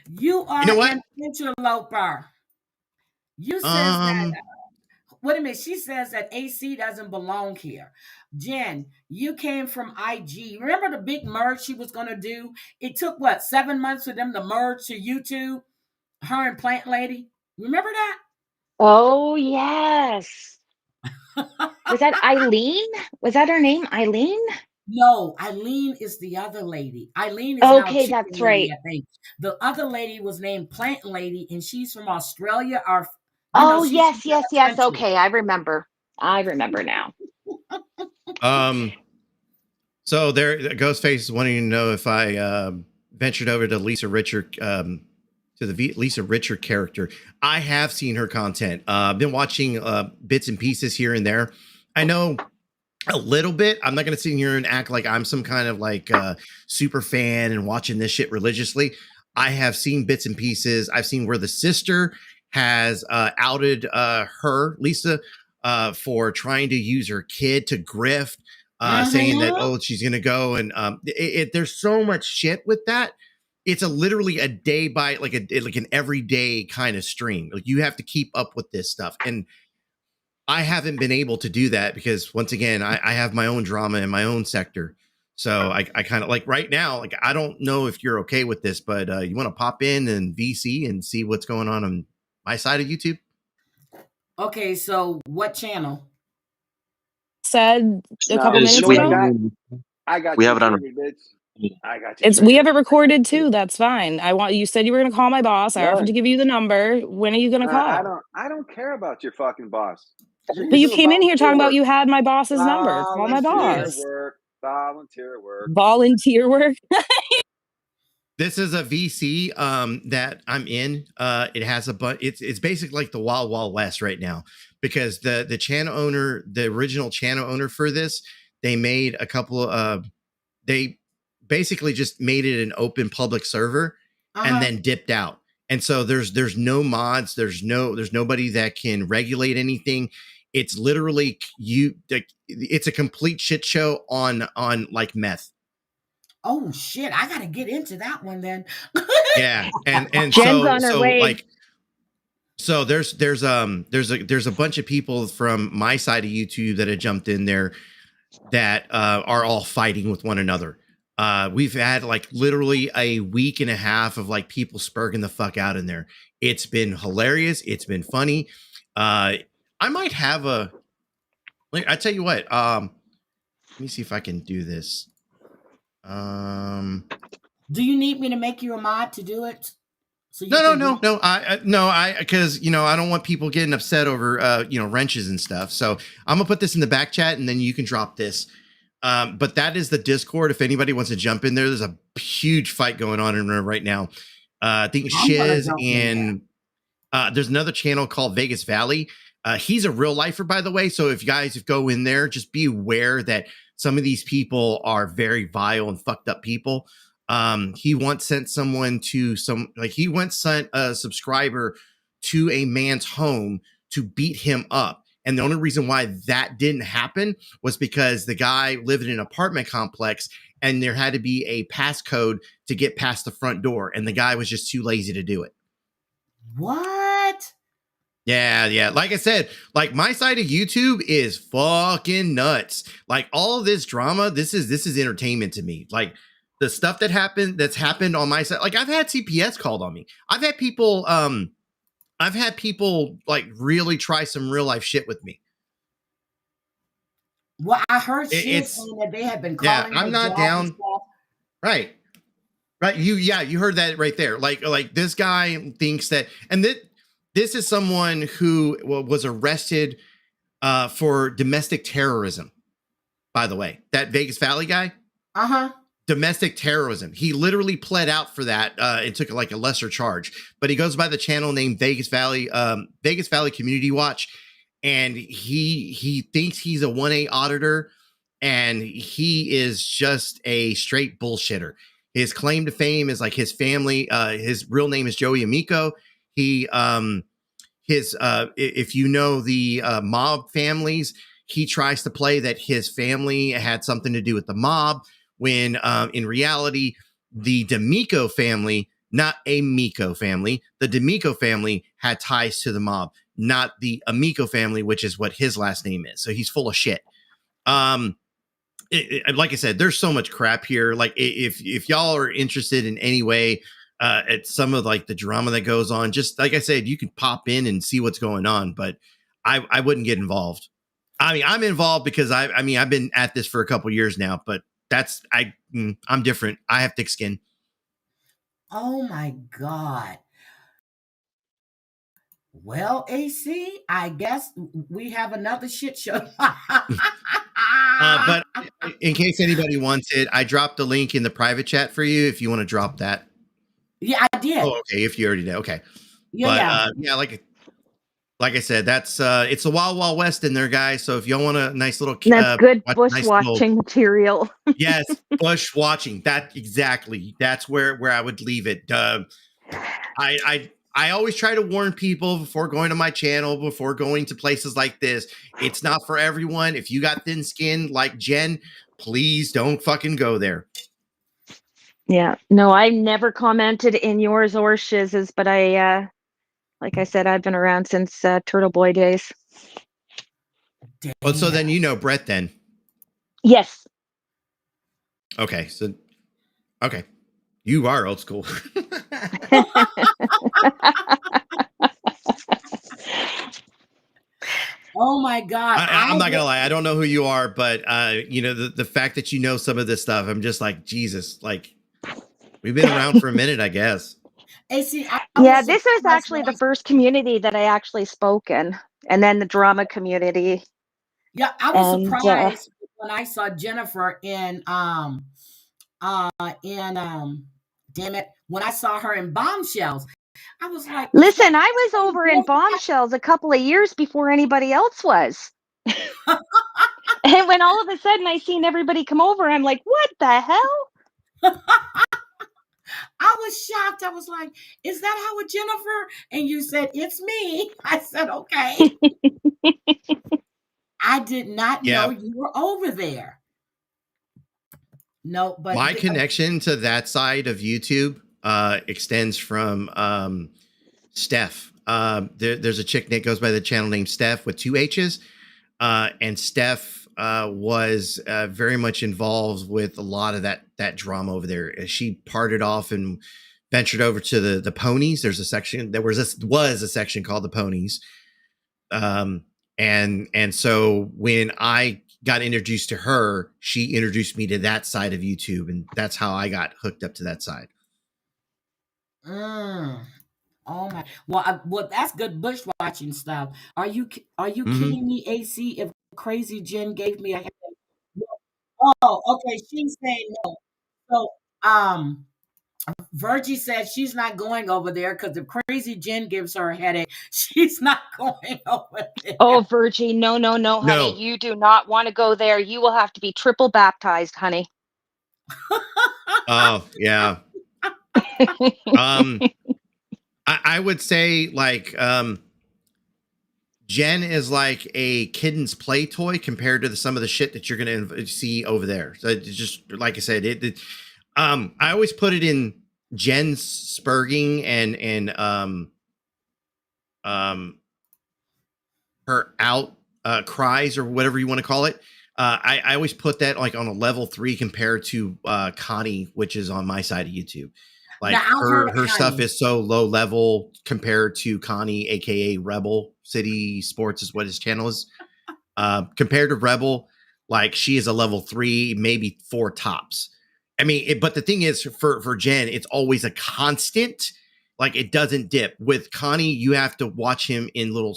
[SPEAKER 1] You
[SPEAKER 4] You know
[SPEAKER 1] are
[SPEAKER 4] what?
[SPEAKER 1] an interloper. You says that
[SPEAKER 4] Um,
[SPEAKER 1] wait a minute. She says that AC doesn't belong here. Jen, you came from IG. Remember the big merge she was going to do? It took what, 7 months for them to merge to YouTube? Her and Plant Lady. Remember
[SPEAKER 2] Oh, yes.
[SPEAKER 1] that?
[SPEAKER 2] Was that Eileen? Was that her name? Eileen?
[SPEAKER 1] No, Eileen is the other lady. Eileen is now
[SPEAKER 2] Okay,
[SPEAKER 1] Chicken
[SPEAKER 2] that's
[SPEAKER 1] Lady,
[SPEAKER 2] right.
[SPEAKER 1] I think. The other lady was named Plant Lady, and she's from Australia, or
[SPEAKER 2] Oh,
[SPEAKER 1] she's from
[SPEAKER 2] yes, yes,
[SPEAKER 1] another
[SPEAKER 2] yes.
[SPEAKER 1] country.
[SPEAKER 2] Okay, I remember. I remember now.
[SPEAKER 4] um, so there, Ghostface is wanting to know if I ventured over to Lisa Richard, to the Lisa Richard character. I have seen her content. I've been watching bits and pieces here and there. I know a little bit. I'm not going to sit here and act like I'm some kind of like super fan and watching this shit religiously. I have seen bits and pieces. I've seen where the sister has outed her, Lisa, for trying to use her kid to grift, saying that,
[SPEAKER 1] Mm-hmm.
[SPEAKER 4] oh, she's going to go. And there's so much shit with that. It's a literally a day by like an everyday kind of stream. Like you have to keep up with this stuff. And I haven't been able to do that because once again, I have my own drama in my own sector. So I kind of like right now, like I don't know if you're okay with this, but you want to pop in and VC and see what's going on my side of YouTube?
[SPEAKER 1] Okay, so what channel?
[SPEAKER 6] Said a couple
[SPEAKER 7] Is
[SPEAKER 6] minutes
[SPEAKER 7] we have
[SPEAKER 6] ago.
[SPEAKER 7] I got
[SPEAKER 6] We
[SPEAKER 7] you
[SPEAKER 6] have it on.
[SPEAKER 7] triggered, bitch. I got you
[SPEAKER 6] It's we have
[SPEAKER 7] triggered.
[SPEAKER 6] it recorded too. That's fine. You said you were gonna call my boss. I offered
[SPEAKER 7] No,
[SPEAKER 6] to give you the number. When are you gonna
[SPEAKER 7] I
[SPEAKER 6] call?
[SPEAKER 7] don't. I don't care about your fucking boss. You're
[SPEAKER 6] But you
[SPEAKER 7] doing
[SPEAKER 6] came in here
[SPEAKER 7] volunteer
[SPEAKER 6] talking about
[SPEAKER 7] work.
[SPEAKER 6] you had my boss's number. Call my
[SPEAKER 7] Volunteer
[SPEAKER 6] boss.
[SPEAKER 7] work. Volunteer work.
[SPEAKER 6] Volunteer work.
[SPEAKER 4] This is a VC that I'm in. It has a but it's basically like the Wild Wild West right now because the channel owner, the original channel owner for this, they made a couple of they basically just made it an open public server and
[SPEAKER 1] Uh-huh.
[SPEAKER 4] then dipped out. And so there's no mods, there's nobody that can regulate anything. It's literally it's a complete shit show on like meth.
[SPEAKER 1] Oh shit, I gotta get into that one then.
[SPEAKER 4] Yeah. And
[SPEAKER 2] Jen's on her way.
[SPEAKER 4] like so there's a bunch of people from my side of YouTube that have jumped in there that are all fighting with one another. We've had like literally a week and a half of like people spurging the fuck out in there. It's been hilarious. It's been funny. I might have I tell you what, let me see if I can do this.
[SPEAKER 1] Do you need me to make you a mod to do it? So you
[SPEAKER 4] No. I because I don't want people getting upset over wrenches and stuff. So I'm gonna put this in the back chat and then you can drop this. But that is the Discord. If anybody wants to jump in there, there's a huge fight going on in there right now. I think Shiz and there's another channel called Vegas Valley. He's a real lifer, by the way. So if you guys go in there, just be aware that some of these people are very vile and fucked up people. He once sent someone to he once sent a subscriber to a man's home to beat him up. And the only reason why that didn't happen was because the guy lived in an apartment complex and there had to be a passcode to get past the front door. And the guy was just too lazy to do it.
[SPEAKER 1] What?
[SPEAKER 4] Yeah. Like I said, like my side of YouTube is fucking nuts. Like all of this drama, this is entertainment to me. Like the stuff that's happened on my side. Like I've had CPS called on me. I've had people like really try some real life shit with me.
[SPEAKER 1] Well, I heard shit saying that they have been calling.
[SPEAKER 4] Yeah, I'm not down. Right. You heard that right there. Like this guy thinks that, and this is someone who was arrested for domestic terrorism. By the way, that Vegas Valley guy. Domestic terrorism. He literally pled out for that and took like a lesser charge, but he goes by the channel name Vegas Valley Community Watch, and he thinks he's a 1A auditor, and he is just a straight bullshitter. His claim to fame is like his family. His real name is Joey Amico. He if you know the mob families, he tries to play that his family had something to do with the mob, when in reality, the D'Amico family, not a Miko family, the D'Amico family had ties to the mob, not the Amico family, which is what his last name is. So he's full of shit. Like I said, there's so much crap here. Like if y'all are interested in any way at some of like the drama that goes on, just like I said, you can pop in and see what's going on, but I wouldn't get involved. I mean, I'm involved because I've been at this for a couple years now, but I'm different. I have thick skin.
[SPEAKER 1] Oh my God. Well, AC, I guess we have another shit show.
[SPEAKER 4] But in case anybody wants it, I dropped the link in the private chat for you if you want to drop that.
[SPEAKER 1] Yeah, I did.
[SPEAKER 4] Oh, okay. If you already did. Okay.
[SPEAKER 1] Yeah,
[SPEAKER 4] but like I said, that's it's the Wild Wild West in there, guys. So if y'all want a nice little
[SPEAKER 2] that's good bushwatching material.
[SPEAKER 4] Yes, bush watching. That's where I would leave it. I always try to warn people before going to my channel, before going to places like this. It's not for everyone. If you got thin skin like Jen, please don't fucking go there.
[SPEAKER 2] Yeah, no, I never commented in yours or Shiz's, but like I said, I've been around since Turtle Boy days.
[SPEAKER 4] Well, so then you know Brett then.
[SPEAKER 2] Yes.
[SPEAKER 4] Okay, so okay. You are old school.
[SPEAKER 1] Oh my God.
[SPEAKER 4] I'm not gonna lie, I don't know who you are, but the fact that you know some of this stuff, I'm just like, Jesus, like we've been around for a minute, I guess.
[SPEAKER 1] AC,
[SPEAKER 2] yeah, this is actually the first community that I actually spoke in, and then the drama community.
[SPEAKER 1] Yeah, I was surprised when I saw Jennifer in damn it, when I saw her in Bombshells. I was like,
[SPEAKER 2] listen, I was over in Bombshells a couple of years before anybody else was. And when all of a sudden I seen everybody come over, I'm like, what the hell?
[SPEAKER 1] I was shocked. I was like, is that Howard Jennifer? And you said, it's me. I said, okay. I did not know
[SPEAKER 4] Yeah.
[SPEAKER 1] you were over there. No, but
[SPEAKER 4] My connection to that side of YouTube extends from Steph. There's a chick that goes by the channel named Steph with 2 H's. And Steph was very much involved with a lot of that drama over there. She parted off and ventured over to the ponies. There's a section, there was a section called the ponies. And so when I got introduced to her, she introduced me to that side of YouTube, and that's how I got hooked up to that side.
[SPEAKER 1] oh my. Well, that's good bush watching stuff. Are you
[SPEAKER 4] Mhm.
[SPEAKER 1] kidding me, AC? If Crazy Jen gave me a headache. Oh, okay. She's saying no. So, Virgie said she's not going over there because if Crazy Jen gives her a headache, she's not going over
[SPEAKER 2] Oh,
[SPEAKER 1] there.
[SPEAKER 2] Virgie, no, no, no, honey.
[SPEAKER 4] No.
[SPEAKER 2] You do not want to go there. You will have to be triple baptized, honey.
[SPEAKER 4] Oh, yeah. I would say like Jen is like a kid's play toy compared to some of the shit that you're gonna see over there. So it's just like I said, I always put it in Jen's spurging and her out cries or whatever you want to call it. I always put that like on a level 3 compared to Connie, which is on my side of YouTube. Like
[SPEAKER 1] Now I've heard of
[SPEAKER 4] her stuff
[SPEAKER 1] Connie.
[SPEAKER 4] is so low level compared to Connie, aka Rebel City Sports is what his channel is. Compared to Rebel, like she is a level 3, maybe 4 tops. I mean, but the thing is, for Jen, it's always a constant. Like it doesn't dip. With Connie, you have to watch him in little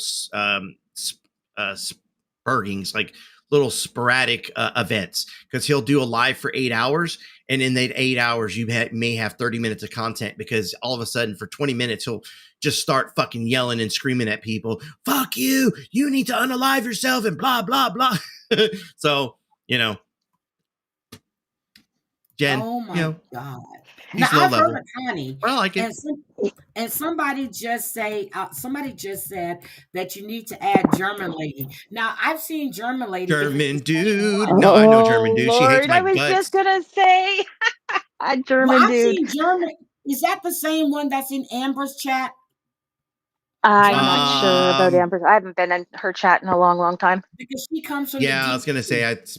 [SPEAKER 4] spurgings, like little sporadic events, because he'll do a live for 8 hours, and in that 8 hours, you may have 30 minutes of content because all of a sudden, for 20 minutes, he'll just start fucking yelling and screaming at people. Fuck you! You need to unalive yourself and blah blah blah. So Jen,
[SPEAKER 1] Oh my God. Now
[SPEAKER 4] he's low
[SPEAKER 1] I've heard
[SPEAKER 4] level.
[SPEAKER 1] of Connie,
[SPEAKER 4] I like it.
[SPEAKER 1] and somebody just said that you need to add German lady. Now I've seen German lady if it's
[SPEAKER 4] German
[SPEAKER 1] the same
[SPEAKER 4] dude.
[SPEAKER 1] one.
[SPEAKER 4] No, I know
[SPEAKER 2] Oh,
[SPEAKER 4] German dude. She hates
[SPEAKER 2] Lord.
[SPEAKER 4] my
[SPEAKER 2] I was just
[SPEAKER 4] guts.
[SPEAKER 2] going to say a
[SPEAKER 1] Well,
[SPEAKER 2] German
[SPEAKER 1] I've
[SPEAKER 2] dude.
[SPEAKER 1] seen German. Is that the same one that's in Amber's chat?
[SPEAKER 2] I'm
[SPEAKER 1] German
[SPEAKER 2] not
[SPEAKER 1] lady?
[SPEAKER 2] sure about Amber. I haven't been in her chat in a long, long time.
[SPEAKER 1] Because she comes from the
[SPEAKER 4] Yeah, I was gonna say
[SPEAKER 1] DC.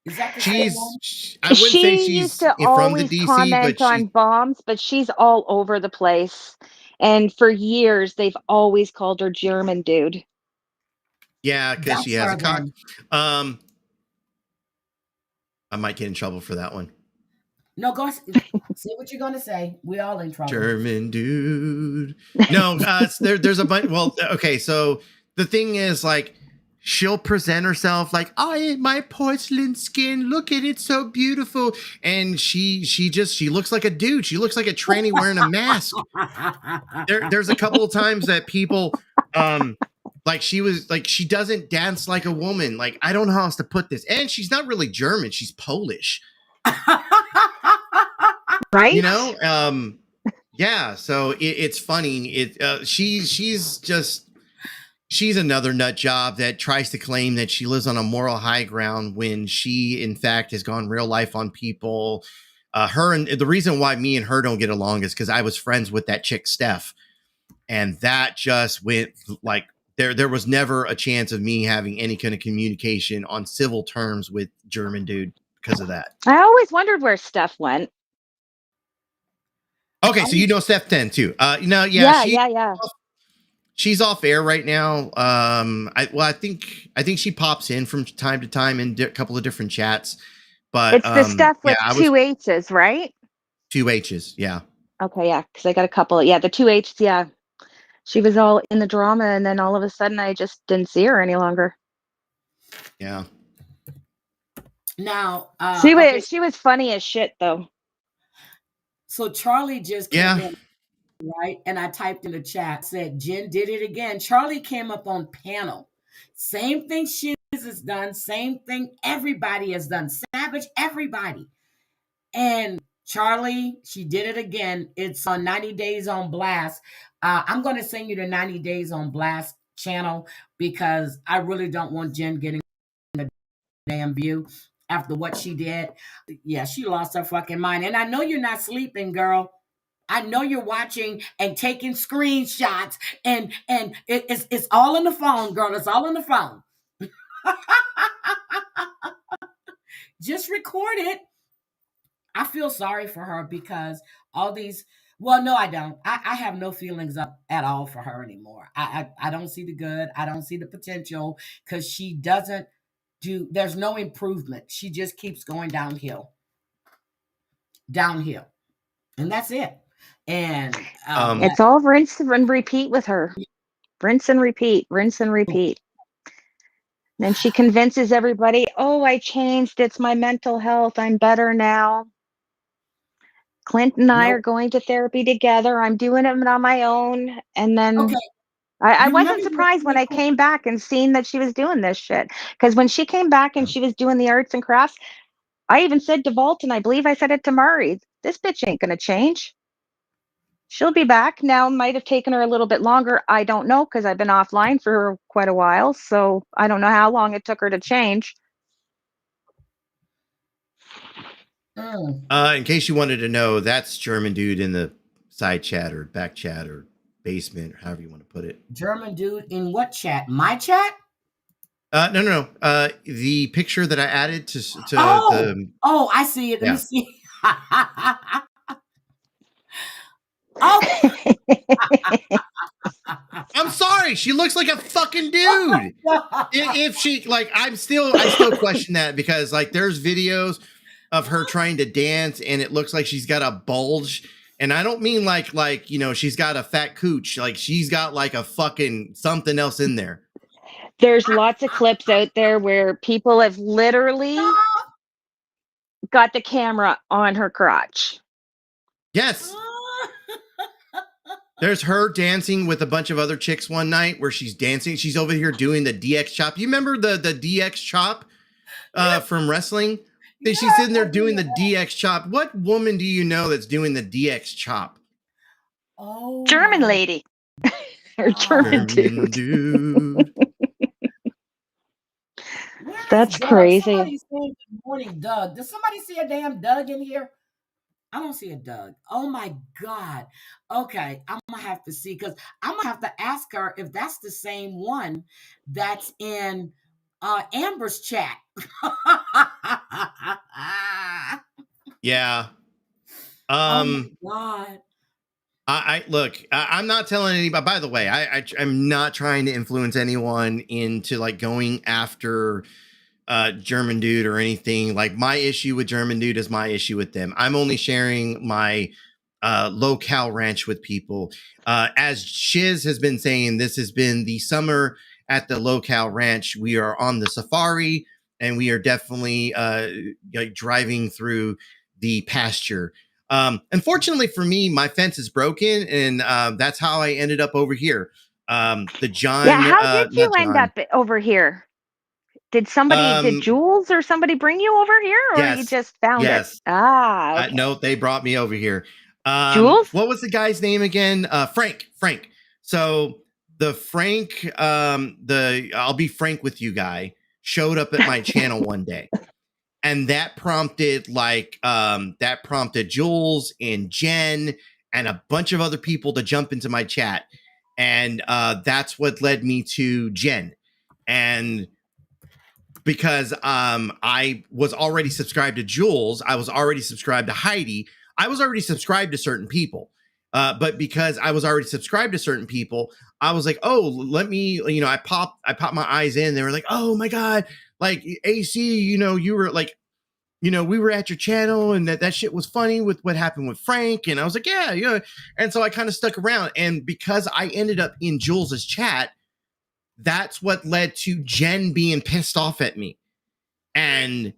[SPEAKER 1] Is that the same one?
[SPEAKER 4] I wouldn't say
[SPEAKER 2] She used
[SPEAKER 4] she's
[SPEAKER 2] to
[SPEAKER 4] from the
[SPEAKER 2] always
[SPEAKER 4] DC, but
[SPEAKER 2] comment on
[SPEAKER 4] she
[SPEAKER 2] bombs, but she's all over the place. And for years, they've always called her German dude.
[SPEAKER 4] yeah, because she
[SPEAKER 1] That's
[SPEAKER 4] has a
[SPEAKER 1] her
[SPEAKER 4] cock.
[SPEAKER 1] then.
[SPEAKER 4] I might get in trouble for that one.
[SPEAKER 1] No, go say what you're gonna say. We all in trouble.
[SPEAKER 4] German dude. No, there's a bunch. Well, okay, so the thing is, like, she'll present herself like, "I my porcelain skin. Look at it, so beautiful." And she looks like a dude. She looks like a tranny wearing a mask. There's a couple of times that people, like she doesn't dance like a woman. Like I don't know how else to put this. And she's not really German. She's Polish.
[SPEAKER 2] Right?
[SPEAKER 4] Yeah, so it's funny. She's another nut job that tries to claim that she lives on a moral high ground when she in fact has gone real life on people. Her, and the reason why me and her don't get along is because I was friends with that chick Steph, and that just went like there was never a chance of me having any kind of communication on civil terms with German dude because of that.
[SPEAKER 2] I always wondered where Steph went.
[SPEAKER 4] Okay, so you know Steph 10 too.
[SPEAKER 2] Yeah.
[SPEAKER 4] She's off air right now. I think she pops in from time to time in a couple of different chats. But
[SPEAKER 2] It's the Steph with
[SPEAKER 4] I was
[SPEAKER 2] 2 H's, right?
[SPEAKER 4] 2 H's. Yeah.
[SPEAKER 2] Okay, yeah, because I got a couple. Yeah, the 2 H's, yeah. She was all in the drama, and then all of a sudden I just didn't see her any longer.
[SPEAKER 4] Yeah.
[SPEAKER 1] Now,
[SPEAKER 2] She was funny as shit, though.
[SPEAKER 1] So Charlie just came in, right? And I typed in the chat, said Jen did it again. Charlie came up on panel. Same thing Shiz has done. Same thing everybody has done. Savage, everybody. And Charlie, she did it again. It's on 90 Days on Blast. I'm going to send you the 90 Days on Blast channel because I really don't want Jen getting a damn view after what she did. Yeah, she lost her fucking mind. And I know you're not sleeping, girl. I know you're watching and taking screenshots, and it's all in the phone, girl. It's all in the phone. Just record it. I feel sorry for her because all these. Well, no, I don't. I have no feelings up at all for her anymore. I don't see the good. I don't see the potential because she doesn't do. There's no improvement. She just keeps going downhill, downhill, and that's it. And
[SPEAKER 2] It's all rinse and repeat with her. Rinse and repeat, rinse and repeat. Then she convinces everybody, oh, I changed. It's my mental health. I'm better now. Clint and I are
[SPEAKER 1] nope.
[SPEAKER 2] going to therapy together. I'm doing it on my own. And then
[SPEAKER 1] Okay,
[SPEAKER 2] I
[SPEAKER 1] you
[SPEAKER 2] wasn't
[SPEAKER 1] remember when
[SPEAKER 2] surprised
[SPEAKER 1] she
[SPEAKER 2] when I
[SPEAKER 1] recorded?
[SPEAKER 2] came back and seen that she was doing this shit. Because when she came back and she was doing the arts and crafts, I even said to Bolton, I believe I said it to Murray, this bitch ain't going to change. She'll be back now. Might have taken her a little bit longer. I don't know because I've been offline for quite a while. So I don't know how long it took her to change.
[SPEAKER 4] In case you wanted to know, that's German dude in the side chat or back chat or basement or however you want to put it.
[SPEAKER 1] German dude in what chat? My chat?
[SPEAKER 4] No. The picture that I added to
[SPEAKER 1] Oh,
[SPEAKER 4] the
[SPEAKER 1] I see it. Let me
[SPEAKER 4] yeah.
[SPEAKER 1] see. Oh,
[SPEAKER 4] I'm sorry. She looks like a fucking dude. If she like, I still question that because like there's videos of her trying to dance and it looks like she's got a bulge. And I don't mean like she's got a fat cooch. Like she's got like a fucking something else in there.
[SPEAKER 2] There's lots of clips out there where people have literally got the camera on her crotch.
[SPEAKER 4] Yes. There's her dancing with a bunch of other chicks one night where she's dancing. She's over here doing the DX chop. You remember the DX chop from wrestling? She's sitting there doing the DX chop. What woman do you know that's doing the DX chop?
[SPEAKER 1] Oh,
[SPEAKER 2] German lady. Or German dude. That's
[SPEAKER 1] Doug?
[SPEAKER 2] crazy.
[SPEAKER 1] Somebody's saying good morning, Doug. Does somebody see a damn Doug in here? I don't see a Doug. Oh my God. Okay, I'm gonna have to see because I'm gonna have to ask her if that's the same one that's in Amber's chat.
[SPEAKER 4] Yeah.
[SPEAKER 1] Oh my God.
[SPEAKER 4] I look. I'm not telling anybody. By the way, I'm not trying to influence anyone into like going after German dude or anything. Like my issue with German dude is my issue with them. I'm only sharing my locale ranch with people. As Shiz has been saying, this has been the summer at the locale ranch. We are on the safari and we are definitely like driving through the pasture. Unfortunately for me, my fence is broken, and that's how I ended up over here. The John,
[SPEAKER 2] Yeah, how did you
[SPEAKER 4] not
[SPEAKER 2] end
[SPEAKER 4] John.
[SPEAKER 2] up over here? Did Jules or somebody bring you over here, or you
[SPEAKER 4] Yes,
[SPEAKER 2] just found it?
[SPEAKER 4] yes.
[SPEAKER 2] Ah, okay.
[SPEAKER 4] No, they brought me over here.
[SPEAKER 2] Jules?
[SPEAKER 4] What was the guy's name again? Frank. So the Frank, the I'll be frank with you guy, showed up at my channel one day. And that prompted Jules and Jen and a bunch of other people to jump into my chat. And that's what led me to Jen. And because I was already subscribed to Jules, I was already subscribed to Heidi, I was already subscribed to certain people. But because I was already subscribed to certain people, I was like, oh, let me, I popped my eyes in. They were like, oh my God, like AC, you were like, we were at your channel and that shit was funny with what happened with Frank. And I was like, yeah. And so I kind of stuck around. And because I ended up in Jules's chat, that's what led to Jen being pissed off at me. And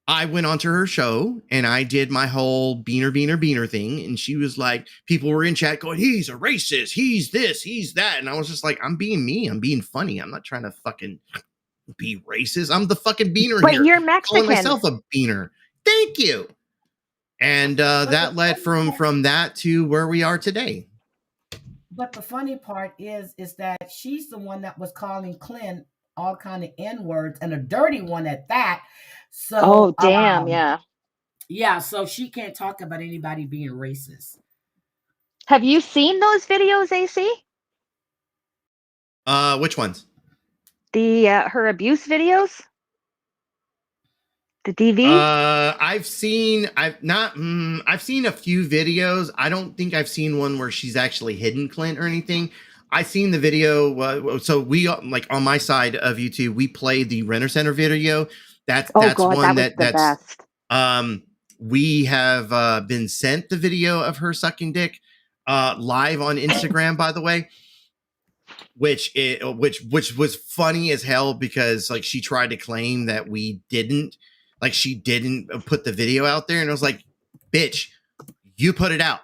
[SPEAKER 4] I went onto her show and I did my whole beaner thing. And she was like, people were in chat going, he's a racist. He's this, he's that. And I was just like, I'm being me. I'm being funny. I'm not trying to fucking be racist. I'm the fucking beaner
[SPEAKER 2] But
[SPEAKER 4] here.
[SPEAKER 2] you're
[SPEAKER 4] Calling
[SPEAKER 2] Mexican.
[SPEAKER 4] myself a beaner. Thank you. And that led from that to where we are today.
[SPEAKER 1] But the funny part is that she's the one that was calling Clint all kind of N words and a dirty one at that. So
[SPEAKER 2] Oh, damn. Yeah.
[SPEAKER 1] yeah, so she can't talk about anybody being racist.
[SPEAKER 2] Have you seen those videos, AC?
[SPEAKER 4] Which ones?
[SPEAKER 2] The her abuse videos? The DV?
[SPEAKER 4] I've seen a few videos. I don't think I've seen one where she's actually hidden Clint or anything. I seen the video. So we like on my side of YouTube, we played the Renter Center video. That's
[SPEAKER 2] God,
[SPEAKER 4] one
[SPEAKER 2] that was the
[SPEAKER 4] that's
[SPEAKER 2] best.
[SPEAKER 4] we have been sent the video of her sucking dick live on Instagram, by the way. Which was funny as hell because like she tried to claim that she didn't put the video out there, and I was like, bitch, you put it out.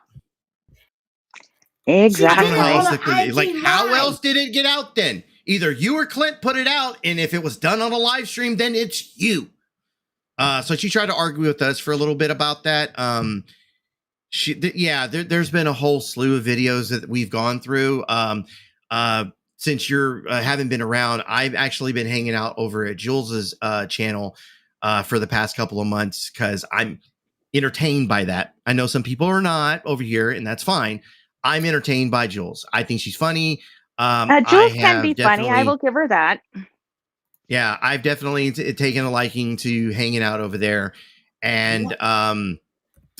[SPEAKER 2] Exactly.
[SPEAKER 4] I don't know how else how else did it get out then? Either you or Clint put it out, and if it was done on a live stream, then it's you. So she tried to argue with us for a little bit about that. There's been a whole slew of videos that we've gone through. Since you're haven't been around, I've actually been hanging out over at Jules's channel for the past couple of months because I'm entertained by that. I know some people are not over here, and that's fine. I'm entertained by Jules. I think she's funny.
[SPEAKER 2] Jules can be funny. I will give her that.
[SPEAKER 4] Yeah, I've definitely taken a liking to hanging out over there, and I'm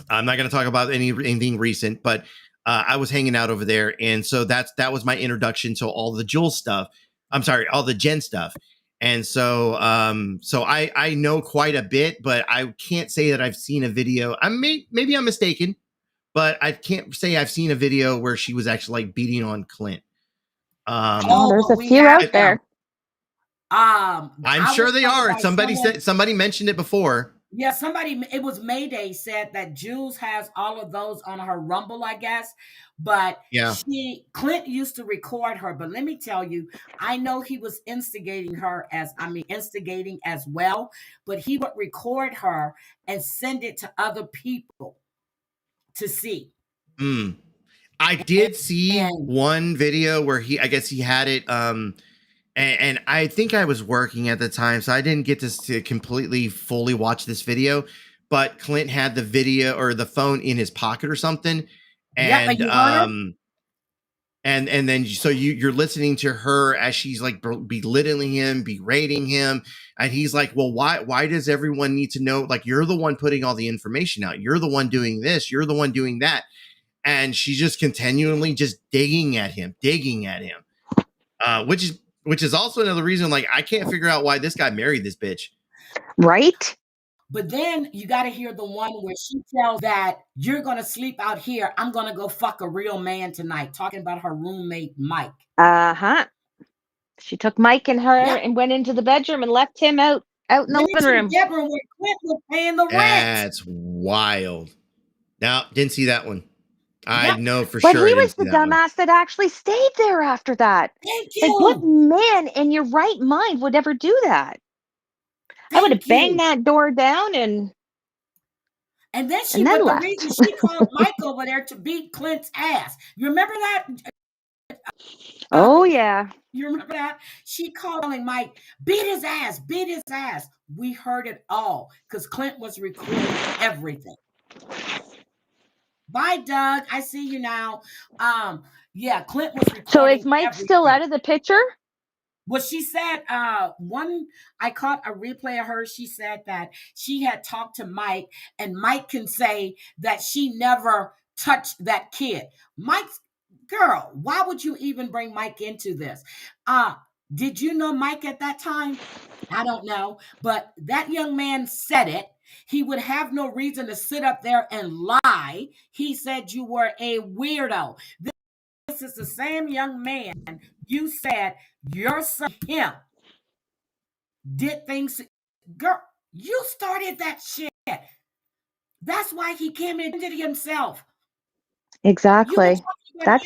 [SPEAKER 4] not going to talk about anything recent, but I was hanging out over there, and so that was my introduction to all the Jules stuff. I'm sorry, all the Jen stuff, and so I know quite a bit, but I can't say that I've seen a video. Maybe I'm mistaken, but I can't say I've seen a video where she was actually like beating on Clint.
[SPEAKER 2] There's a few out there.
[SPEAKER 4] I'm sure they are. Somebody mentioned it before.
[SPEAKER 1] Yeah, it was Mayday said that Jules has all of those on her Rumble, I guess. But
[SPEAKER 4] yeah,
[SPEAKER 1] Clint used to record her. But let me tell you, I know he was instigating as well. But he would record her and send it to other people to see.
[SPEAKER 4] I did see one video where I guess he had it. And I think I was working at the time, so I didn't get to completely fully watch this video. But Clint had the video or the phone in his pocket or something, and and then so you're listening to her as she's like belittling him, berating him, and he's like, "Well, why does everyone need to know? Like, you're the one putting all the information out. You're the one doing this. You're the one doing that." And she's just continually just digging at him, which is also another reason, like, I can't figure out why this guy married this bitch.
[SPEAKER 2] Right?
[SPEAKER 1] But then you got to hear the one where she tells that you're going to sleep out here. I'm going to go fuck a real man tonight. Talking about her roommate, Mike.
[SPEAKER 2] She took Mike and her and went into the bedroom and left him out in the living room.
[SPEAKER 1] Bedroom where Clint was paying the rent.
[SPEAKER 4] That's wild. No, didn't see that one. I know for sure.
[SPEAKER 2] But he was the dumbass that actually stayed there after that.
[SPEAKER 1] Thank you.
[SPEAKER 2] Like, what man in your right mind would ever do that? I would have banged that door down and
[SPEAKER 1] then the reason she called Mike over there to beat Clint's ass. You remember that?
[SPEAKER 2] Oh yeah.
[SPEAKER 1] You remember that? She calling Mike, beat his ass. We heard it all because Clint was recording everything. Bye, Doug. I see you now. Yeah, Clint was recording.
[SPEAKER 2] So is Mike still out of the picture?
[SPEAKER 1] Well, she said, I caught a replay of her. She said that she had talked to Mike, and Mike can say that she never touched that kid. Mike's girl, why would you even bring Mike into this? Did you know Mike at that time? I don't know, but that young man said it. He would have no reason to sit up there and lie. He said you were a weirdo. This is the same young man you said your son, him, did things. Girl, you started that shit. That's why he came into himself.
[SPEAKER 2] Exactly.
[SPEAKER 1] Her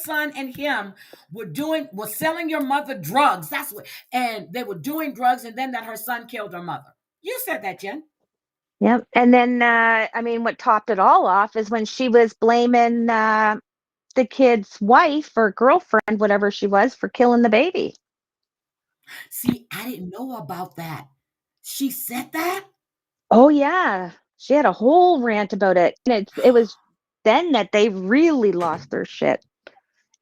[SPEAKER 1] son and him were selling your mother drugs. That's what, and they were doing drugs, and then that her son killed her mother. You said that, Jen.
[SPEAKER 2] Yep. And then, I mean, what topped it all off is when she was blaming the kid's wife or girlfriend, whatever she was, for killing the baby.
[SPEAKER 1] See, I didn't know about that. She said that?
[SPEAKER 2] Oh, yeah. She had a whole rant about it. And it was then that they really lost their shit.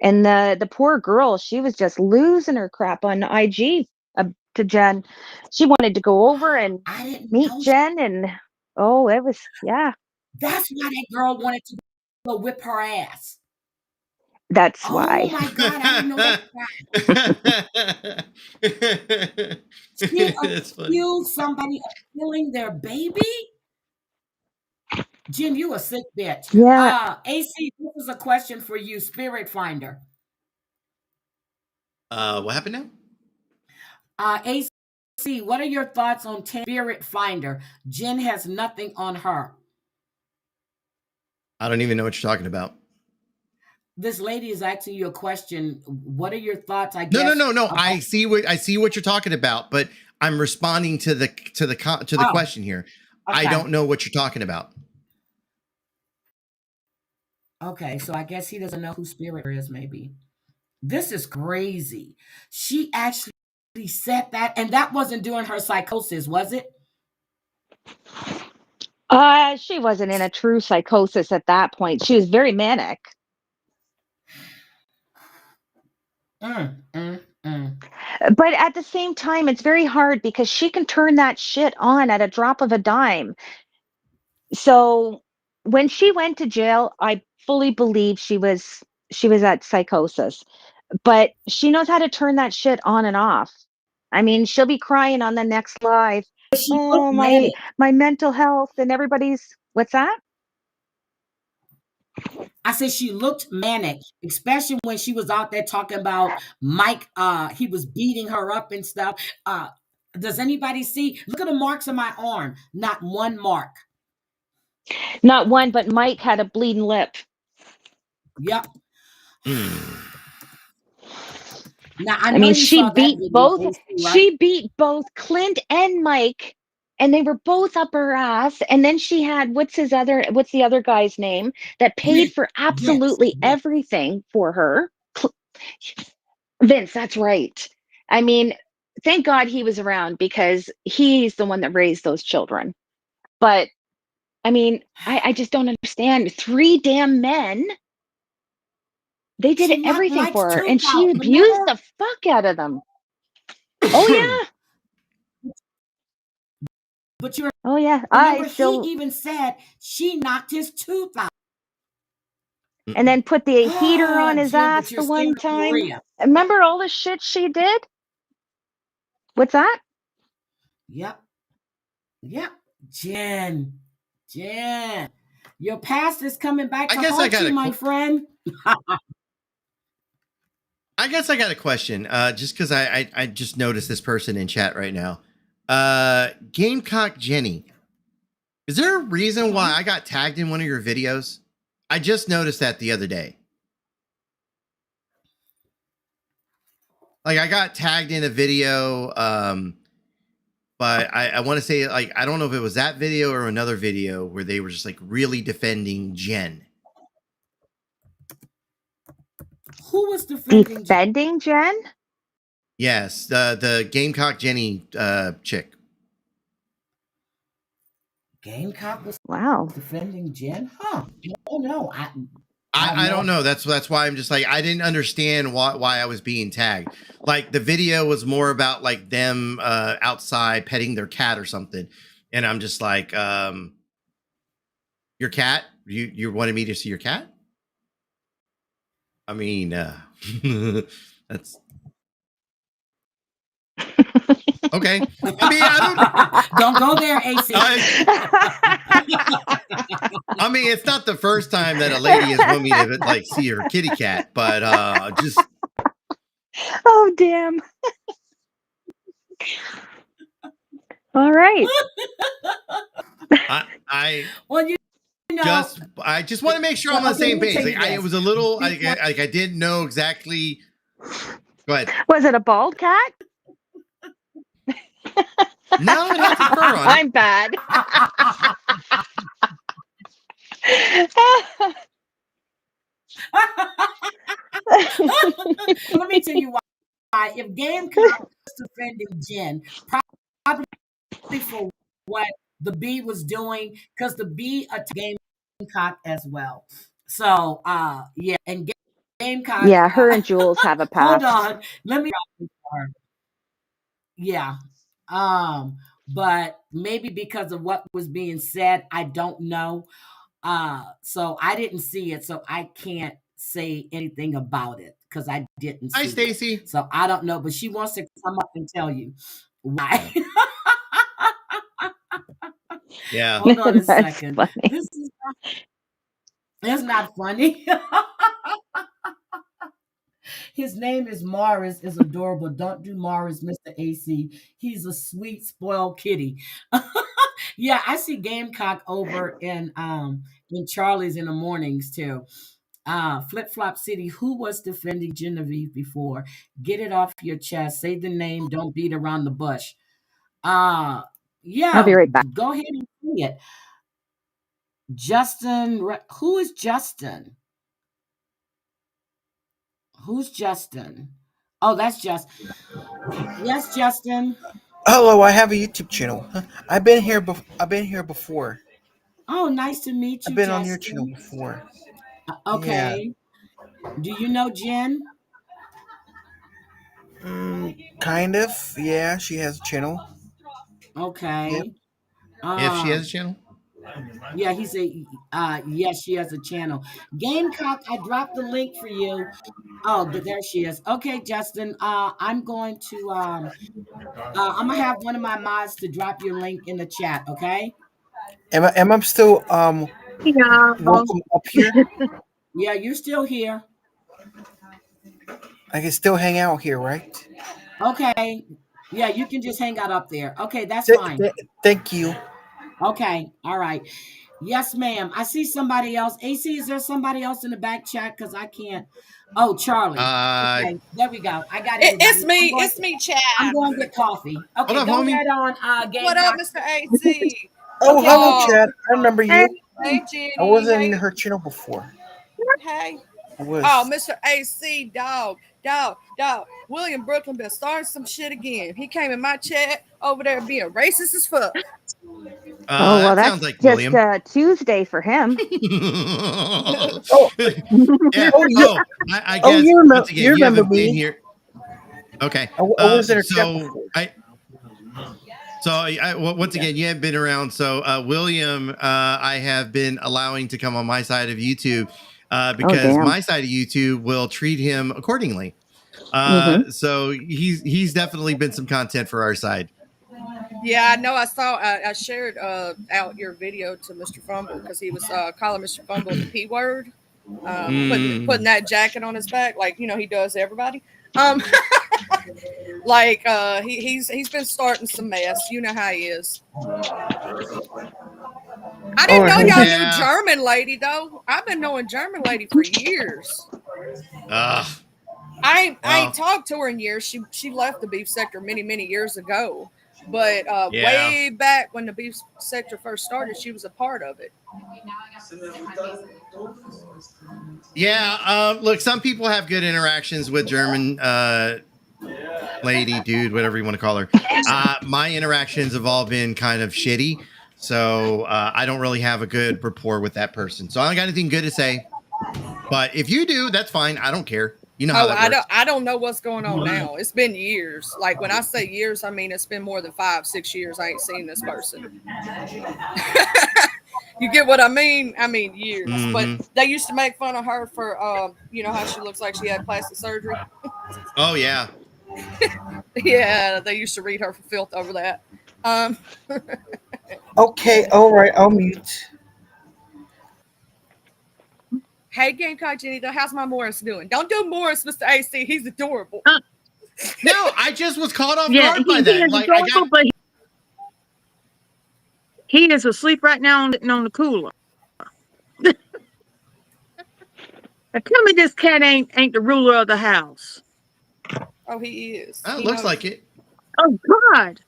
[SPEAKER 2] And the poor girl, she was just losing her crap on IG to Jen. She wanted to go over and
[SPEAKER 1] I didn't
[SPEAKER 2] meet
[SPEAKER 1] know.
[SPEAKER 2] Jen, and oh, it was, yeah.
[SPEAKER 1] That's why that girl wanted to go whip her ass.
[SPEAKER 2] That's
[SPEAKER 1] Oh
[SPEAKER 2] why.
[SPEAKER 1] my God, I didn't know that. She
[SPEAKER 4] That's funny.
[SPEAKER 1] accused somebody of killing their baby? Jen, you a sick bitch.
[SPEAKER 2] Yeah.
[SPEAKER 1] AC, this is a question for you, Spirit Finder.
[SPEAKER 4] What happened now?
[SPEAKER 1] AC, what are your thoughts on Spirit Finder? Jen has nothing on her.
[SPEAKER 4] I don't even know what you're talking about.
[SPEAKER 1] This lady is asking you a question. What are your thoughts? I
[SPEAKER 4] No,
[SPEAKER 1] guess.
[SPEAKER 4] no. I see what you're talking about, but I'm responding to the question here.
[SPEAKER 1] Okay.
[SPEAKER 4] I don't know what you're talking about.
[SPEAKER 1] Okay, so I guess he doesn't know who Spirit is, maybe. This is crazy. She actually said that, and that wasn't during her psychosis, was it?
[SPEAKER 2] She wasn't in a true psychosis at that point. She was very manic. But at the same time, it's very hard because she can turn that shit on at a drop of a dime. So when she went to jail, I fully believe she was at psychosis. But she knows how to turn that shit on and off. I mean, she'll be crying on the next live.
[SPEAKER 1] She looked
[SPEAKER 2] Oh,
[SPEAKER 1] manic.
[SPEAKER 2] my mental health, and everybody's, what's that?
[SPEAKER 1] I said she looked manic, especially when she was out there talking about Mike. He was beating her up and stuff. Does anybody see? Look at the marks on my arm. Not one mark.
[SPEAKER 2] Not one, but Mike had a bleeding lip.
[SPEAKER 1] Yep.
[SPEAKER 4] Mm.
[SPEAKER 1] Now I
[SPEAKER 2] I
[SPEAKER 1] know
[SPEAKER 2] mean,
[SPEAKER 1] you saw that video, AC, right?
[SPEAKER 2] she beat both Clint and Mike, and they were both up her ass. And then she had, what's the other guy's name that paid
[SPEAKER 1] Vince.
[SPEAKER 2] for
[SPEAKER 1] Vince.
[SPEAKER 2] absolutely everything for her? Vince, that's right. I mean, thank God he was around because he's the one that raised those children. But I mean, I just don't understand. Three damn men. They did
[SPEAKER 1] She knocked
[SPEAKER 2] everything
[SPEAKER 1] Mike's
[SPEAKER 2] for her,
[SPEAKER 1] tooth
[SPEAKER 2] and she
[SPEAKER 1] out.
[SPEAKER 2] abused
[SPEAKER 1] Remember?
[SPEAKER 2] the fuck out of them. Oh yeah.
[SPEAKER 1] But you
[SPEAKER 2] Oh yeah. I
[SPEAKER 1] remember he
[SPEAKER 2] still,
[SPEAKER 1] even said she knocked his tooth out.
[SPEAKER 2] and then put the heater on
[SPEAKER 1] Oh,
[SPEAKER 2] his
[SPEAKER 1] Jen, but
[SPEAKER 2] ass
[SPEAKER 1] you're
[SPEAKER 2] the one
[SPEAKER 1] scaring
[SPEAKER 2] time.
[SPEAKER 1] Maria.
[SPEAKER 2] Remember all the shit she did? What's that?
[SPEAKER 1] Yep. Yep. Jen. Your past is coming back
[SPEAKER 4] I
[SPEAKER 1] to
[SPEAKER 4] guess I
[SPEAKER 1] haunt
[SPEAKER 4] got
[SPEAKER 1] you,
[SPEAKER 4] a
[SPEAKER 1] my friend.
[SPEAKER 4] I guess I got a question. Just because I just noticed this person in chat right now. Gamecock Jenny. Is there a reason why I got tagged in one of your videos? I just noticed that the other day. Like I got tagged in a video, but I want to say, like, I don't know if it was that video or another video where they were just like really defending Jen.
[SPEAKER 1] Who was defending Jen?
[SPEAKER 2] Defending Jen?
[SPEAKER 4] Yes, the Gamecock Jenny chick.
[SPEAKER 1] Gamecock was
[SPEAKER 2] Wow.
[SPEAKER 1] defending Jen? Huh. Oh no.
[SPEAKER 4] I don't know. That's why I'm just like, I didn't understand why I was being tagged. Like the video was more about like them outside petting their cat or something, and I'm just like, your cat? You wanted me to see your cat? I mean, that's okay. I mean, I
[SPEAKER 1] don't go there, AC.
[SPEAKER 4] I mean, it's not the first time that a lady has wanted me to like see her kitty cat, but just
[SPEAKER 2] Oh damn. All right.
[SPEAKER 4] I
[SPEAKER 1] well, you know,
[SPEAKER 4] I just want to make sure I'm on the same page. Like it was a little like I didn't know exactly. Go ahead.
[SPEAKER 2] Was it a bald cat?
[SPEAKER 4] No, it has some fur on it.
[SPEAKER 2] I'm bad.
[SPEAKER 1] Let me tell you why. If Gamecock was defending Jen, probably for what the bee was doing, because the bee attacked Gamecock as well. So yeah, and Gamecock
[SPEAKER 2] Yeah, her and Jules have a
[SPEAKER 1] hold
[SPEAKER 2] past.
[SPEAKER 1] on. Let me yeah. But maybe because of what was being said, I don't know. So I didn't see it, so I can't say anything about it because I didn't
[SPEAKER 4] Hi,
[SPEAKER 1] see it.
[SPEAKER 4] Stacy.
[SPEAKER 1] So I don't know, but she wants to come up and tell you why.
[SPEAKER 4] Yeah.
[SPEAKER 1] Hold on a
[SPEAKER 2] That's
[SPEAKER 1] second.
[SPEAKER 2] funny.
[SPEAKER 1] This is It's not funny. His name is Morris. Is adorable. Don't do Morris, Mr. AC. He's a sweet, spoiled kitty. Yeah, I see Gamecock over in Charlie's in the mornings too. Flip Flop City. Who was defending Genevieve before? Get it off your chest. Say the name. Don't beat around the bush. Uh
[SPEAKER 2] I'll be
[SPEAKER 1] yeah.
[SPEAKER 2] right back.
[SPEAKER 1] Go ahead and see it. Justin. Who is Justin? Who's Justin? Oh, that's just yes, Justin.
[SPEAKER 8] Hello, I have a YouTube channel. I've been here. I've been here before.
[SPEAKER 1] Oh, nice to meet
[SPEAKER 8] I've
[SPEAKER 1] you,
[SPEAKER 8] been on your channel
[SPEAKER 1] Justin.
[SPEAKER 8] before. Yeah.
[SPEAKER 1] Okay. Do you know Jen?
[SPEAKER 8] Kind of. Yeah, she has a channel. Yep.
[SPEAKER 1] Okay.
[SPEAKER 4] If she has
[SPEAKER 1] Um,
[SPEAKER 4] a channel.
[SPEAKER 1] yeah, he's a yes, she has a channel. Gamecock, I dropped the link for you. Oh, there she is. Okay, Justin. I'm going to I'm gonna have one of my mods to drop your link in the chat, okay?
[SPEAKER 8] Am I still
[SPEAKER 3] Yeah.
[SPEAKER 8] welcome up here?
[SPEAKER 1] Yeah, you're still here.
[SPEAKER 8] I can still hang out here, right?
[SPEAKER 1] Okay. Yeah, you can just hang out up there. Okay, that's
[SPEAKER 8] Th-
[SPEAKER 1] fine.
[SPEAKER 8] th- thank you.
[SPEAKER 1] Okay, all right. Yes, ma'am. I see somebody else. AC, is there somebody else in the back chat? Because I can't. Oh, Charlie. Okay, there we go. I got
[SPEAKER 9] It's
[SPEAKER 1] everybody.
[SPEAKER 9] me. It's me, Chad.
[SPEAKER 1] I'm going to get coffee.
[SPEAKER 4] Hold
[SPEAKER 1] Okay,
[SPEAKER 4] up,
[SPEAKER 1] go
[SPEAKER 4] homie.
[SPEAKER 1] ahead on,
[SPEAKER 9] What up,
[SPEAKER 1] Gamecock.
[SPEAKER 9] Mr. AC?
[SPEAKER 8] Oh,
[SPEAKER 1] Okay,
[SPEAKER 8] hello,
[SPEAKER 1] go ahead.
[SPEAKER 9] Oh,
[SPEAKER 8] Chad. I remember
[SPEAKER 3] Hey,
[SPEAKER 8] you.
[SPEAKER 9] hey,
[SPEAKER 8] I
[SPEAKER 9] Jenny.
[SPEAKER 8] wasn't in
[SPEAKER 9] Hey,
[SPEAKER 8] her channel before.
[SPEAKER 9] hey.
[SPEAKER 8] I
[SPEAKER 9] Oh,
[SPEAKER 8] was.
[SPEAKER 9] Mr. AC, dog. William Brooklyn been starting some shit again. He came in my chat over there being racist as fuck.
[SPEAKER 2] Oh, well,
[SPEAKER 4] That
[SPEAKER 2] that's
[SPEAKER 4] sounds like
[SPEAKER 2] just
[SPEAKER 4] William.
[SPEAKER 2] Tuesday for him.
[SPEAKER 8] Oh,
[SPEAKER 4] Yeah.
[SPEAKER 8] oh, you.
[SPEAKER 4] Oh, I
[SPEAKER 8] Oh,
[SPEAKER 4] guess once again,
[SPEAKER 8] You
[SPEAKER 4] you
[SPEAKER 8] remember
[SPEAKER 4] haven't been
[SPEAKER 8] me?
[SPEAKER 4] here. Okay.
[SPEAKER 8] I was in her chat
[SPEAKER 4] So
[SPEAKER 8] before.
[SPEAKER 4] once again, you haven't been around. So William, I have been allowing to come on my side of YouTube
[SPEAKER 2] Oh,
[SPEAKER 4] because
[SPEAKER 2] damn.
[SPEAKER 4] my side of YouTube will treat him accordingly.
[SPEAKER 2] Mm-hmm.
[SPEAKER 4] So he's definitely been some content for our side.
[SPEAKER 9] Yeah, I know. I saw. I shared out your video to Mr. Fumble because he was calling Mr. Fumble the P word, putting that jacket on his back like he does to everybody. Like he's been starting some mess. You know how he is. I didn't know y'all knew
[SPEAKER 4] Yeah.
[SPEAKER 9] German lady though. I've been knowing German lady for years. I ain't talked to her in years. She left the beef sector many years ago. But way back when the beef sector first started, she was a part of it.
[SPEAKER 4] Yeah. Look, some people have good interactions with German lady, dude, whatever you want to call her. My interactions have all been kind of shitty. So I don't really have a good rapport with that person. So I don't got anything good to say. But if you do, that's fine. I don't care. You know how that works.
[SPEAKER 9] I don't know what's going on now. It's been years. Like when I say years, I mean it's been more than 5-6 years I ain't seen this person. You get what I mean? I mean years.
[SPEAKER 4] Mm-hmm.
[SPEAKER 9] But they used to make fun of her for how she looks like she had plastic surgery.
[SPEAKER 4] Oh yeah.
[SPEAKER 9] Yeah, they used to read her for filth over that.
[SPEAKER 8] Okay, all right. I'll mute.
[SPEAKER 9] Hey, Gamecock Jenny, how's my Morris doing? Don't do Morris, Mr. AC. He's adorable.
[SPEAKER 4] No, I just was caught off guard by that.
[SPEAKER 3] He is
[SPEAKER 4] Like
[SPEAKER 3] adorable, but he is asleep right now on the cooler. Now tell me this cat ain't the ruler of the house.
[SPEAKER 9] Oh, he is.
[SPEAKER 4] Oh,
[SPEAKER 9] He
[SPEAKER 4] looks
[SPEAKER 9] knows.
[SPEAKER 4] like it.
[SPEAKER 3] Oh God!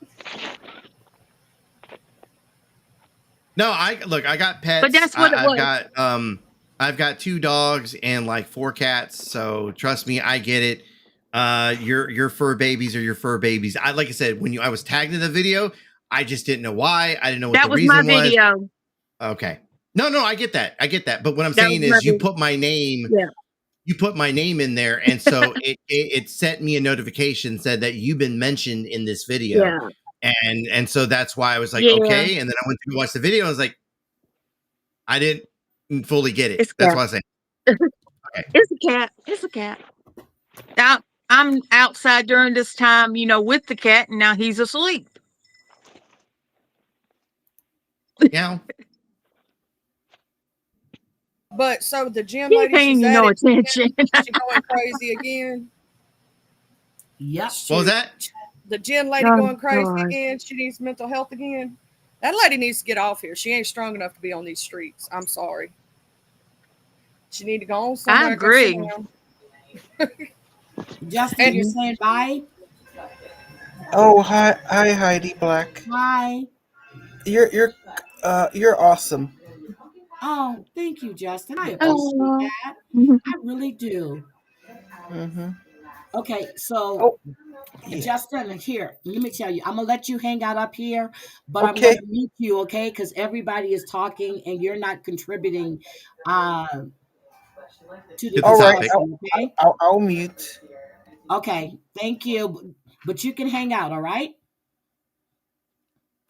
[SPEAKER 4] No, I got pets.
[SPEAKER 10] But that's what it was.
[SPEAKER 4] I've got 2 dogs and like 4 cats. So trust me, I get it. Your fur babies are your fur babies. Like I said, when I was tagged in the video, I just didn't know why. I didn't know what
[SPEAKER 10] That
[SPEAKER 4] the
[SPEAKER 10] was my
[SPEAKER 4] reason was.
[SPEAKER 10] video.
[SPEAKER 4] Okay. No, I get that. But what I'm
[SPEAKER 10] That
[SPEAKER 4] saying
[SPEAKER 10] was my
[SPEAKER 4] is you
[SPEAKER 10] video.
[SPEAKER 4] put my name.
[SPEAKER 10] Yeah.
[SPEAKER 4] You put my name in there, and so it sent me a notification, said that you've been mentioned in this video.
[SPEAKER 10] Yeah.
[SPEAKER 4] And so that's why I was like,
[SPEAKER 10] Yeah.
[SPEAKER 4] okay. And then I went to watch the video and I was like, I didn't fully get it.
[SPEAKER 10] It's
[SPEAKER 4] That's
[SPEAKER 10] cat.
[SPEAKER 4] why I say
[SPEAKER 10] Okay. It's a cat. It's a cat. Now I'm outside during this time, with the cat, and now he's asleep.
[SPEAKER 4] Yeah.
[SPEAKER 9] But so the gym
[SPEAKER 10] He
[SPEAKER 9] lady,
[SPEAKER 10] paying
[SPEAKER 9] she's
[SPEAKER 10] you
[SPEAKER 9] at
[SPEAKER 10] no
[SPEAKER 9] it.
[SPEAKER 10] attention.
[SPEAKER 9] She's going crazy again.
[SPEAKER 1] Yep.
[SPEAKER 4] What was that?
[SPEAKER 9] The gym lady
[SPEAKER 10] Oh,
[SPEAKER 9] going crazy
[SPEAKER 10] God.
[SPEAKER 9] again. She needs mental health again. That lady needs to get off here. She ain't strong enough to be on these streets. I'm sorry. She need to go on somewhere.
[SPEAKER 10] I agree.
[SPEAKER 1] Justin,
[SPEAKER 9] And
[SPEAKER 1] you're saying bye?
[SPEAKER 8] Oh, hi, Heidi Black.
[SPEAKER 1] Hi.
[SPEAKER 8] You're awesome.
[SPEAKER 1] Oh, thank you, Justin. I appreciate that. I really do.
[SPEAKER 8] Mm-hmm.
[SPEAKER 1] Okay, so Justin, here, let me tell you, I'm gonna let you hang out up here, but I'm gonna mute you, okay? Because everybody is talking and you're not contributing to the discussion, okay?
[SPEAKER 8] I'll mute.
[SPEAKER 1] Okay, thank you. But you can hang out, all right?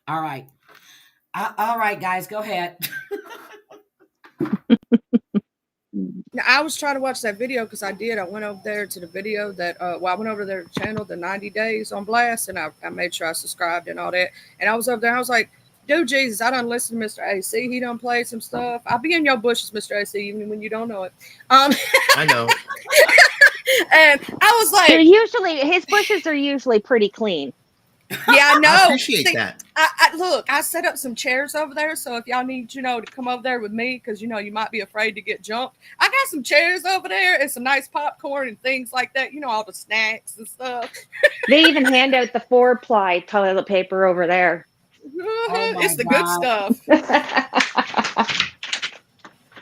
[SPEAKER 1] All right. All right, guys, go ahead.
[SPEAKER 9] Now, I was trying to watch that video because I did. I went over there to the video that, I went over to their channel, the 90 Days on Blast, and I made sure I subscribed and all that. And I was over there, I was like, dude, Jesus, I done listened to Mr. AC. He done played some stuff. I'll be in your bushes, Mr. AC, even when you don't know it.
[SPEAKER 4] I know.
[SPEAKER 2] And I was like, his bushes are usually pretty clean.
[SPEAKER 9] Yeah, I know.
[SPEAKER 4] I appreciate that.
[SPEAKER 9] Look, I set up some chairs over there. So if y'all need, to come over there with me, because, you might be afraid to get jumped. I got some chairs over there and some nice popcorn and things like that. All the snacks and stuff.
[SPEAKER 2] They even hand out the 4-ply toilet paper over there.
[SPEAKER 1] Oh
[SPEAKER 9] it's the good stuff.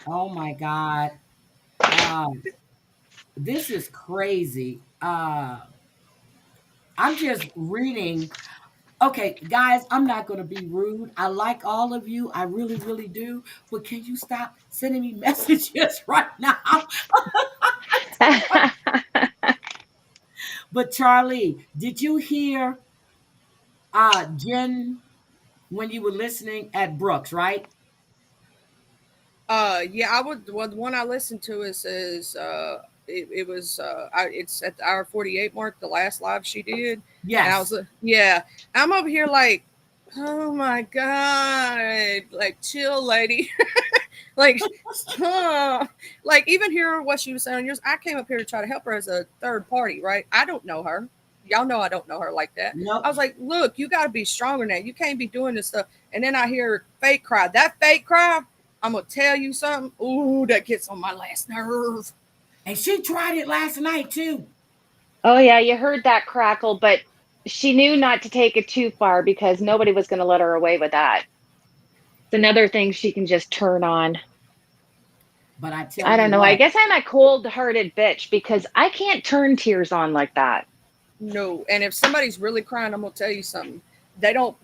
[SPEAKER 1] Oh my God. This is crazy. I'm just reading. Okay, guys, I'm not going to be rude. I like all of you. I really, really do. But can you stop sending me messages right now? But Charlie, did you hear Jen when you were listening at Brooks, right?
[SPEAKER 9] Yeah, I would. Well, the one I listened to is it was it's at the hour 48 mark, the last live she did.
[SPEAKER 1] Yes.
[SPEAKER 9] And I was I'm over here like, oh my God, like chill, lady. like even hearing what she was saying. I came up here to try to help her as a third party, right? I don't know her. Y'all know I don't know her like that.
[SPEAKER 1] Nope.
[SPEAKER 9] I was like, look, you got to be stronger than that. You can't be doing this stuff. And then I hear fake cry. That fake cry, I'm going to tell you something. Ooh, that gets on my last nerve.
[SPEAKER 1] And she tried it last night, too.
[SPEAKER 2] Oh, yeah, you heard that crackle, but she knew not to take it too far because nobody was going to let her away with that. It's another thing she can just turn on.
[SPEAKER 1] But
[SPEAKER 2] I don't know. I guess I'm a cold-hearted bitch because I can't turn tears on like that.
[SPEAKER 9] No. And if somebody's really crying, I'm going to tell you something. They don't,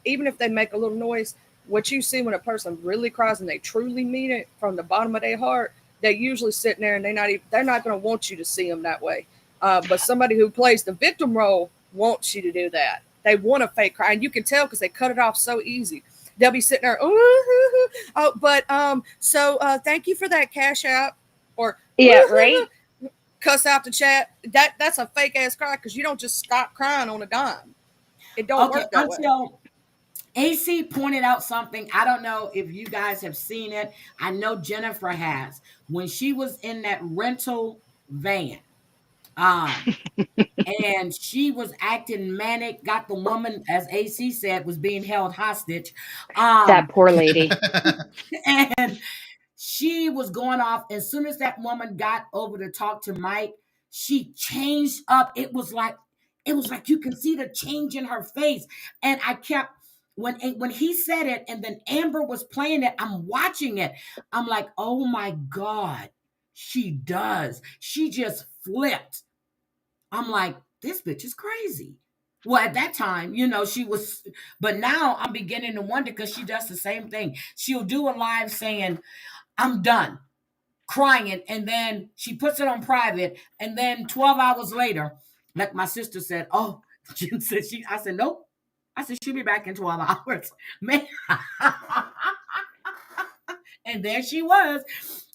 [SPEAKER 9] even if they make a little noise, what you see when a person really cries and they truly mean it from the bottom of their heart, they're usually sitting there and they're not going to want you to see them that way. But somebody who plays the victim role wants you to do that. They want a fake cry, and you can tell because they cut it off so easy. They'll be sitting there, so thank you for that cash out, or
[SPEAKER 2] yeah, right.
[SPEAKER 9] Cuss out the chat. That's a fake ass cry because you don't just stop crying on a dime. It don't work that way.
[SPEAKER 1] AC pointed out something. I don't know if you guys have seen it. I know Jennifer has. When she was in that rental van, and she was acting manic, got the woman, as AC said, was being held hostage.
[SPEAKER 2] That poor lady.
[SPEAKER 1] And she was going off. As soon as that woman got over to talk to Mike, she changed up. It was like you can see the change in her face. And I kept, when he said it, and then Amber was playing it, I'm watching it. I'm like, oh my God, she does. She just flipped. I'm like, this bitch is crazy. Well, at that time, she was, but now I'm beginning to wonder because she does the same thing. She'll do a live saying, I'm done, crying, and then she puts it on private, and then 12 hours later, like my sister said, oh, Jim said I said, nope. I said, she'll be back in 12 hours. Man. And there she was.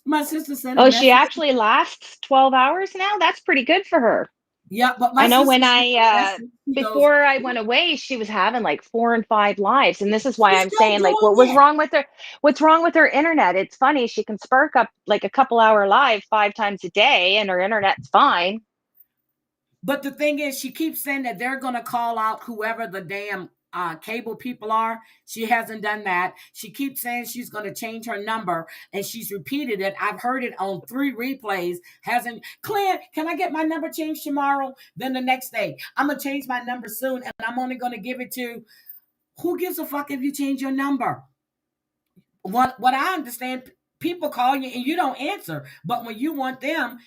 [SPEAKER 1] My sister sent a
[SPEAKER 2] Oh, she
[SPEAKER 1] message.
[SPEAKER 2] actually lasts 12 hours now? That's pretty good for her.
[SPEAKER 1] Yeah, but my
[SPEAKER 2] I know
[SPEAKER 1] sister
[SPEAKER 2] when
[SPEAKER 1] sent a message. She goes,
[SPEAKER 2] before I went away, she was having like 4 and 5 lives. And this is why
[SPEAKER 1] she's
[SPEAKER 2] I'm
[SPEAKER 1] still
[SPEAKER 2] saying, like, what
[SPEAKER 1] doing
[SPEAKER 2] was
[SPEAKER 1] it.
[SPEAKER 2] wrong with her? What's wrong with her internet? It's funny. She can spark up like a couple hour live 5 times a day and her internet's fine.
[SPEAKER 1] But the thing is, she keeps saying that they're going to call out whoever the damn cable people are. She hasn't done that. She keeps saying she's going to change her number, and she's repeated it. I've heard it on 3 replays. Hasn't. Clint, can I get my number changed tomorrow? Then the next day, I'm going to change my number soon, and I'm only going to give it to, who gives a fuck if you change your number? What I understand, people call you and you don't answer, but when you want them,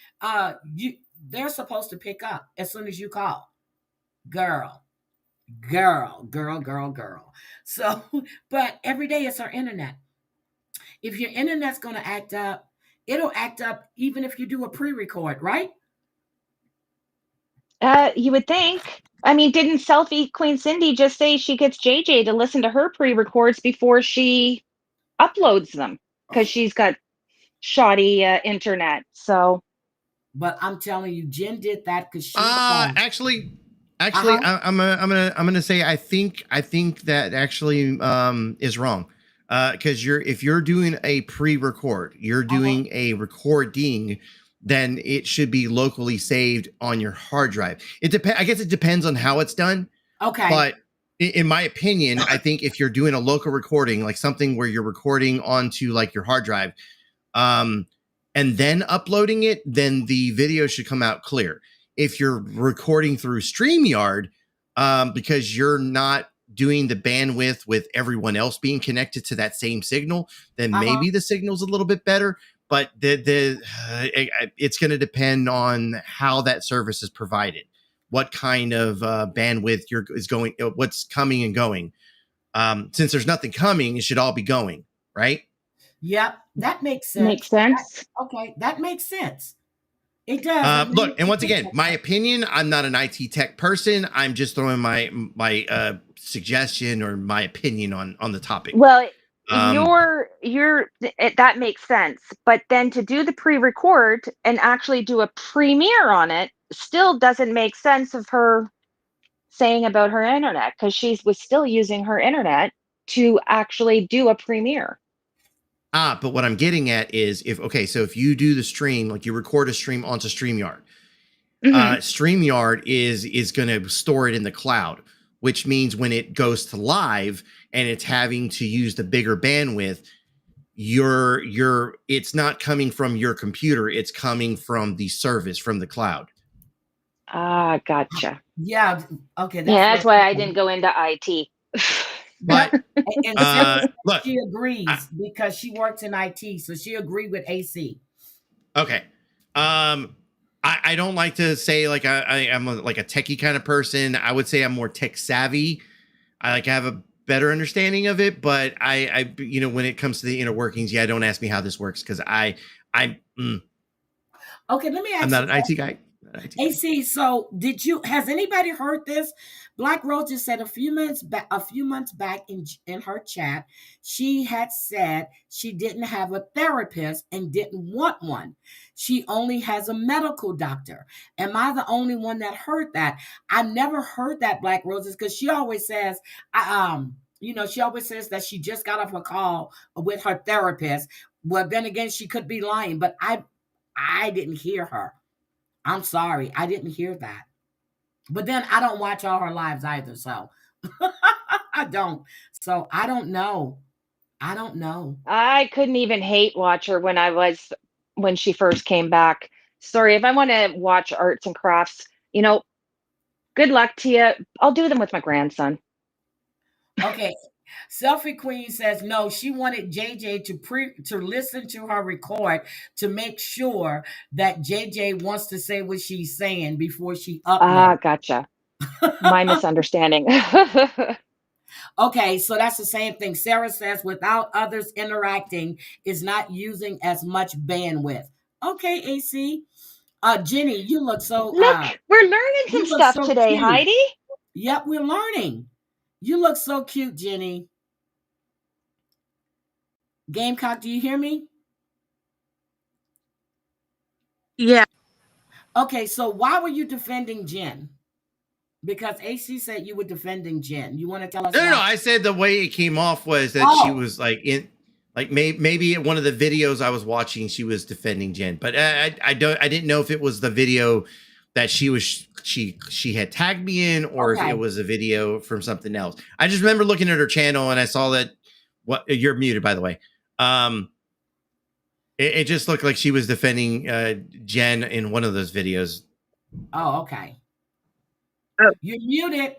[SPEAKER 1] they're supposed to pick up as soon as you call. Girl. So, but every day it's our internet. If your internet's going to act up, it'll act up even if you do a pre-record, right?
[SPEAKER 2] You would think. I mean, didn't Selfie Queen Cindy just say she gets JJ to listen to her pre-records before she uploads them because she's got shoddy internet? So,
[SPEAKER 1] but I'm telling you, Jen did that because she
[SPEAKER 4] actually,
[SPEAKER 1] Uh-huh.
[SPEAKER 4] I'm gonna say I think that actually is wrong. Because if you're doing a pre-record, you're doing a recording, then it should be locally saved on your hard drive. I guess it depends on how it's done.
[SPEAKER 1] Okay.
[SPEAKER 4] But in my opinion, I think if you're doing a local recording, like something where you're recording onto like your hard drive, and then uploading it, then the video should come out clear. If you're recording through StreamYard, because you're not doing the bandwidth with everyone else being connected to that same signal, then maybe the signal's a little bit better. But it's going to depend on how that service is provided, what kind of bandwidth is going, what's coming and going. Since there's nothing coming, it should all be going, right?
[SPEAKER 1] Yep, that makes sense.
[SPEAKER 2] Makes sense.
[SPEAKER 1] That makes sense. It does.
[SPEAKER 4] Look, and once again, my opinion, I'm not an IT tech person. I'm just throwing my suggestion or my opinion on the topic.
[SPEAKER 2] Well, that makes sense. But then to do the pre-record and actually do a premiere on it still doesn't make sense of her saying about her internet, because she was still using her internet to actually do a premiere.
[SPEAKER 4] But what I'm getting at is so if you do the stream, like you record a stream onto StreamYard, StreamYard is going to store it in the cloud, which means when it goes to live and it's having to use the bigger bandwidth, it's not coming from your computer, it's coming from the service from the cloud.
[SPEAKER 2] Gotcha.
[SPEAKER 1] Yeah. Okay.
[SPEAKER 2] That's why I didn't go into IT.
[SPEAKER 4] But
[SPEAKER 1] look, she agrees because she works in IT, so she agreed with AC.
[SPEAKER 4] Okay. I don't like to say like I'm like a techie kind of person. I would say I'm more tech savvy. I like have a better understanding of it, but I when it comes to the inner workings, don't ask me how this works because
[SPEAKER 1] Okay, let me ask
[SPEAKER 4] I'm not an IT guy.
[SPEAKER 1] AC, so has anybody heard this? Black Roses said a few months back in her chat, she had said she didn't have a therapist and didn't want one. She only has a medical doctor. Am I the only one that heard that? I've never heard that, Black Roses, because she always says, she always says that she just got off a call with her therapist. Well, then again, she could be lying, but I didn't hear her. I'm sorry, I didn't hear that. But then I don't watch all her lives either, so I don't. So I don't know.
[SPEAKER 2] I couldn't even hate watch her when she first came back. Sorry, if I want to watch arts and crafts, good luck to you. I'll do them with my grandson.
[SPEAKER 1] Okay. Selfie Queen says no. She wanted JJ to listen to her record to make sure that JJ wants to say what she's saying before she uploads.
[SPEAKER 2] Gotcha. My misunderstanding.
[SPEAKER 1] Okay, so that's the same thing. Sarah says without others interacting is not using as much bandwidth. Okay, AC. Jenny, you look so
[SPEAKER 2] Look, we're learning some
[SPEAKER 1] you look
[SPEAKER 2] stuff
[SPEAKER 1] so
[SPEAKER 2] today,
[SPEAKER 1] cute.
[SPEAKER 2] Heidi.
[SPEAKER 1] Yep, we're learning. You look so cute, Jenny. Gamecock, do you hear me?
[SPEAKER 10] Yeah.
[SPEAKER 1] Okay, so why were you defending Jen? Because AC said you were defending Jen. You want to tell us?
[SPEAKER 4] No. I said the way it came off was that she was like maybe in one of the videos I was watching, she was defending Jen, but I didn't know if it was the video that she had tagged me in, or if it was a video from something else. I just remember looking at her channel and I saw that. What, you're muted, by the way. It just looked like she was defending Jen in one of those videos.
[SPEAKER 1] Oh, okay. You're muted,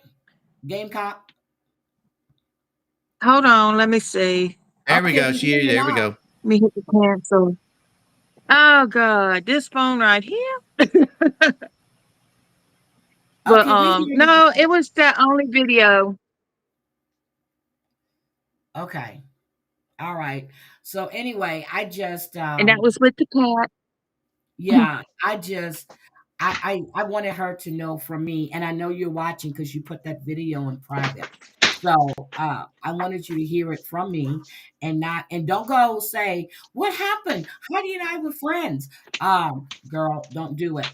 [SPEAKER 1] Gamecock.
[SPEAKER 10] Hold on, let me see.
[SPEAKER 4] There we go. There we go.
[SPEAKER 10] Let me hit the cancel. Oh God, this phone right here. But no, it was that only video.
[SPEAKER 1] Okay. All right. So anyway, I just
[SPEAKER 10] and that was with the cat.
[SPEAKER 1] Yeah, I wanted her to know from me, and I know you're watching because you put that video in private. So I wanted you to hear it from me, and don't go say what happened. Heidi and I were friends. Girl, don't do it.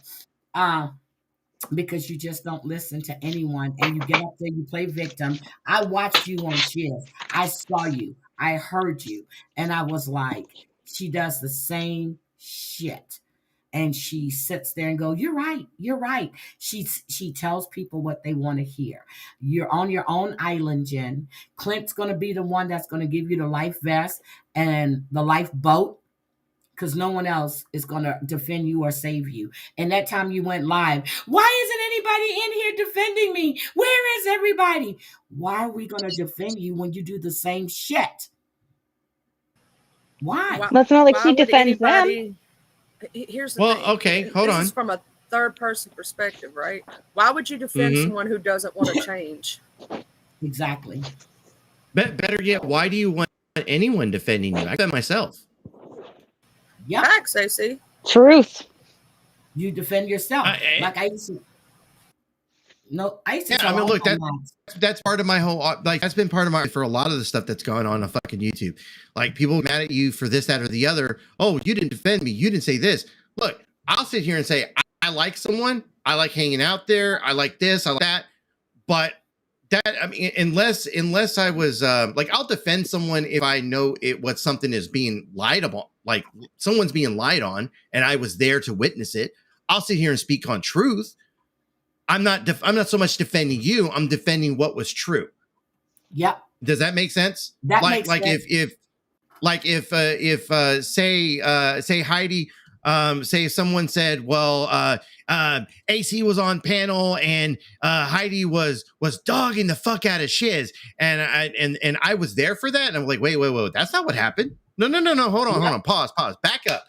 [SPEAKER 1] Because you just don't listen to anyone, and you get up there, you play victim. I watched you on Cheers. I saw you. I heard you, and I was like, she does the same shit. And she sits there and go, you're right, you're right. She tells people what they want to hear. You're on your own island, Jen. Clint's going to be the one that's going to give you the life vest and the life boat, because no one else is going to defend you or save you. And that time you went live, why isn't anybody in here defending me? Where is everybody? Why are we going to defend you when you do the same shit? Why?
[SPEAKER 2] That's not like she
[SPEAKER 9] would
[SPEAKER 2] defends
[SPEAKER 9] anybody,
[SPEAKER 2] them.
[SPEAKER 9] Here's the thing.
[SPEAKER 4] Okay, hold on.
[SPEAKER 9] This is from a third person perspective, right? Why would you defend someone who doesn't want to change?
[SPEAKER 1] Exactly.
[SPEAKER 4] Better yet, why do you want anyone defending you? I defend myself.
[SPEAKER 1] Yeah.
[SPEAKER 9] Facts, AC.
[SPEAKER 2] Truth.
[SPEAKER 1] You defend yourself. Like I used to. No, I used to.
[SPEAKER 4] Yeah, I mean, look, that's part of my whole, like, that's been part of my, for a lot of the stuff that's going on fucking YouTube. Like, people mad at you for this, that, or the other. Oh, you didn't defend me. You didn't say this. Look, I'll sit here and say, I like someone. I like hanging out there. I like this. I like that. But that, I mean, unless I was, like, I'll defend someone if I know what something is being lied about, like someone's being lied on and I was there to witness it. I'll sit here and speak on truth. I'm not so much defending you. I'm defending what was true.
[SPEAKER 1] Yep.
[SPEAKER 4] Does that make sense?
[SPEAKER 1] That makes sense.
[SPEAKER 4] if say Heidi, say someone said, well, AC was on panel and Heidi was dogging the fuck out of Shiz, and I was there for that, and I'm like, wait, that's not what happened. No, hold on, pause, back up.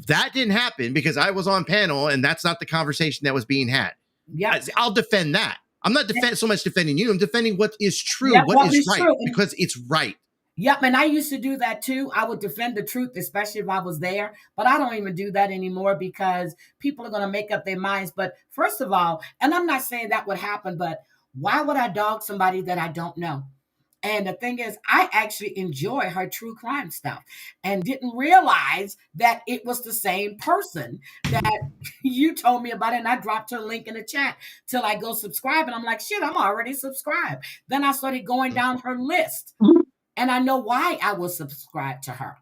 [SPEAKER 4] That didn't happen because I was on panel, and that's not the conversation that was being had. Yeah, I'll defend that. I'm not so much defending you. I'm defending what is true, what is right, because it's right.
[SPEAKER 1] Yep, and I used to do that too. I would defend the truth, especially if I was there. But I don't even do that anymore because people are going to make up their minds. But first of all, and I'm not saying that would happen, but why would I dog somebody that I don't know? And the thing is, I actually enjoy her true crime stuff and didn't realize that it was the same person that you told me about it. And I dropped her link in the chat till I go subscribe. And I'm like, shit, I'm already subscribed. Then I started going down her list. And I know why I was subscribed to her.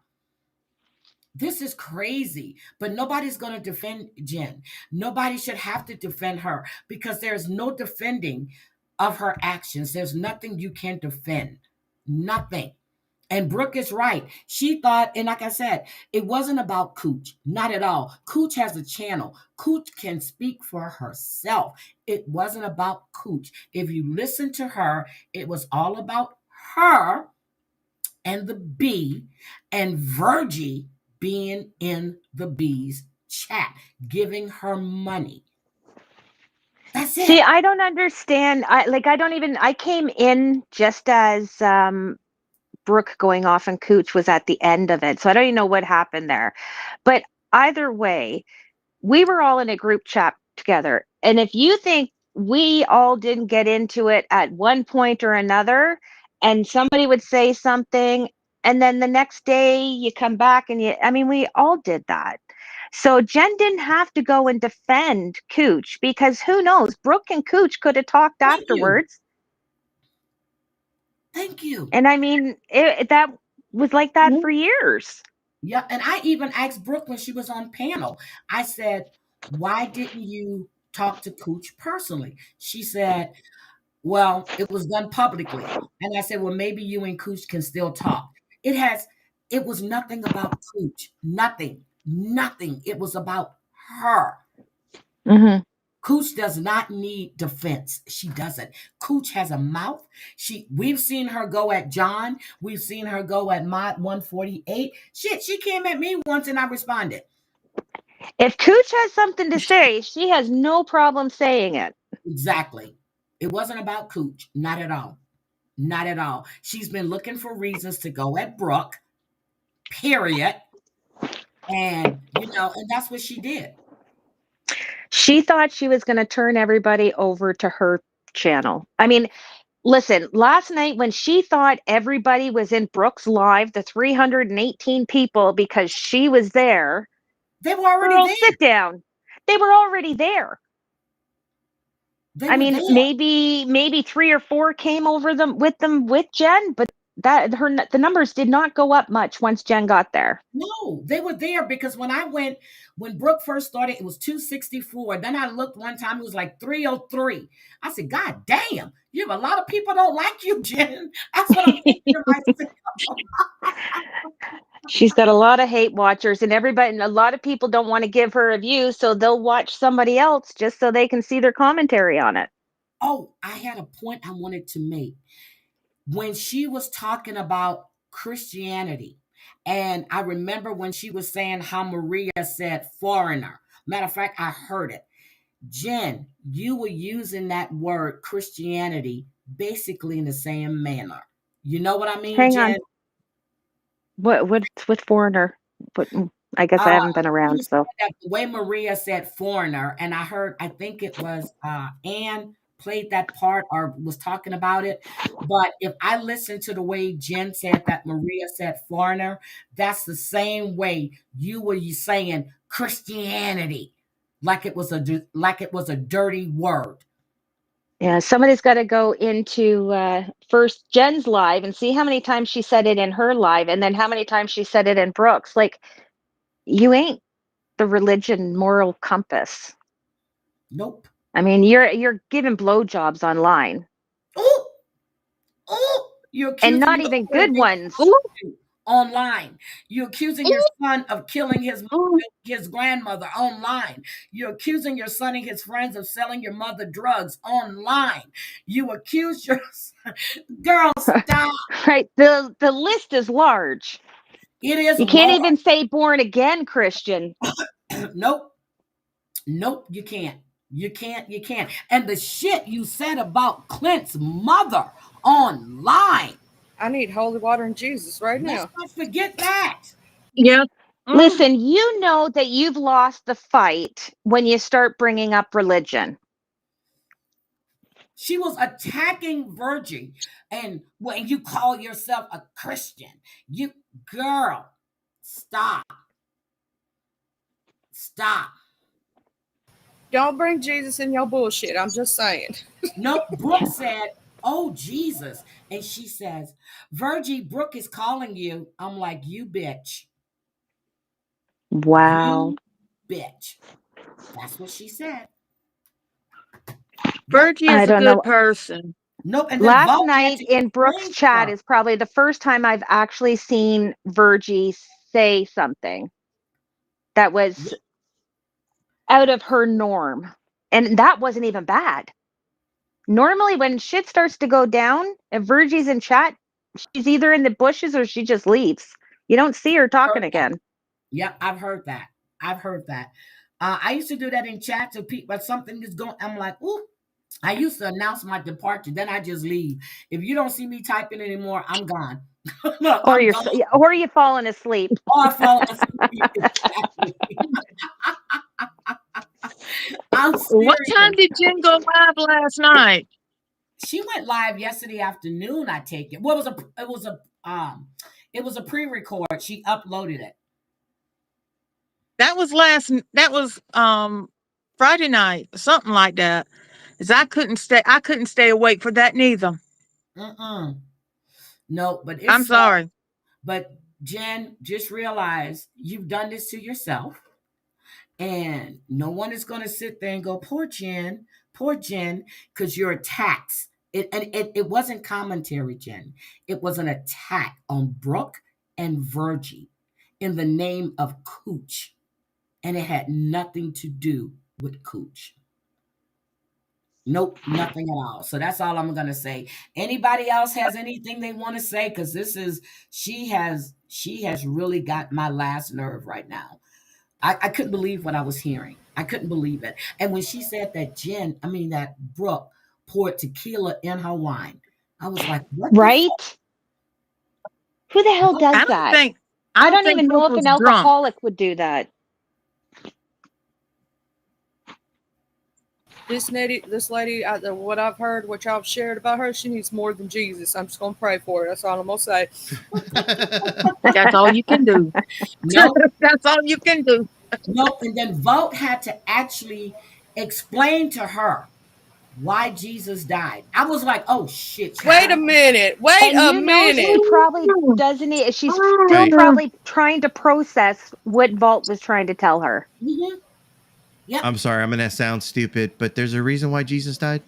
[SPEAKER 1] This is crazy, but nobody's going to defend Jen. Nobody should have to defend her because there's no defending of her actions. There's nothing you can defend. Nothing. And Brooke is right. She thought, and like I said, it wasn't about Cooch. Not at all. Cooch has a channel. Cooch can speak for herself. It wasn't about Cooch. If you listen to her, it was all about her and the B and Virgie being in the B's chat, giving her money. That's it.
[SPEAKER 2] See, I don't understand. I came in just as Brooke going off and Cooch was at the end of it. So I don't even know what happened there. But either way, we were all in a group chat together. And if you think we all didn't get into it at one point or another, and somebody would say something, and then the next day you come back and we all did that. So Jen didn't have to go and defend Cooch because who knows, Brooke and Cooch could have talked
[SPEAKER 1] Thank you.
[SPEAKER 2] afterwards.
[SPEAKER 1] Thank you.
[SPEAKER 2] And that was like that for years.
[SPEAKER 1] Yeah, and I even asked Brooke when she was on panel. I said, "Why didn't you talk to Cooch personally?" She said, "Well, it was done publicly." And I said, "Well, maybe you and Cooch can still talk." It was nothing about Cooch. Nothing. Nothing. It was about her.
[SPEAKER 2] Mm-hmm.
[SPEAKER 1] Cooch does not need defense. She doesn't. Cooch has a mouth. We've seen her go at John. We've seen her go at Mod 148. Shit, she came at me once and I responded.
[SPEAKER 2] If Cooch has something to say, she has no problem saying it.
[SPEAKER 1] Exactly. It wasn't about Cooch. Not at all. Not at all. She's been looking for reasons to go at Brooke. Period. And and that's what she did.
[SPEAKER 2] She thought she was going to turn everybody over to her channel. I mean, listen, last night when she thought everybody was in Brooke's live, the 318 people, because she was there,
[SPEAKER 1] they were already
[SPEAKER 2] girl,
[SPEAKER 1] there.
[SPEAKER 2] Sit down. They were already there. Maybe 3 or 4 came over with Jen, but the numbers did not go up much once Jen got there.
[SPEAKER 1] No, they were there because when Brooke first started, it was 264. Then I looked one time, it was like 303. I said, God damn, you have a lot of people don't like you, Jen. That's what I'm thinking to myself.
[SPEAKER 2] She's got a lot of hate watchers and a lot of people don't want to give her a view, so they'll watch somebody else just so they can see their commentary on it.
[SPEAKER 1] Oh, I had a point I wanted to make. When she was talking about Christianity, and I remember when she was saying how Maria said foreigner. Matter of fact, I heard it. Jen, you were using that word Christianity basically in the same manner. You know what I mean,
[SPEAKER 2] Hang
[SPEAKER 1] Jen?
[SPEAKER 2] on. What's with foreigner? I guess I haven't been around, so.
[SPEAKER 1] The way Maria said foreigner, and I think it was Anne played that part or was talking about it. But if I listen to the way Jen said that Maria said foreigner, that's the same way you were saying Christianity, like it was a dirty word.
[SPEAKER 2] Yeah, somebody's got to go into first Jen's live and see how many times she said it in her live, and then how many times she said it in Brooke's. Like, you ain't the religion moral compass.
[SPEAKER 1] Nope.
[SPEAKER 2] I mean, you're giving blowjobs online.
[SPEAKER 1] Oh, you're accusing
[SPEAKER 2] and not even good ones.
[SPEAKER 1] Online. You're accusing your son of killing his mother, his grandmother online. You're accusing your son and his friends of selling your mother drugs online. You accuse your son. Girl, stop.
[SPEAKER 2] Right. The list is large.
[SPEAKER 1] It is.
[SPEAKER 2] You can't even say born again Christian.
[SPEAKER 1] Nope. Nope, you can't. You can't. And the shit you said about Clint's mother online.
[SPEAKER 9] I need holy water and Jesus right now.
[SPEAKER 1] Let's not forget that.
[SPEAKER 10] Yeah.
[SPEAKER 2] Listen, you know that you've lost the fight when you start bringing up religion.
[SPEAKER 1] She was attacking Virgie, and when you call yourself a Christian, girl, stop. Stop.
[SPEAKER 9] Don't bring Jesus in your bullshit. I'm just saying.
[SPEAKER 1] No, Brooke said, "Oh, Jesus." And she says, "Virgie, Brooke is calling you." I'm like, "You bitch."
[SPEAKER 2] Wow.
[SPEAKER 1] You bitch. That's what she said.
[SPEAKER 10] Virgie is a good person.
[SPEAKER 1] Nope. And
[SPEAKER 2] last night in Brooke's chat is probably the first time I've actually seen Virgie say something that was out of her norm. And that wasn't even bad. Normally when shit starts to go down, if Virgie's in chat, She's either in the bushes or she just leaves. You don't see her talking again.
[SPEAKER 1] Yep, I've heard that. I've heard that. I used to do that in chats of people, but something is going. I'm like, ooh. I used to announce my departure, then I just leave. If you don't see me typing anymore, I'm gone. Look,
[SPEAKER 2] Or
[SPEAKER 1] I'm
[SPEAKER 2] you're
[SPEAKER 1] gone.
[SPEAKER 2] or you falling asleep.
[SPEAKER 1] Or I fall asleep. Exactly. I'm
[SPEAKER 10] What time
[SPEAKER 1] serious.
[SPEAKER 10] did Jen go live last night?
[SPEAKER 1] She went live yesterday afternoon. I take it. Well, it was a pre-record. She uploaded it.
[SPEAKER 10] That was Friday night, something like that. Cause I couldn't stay awake for that neither.
[SPEAKER 1] No, but
[SPEAKER 10] I'm
[SPEAKER 1] it's
[SPEAKER 10] sorry.
[SPEAKER 1] but Jen, just realize you've done this to yourself, and no one is going to sit there and go, poor Jen, because you're attacked. It wasn't commentary, Jen. It was an attack on Brooke and Virgie in the name of Cooch, and it had nothing to do with Cooch. Nope, nothing at all. So that's all I'm gonna say. Anybody else has anything they want to say? Because she has really got my last nerve right now. I couldn't believe what I was hearing. I couldn't believe it. And when she said that Brooke poured tequila in her wine, I was like, what the fuck?
[SPEAKER 2] Right? Who the hell does
[SPEAKER 10] I don't
[SPEAKER 2] that?
[SPEAKER 10] think
[SPEAKER 2] I don't even know
[SPEAKER 10] Brooke
[SPEAKER 2] if an
[SPEAKER 10] was drunk.
[SPEAKER 2] alcoholic would do that.
[SPEAKER 9] This lady, what I've heard, what y'all shared about her, she needs more than Jesus. I'm just gonna pray for her. That's all I'm gonna say.
[SPEAKER 10] That's all you can do.
[SPEAKER 1] Nope,
[SPEAKER 10] That's all you can do.
[SPEAKER 1] nope. And then Vogt had to actually explain to her why Jesus died. I was like, oh shit,
[SPEAKER 9] Wait a
[SPEAKER 1] child.
[SPEAKER 9] minute. Wait
[SPEAKER 2] And
[SPEAKER 9] a
[SPEAKER 2] you know she
[SPEAKER 9] minute.
[SPEAKER 2] probably doesn't she's still
[SPEAKER 4] Right.
[SPEAKER 2] probably trying to process what Vault was trying to tell her.
[SPEAKER 1] Mm-hmm. Yep.
[SPEAKER 4] I'm sorry, I'm gonna sound stupid, but there's a reason why Jesus died.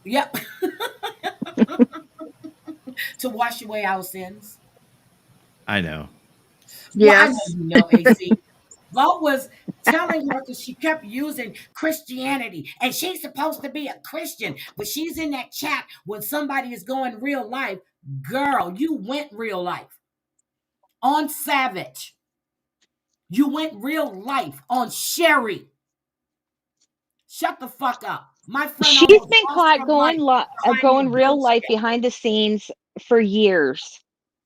[SPEAKER 1] Yep. To wash away our sins.
[SPEAKER 4] I know.
[SPEAKER 1] Well, I know
[SPEAKER 10] Yes.
[SPEAKER 1] you know, AC. Vogt was telling her because she kept using Christianity and she's supposed to be a Christian, but she's in that chat when somebody is going real life. Girl, you went real life on Savage. You went real life on Sherry. Shut the fuck up. My friend
[SPEAKER 2] She's
[SPEAKER 1] almost
[SPEAKER 2] been
[SPEAKER 1] lost
[SPEAKER 2] caught
[SPEAKER 1] her life behind your
[SPEAKER 2] going real life
[SPEAKER 1] bullshit.
[SPEAKER 2] behind the scenes for years.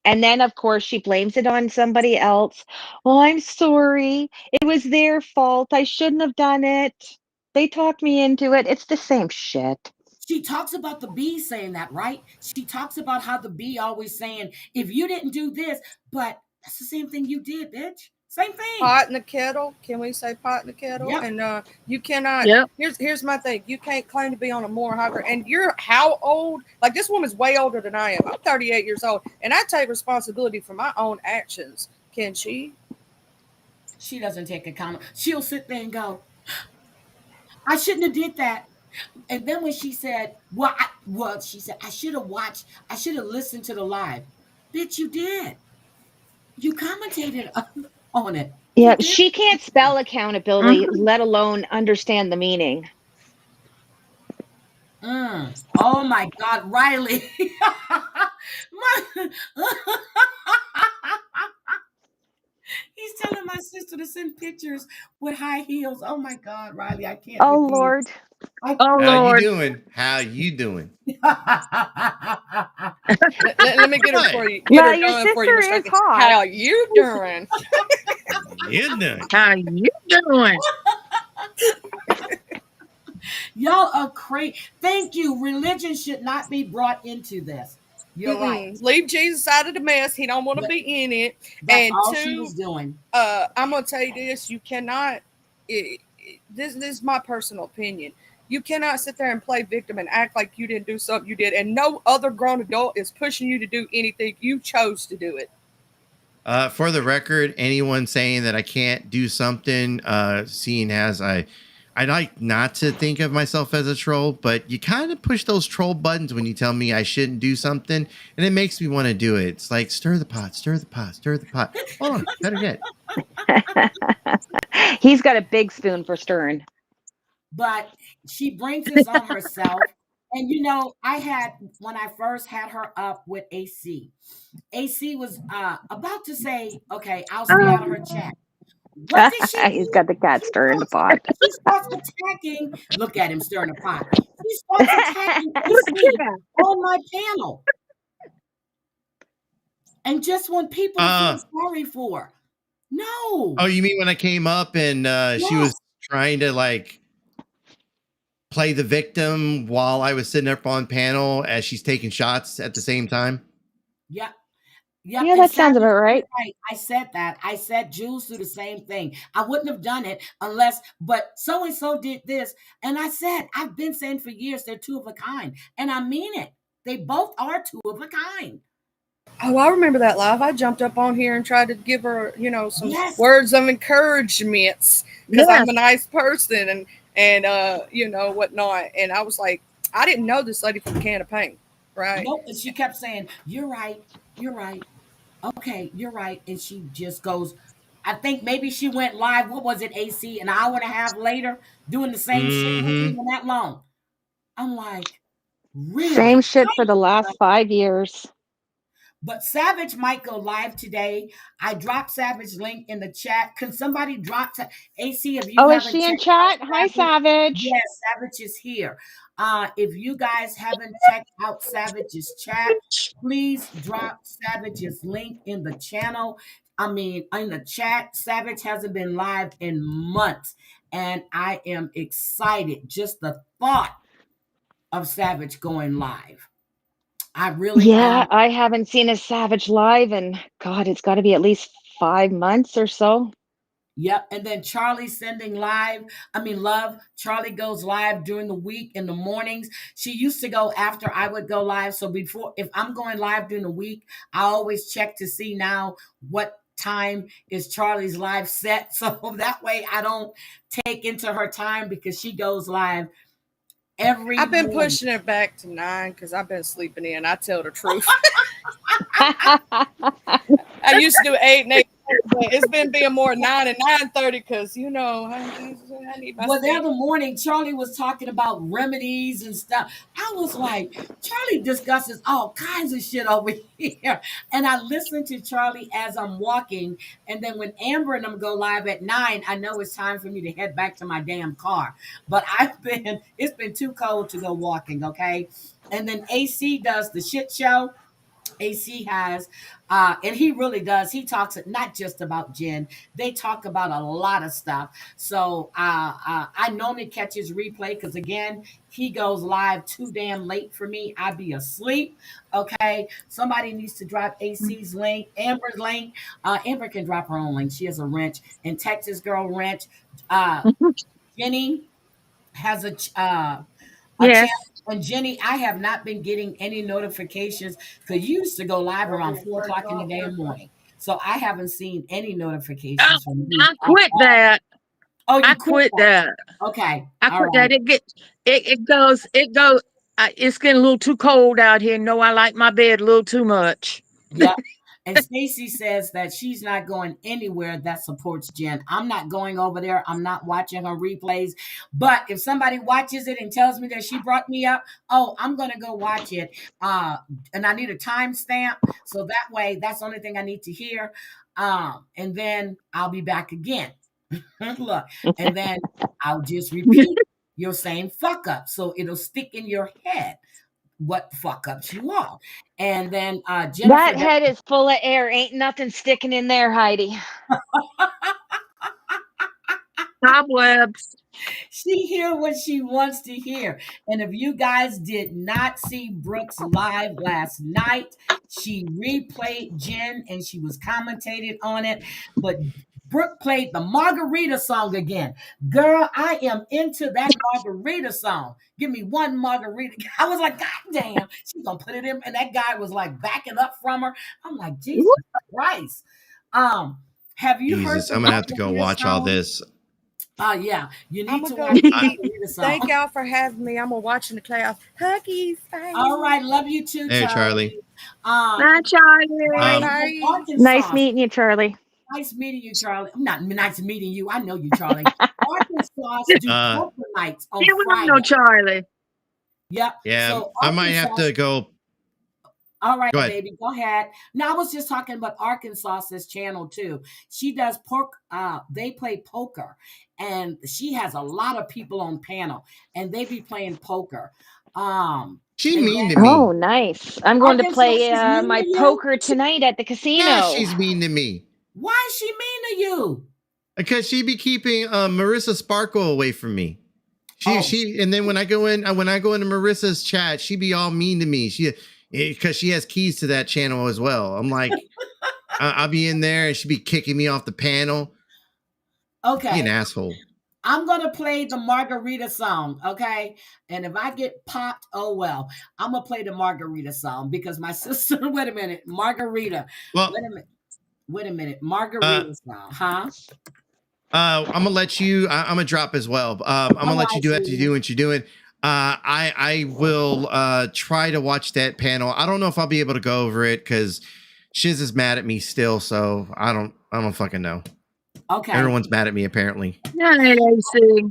[SPEAKER 2] And then of course she blames it on somebody else. Oh, I'm sorry. It was their fault. I shouldn't have done it. They talked me into it. It's the same shit.
[SPEAKER 1] She talks about the bee saying that, right? She talks about how the bee always saying, if you didn't do this, but that's the same thing you did, bitch. Same thing.
[SPEAKER 9] Pot in the kettle. Can we say pot in the kettle?
[SPEAKER 1] Yep.
[SPEAKER 9] And you cannot.
[SPEAKER 10] Yep.
[SPEAKER 9] Here's my thing. You can't claim to be on a more higher. And you're how old? Like this woman's way older than I am. I'm 38 years old, and I take responsibility for my own actions. Can she?
[SPEAKER 1] She doesn't take account. She'll sit there and go, I shouldn't have did that. And then when she said, she said, I should have watched, I should have listened to the live. Bitch, you did. You commentated on it. You
[SPEAKER 2] Yeah,
[SPEAKER 1] did.
[SPEAKER 2] she can't spell accountability, let alone understand the meaning.
[SPEAKER 1] Oh my God, Riley. He's telling my sister to send pictures with high heels. Oh my God, Riley, I can't
[SPEAKER 2] Oh
[SPEAKER 1] with you.
[SPEAKER 2] Lord.
[SPEAKER 10] Oh
[SPEAKER 4] How you
[SPEAKER 10] Lord.
[SPEAKER 4] doing? How you doing?
[SPEAKER 9] Let me get her
[SPEAKER 4] What?
[SPEAKER 9] for you. Get
[SPEAKER 2] Well,
[SPEAKER 9] her
[SPEAKER 2] your
[SPEAKER 9] done for you,
[SPEAKER 2] sister
[SPEAKER 9] Miss
[SPEAKER 2] is
[SPEAKER 9] Becky.
[SPEAKER 2] hot.
[SPEAKER 9] How you doing?
[SPEAKER 4] You doing?
[SPEAKER 10] How you doing?
[SPEAKER 1] Y'all are crazy. Thank you. Religion should not be brought into this. You're right.
[SPEAKER 9] Leave Jesus out of the mess. He don't want to
[SPEAKER 1] But
[SPEAKER 9] be in it.
[SPEAKER 1] that's
[SPEAKER 9] And
[SPEAKER 1] all she
[SPEAKER 9] two,
[SPEAKER 1] was doing.
[SPEAKER 9] I'm gonna tell you this: you cannot. This is my personal opinion. You cannot sit there and play victim and act like you didn't do something you did, and no other grown adult is pushing you to do anything. You chose to do it.
[SPEAKER 4] For the record, anyone saying that I can't do something, seeing as I like not to think of myself as a troll, but you kind of push those troll buttons when you tell me I shouldn't do something, and it makes me want to do it. It's like stir the pot, stir the pot, stir the pot. Hold on, better yet.
[SPEAKER 2] He's got a big spoon for stirring.
[SPEAKER 1] But she brings this on herself. And you know, I had when I first had her up with AC. AC was about to say, "Okay, I'll stay out of her chat." What did she
[SPEAKER 2] He's
[SPEAKER 1] do?
[SPEAKER 2] got the cat stirring the pot.
[SPEAKER 1] She starts attacking. Look at him stirring the pot. She starts attacking AC on my panel, and just want people to feel sorry for her.
[SPEAKER 4] Oh,
[SPEAKER 1] No.
[SPEAKER 4] you mean when I came up and she was
[SPEAKER 1] Yes.
[SPEAKER 4] trying to like play the victim while I was sitting up on panel as she's taking shots at the same time?
[SPEAKER 1] Yep. Yep.
[SPEAKER 2] Yeah,
[SPEAKER 1] And
[SPEAKER 2] that sounds
[SPEAKER 1] Savage,
[SPEAKER 2] about right.
[SPEAKER 1] I said that. I said Jules do the same thing. I wouldn't have done it unless, but so and so did this. And I said, I've been saying for years they're two of a kind. And I mean it. They both are two of a kind.
[SPEAKER 9] Oh, I remember that live. I jumped up on here and tried to give her, you know, some
[SPEAKER 1] Yes.
[SPEAKER 9] words of encouragements because
[SPEAKER 10] Yes.
[SPEAKER 9] I'm a nice person and you know whatnot. And I was like, I didn't know this lady from a can of paint, right?
[SPEAKER 1] Nope. And she kept saying, "You're right. You're right. Okay, you're right." And she just goes, I think maybe she went live. What was it, AC? An hour and a half later, doing the same shit. It wasn't
[SPEAKER 4] Mm-hmm.
[SPEAKER 1] even that long. I'm like,
[SPEAKER 2] Same
[SPEAKER 1] really?
[SPEAKER 2] shit for the last 5 years.
[SPEAKER 1] But Savage might go live today. I dropped Savage link in the chat. Can somebody drop to AC if you
[SPEAKER 2] Oh, is
[SPEAKER 1] haven't
[SPEAKER 2] she in
[SPEAKER 1] checked
[SPEAKER 2] chat?
[SPEAKER 1] out
[SPEAKER 2] Hi,
[SPEAKER 1] Savage?
[SPEAKER 2] Savage.
[SPEAKER 1] Yes, Savage is here. If you guys haven't checked out Savage's chat, please drop Savage's link in the channel. I mean, in the chat. Savage hasn't been live in months, and I am excited. Just the thought of Savage going live. I really
[SPEAKER 2] Yeah,
[SPEAKER 1] am.
[SPEAKER 2] I haven't seen a Savage live, and God, it's got to be at least 5 months or so.
[SPEAKER 1] Yep. And then Charlie sending live. I mean, love. Charlie goes live during the week in the mornings. She used to go after I would go live. So before, if I'm going live during the week, I always check to see now what time is Charlie's live set. So that way I don't take into her time because she goes live every
[SPEAKER 9] I've been
[SPEAKER 1] morning.
[SPEAKER 9] pushing it back to 9 because I've been sleeping in. I tell the truth. I used to do 8 and 8. It's been being more 9 and 9:30 because you know I need my
[SPEAKER 1] Well, the
[SPEAKER 9] sleep.
[SPEAKER 1] other morning, Charlie was talking about remedies and stuff. I was like, Charlie discusses all kinds of shit over here. And I listen to Charlie as I'm walking. And then when Amber and them go live at 9, I know it's time for me to head back to my damn car. But it's been too cold to go walking, okay? And then AC does the shit show. AC has, and he really does. He talks not just about Jen. They talk about a lot of stuff. So I normally catch his replay because again, he goes live too damn late for me. I'd be asleep. Okay, somebody needs to drop AC's link, Amber's link. Amber can drop her own link. She has a wrench, and Texas Girl Wrench. Jenny has a channel.
[SPEAKER 2] Yes.
[SPEAKER 1] And Jenny, I have not been getting any notifications because you used to go live around 4 o'clock in the damn morning. So I haven't seen any notifications from you.
[SPEAKER 10] I quit that.
[SPEAKER 1] Oh, you
[SPEAKER 10] I
[SPEAKER 1] quit
[SPEAKER 10] quit
[SPEAKER 1] that.
[SPEAKER 10] that.
[SPEAKER 1] Okay.
[SPEAKER 10] I
[SPEAKER 1] All
[SPEAKER 10] quit
[SPEAKER 1] right.
[SPEAKER 10] that. It goes. It's getting a little too cold out here. No, I like my bed a little too much.
[SPEAKER 1] Yep. And Stacy says that she's not going anywhere that supports Jen. I'm not going over there. I'm not watching her replays. But if somebody watches it and tells me that she brought me up, oh, I'm gonna go watch it. And I need a timestamp. So that way, that's the only thing I need to hear. And then I'll be back again. Look, and then I'll just repeat your same fuck up. So it'll stick in your head what fuck ups you are. And then Jennifer
[SPEAKER 2] That head is full of air. Ain't nothing sticking in there, Heidi.
[SPEAKER 10] Cobwebs.
[SPEAKER 1] she hear what she wants to hear. And if you guys did not see Brooks live last night, she replayed Jen and she was commentated on it. But Brooke played the Margarita song again. Girl, I am into that Margarita song. Give me one margarita. I was like, God damn, she's gonna put it in. And that guy was like backing up from her. I'm like, Jesus Christ. Have you heard
[SPEAKER 4] Jesus,
[SPEAKER 1] the
[SPEAKER 4] I'm gonna have to go
[SPEAKER 1] Margarita
[SPEAKER 4] watch all
[SPEAKER 1] song?
[SPEAKER 4] this.
[SPEAKER 1] Yeah, you
[SPEAKER 9] I'm
[SPEAKER 1] need to
[SPEAKER 9] gonna
[SPEAKER 1] watch
[SPEAKER 9] go
[SPEAKER 1] the
[SPEAKER 9] eat.
[SPEAKER 1] Margarita song.
[SPEAKER 9] Thank y'all for having me. I'm gonna watch in the playoffs. Huggies, bye.
[SPEAKER 1] All right, love you too,
[SPEAKER 4] Hey,
[SPEAKER 1] Charlie.
[SPEAKER 10] Bye, Charlie.
[SPEAKER 1] Bye.
[SPEAKER 2] Nice
[SPEAKER 1] Arkansas.
[SPEAKER 2] meeting you, Charlie.
[SPEAKER 1] Nice meeting you, Charlie. Not nice meeting you. I know you, Charlie. Arkansas do poker nights on
[SPEAKER 10] Yeah, we don't know
[SPEAKER 1] Friday.
[SPEAKER 10] Charlie.
[SPEAKER 1] Yep.
[SPEAKER 4] Yeah,
[SPEAKER 1] So
[SPEAKER 4] I might have to go.
[SPEAKER 1] All right,
[SPEAKER 4] Go ahead.
[SPEAKER 1] baby, go ahead. Now I was just talking about Arkansas's channel too. She does they play poker, and she has a lot of people on panel, and they be playing poker.
[SPEAKER 4] She
[SPEAKER 1] and
[SPEAKER 4] mean to
[SPEAKER 1] then
[SPEAKER 4] me.
[SPEAKER 2] Oh, nice. I'm going to
[SPEAKER 1] Arkansas
[SPEAKER 2] play
[SPEAKER 1] is mean
[SPEAKER 2] my
[SPEAKER 1] to you?
[SPEAKER 2] poker tonight at the
[SPEAKER 4] Yeah,
[SPEAKER 2] casino.
[SPEAKER 4] she's mean to me.
[SPEAKER 1] Why is she mean to you?
[SPEAKER 4] Because she be keeping Marissa Sparkle away from me.
[SPEAKER 1] Oh.
[SPEAKER 4] And then when I go into Marissa's chat, she be all mean to me. Because she has keys to that channel as well. I'm like, I'll be in there and she be kicking me off the panel.
[SPEAKER 1] Okay.
[SPEAKER 4] Be an asshole.
[SPEAKER 1] I'm going to play the Margarita song, okay? And if I get popped, oh well. I'm going to play the Margarita song because my sister, wait a minute, Margarita.
[SPEAKER 4] Well,
[SPEAKER 1] wait a minute. Margarita song, huh?
[SPEAKER 4] I'm going to let you, I'm going to drop as well. I'm going to let you do what you're doing. I will try to watch that panel. I don't know if I'll be able to go over it because Shiz is mad at me still, so I don't fucking know.
[SPEAKER 1] Okay.
[SPEAKER 4] Everyone's mad at me apparently.
[SPEAKER 10] Hi, AC.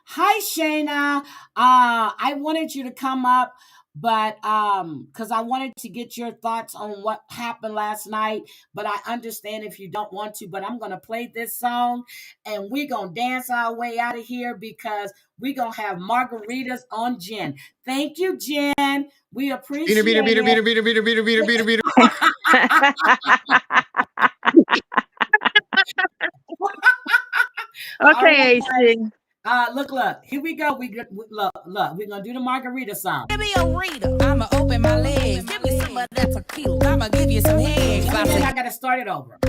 [SPEAKER 1] Hi, Shayna. I wanted you to come up, but because I wanted to get your thoughts on what happened last night. But I understand if you don't want to. But I'm gonna play this song, and we're gonna dance our way out of here because we're gonna have margaritas on Jen. Thank you, Jen. We appreciate it. Beater.
[SPEAKER 10] Okay, AC.
[SPEAKER 1] Look. Here we go. Look. We're gonna do the margarita song.
[SPEAKER 11] Give me a reader. I'ma open my legs. Give me some of that tequila. I'ma give you some head.
[SPEAKER 1] I gotta start it over.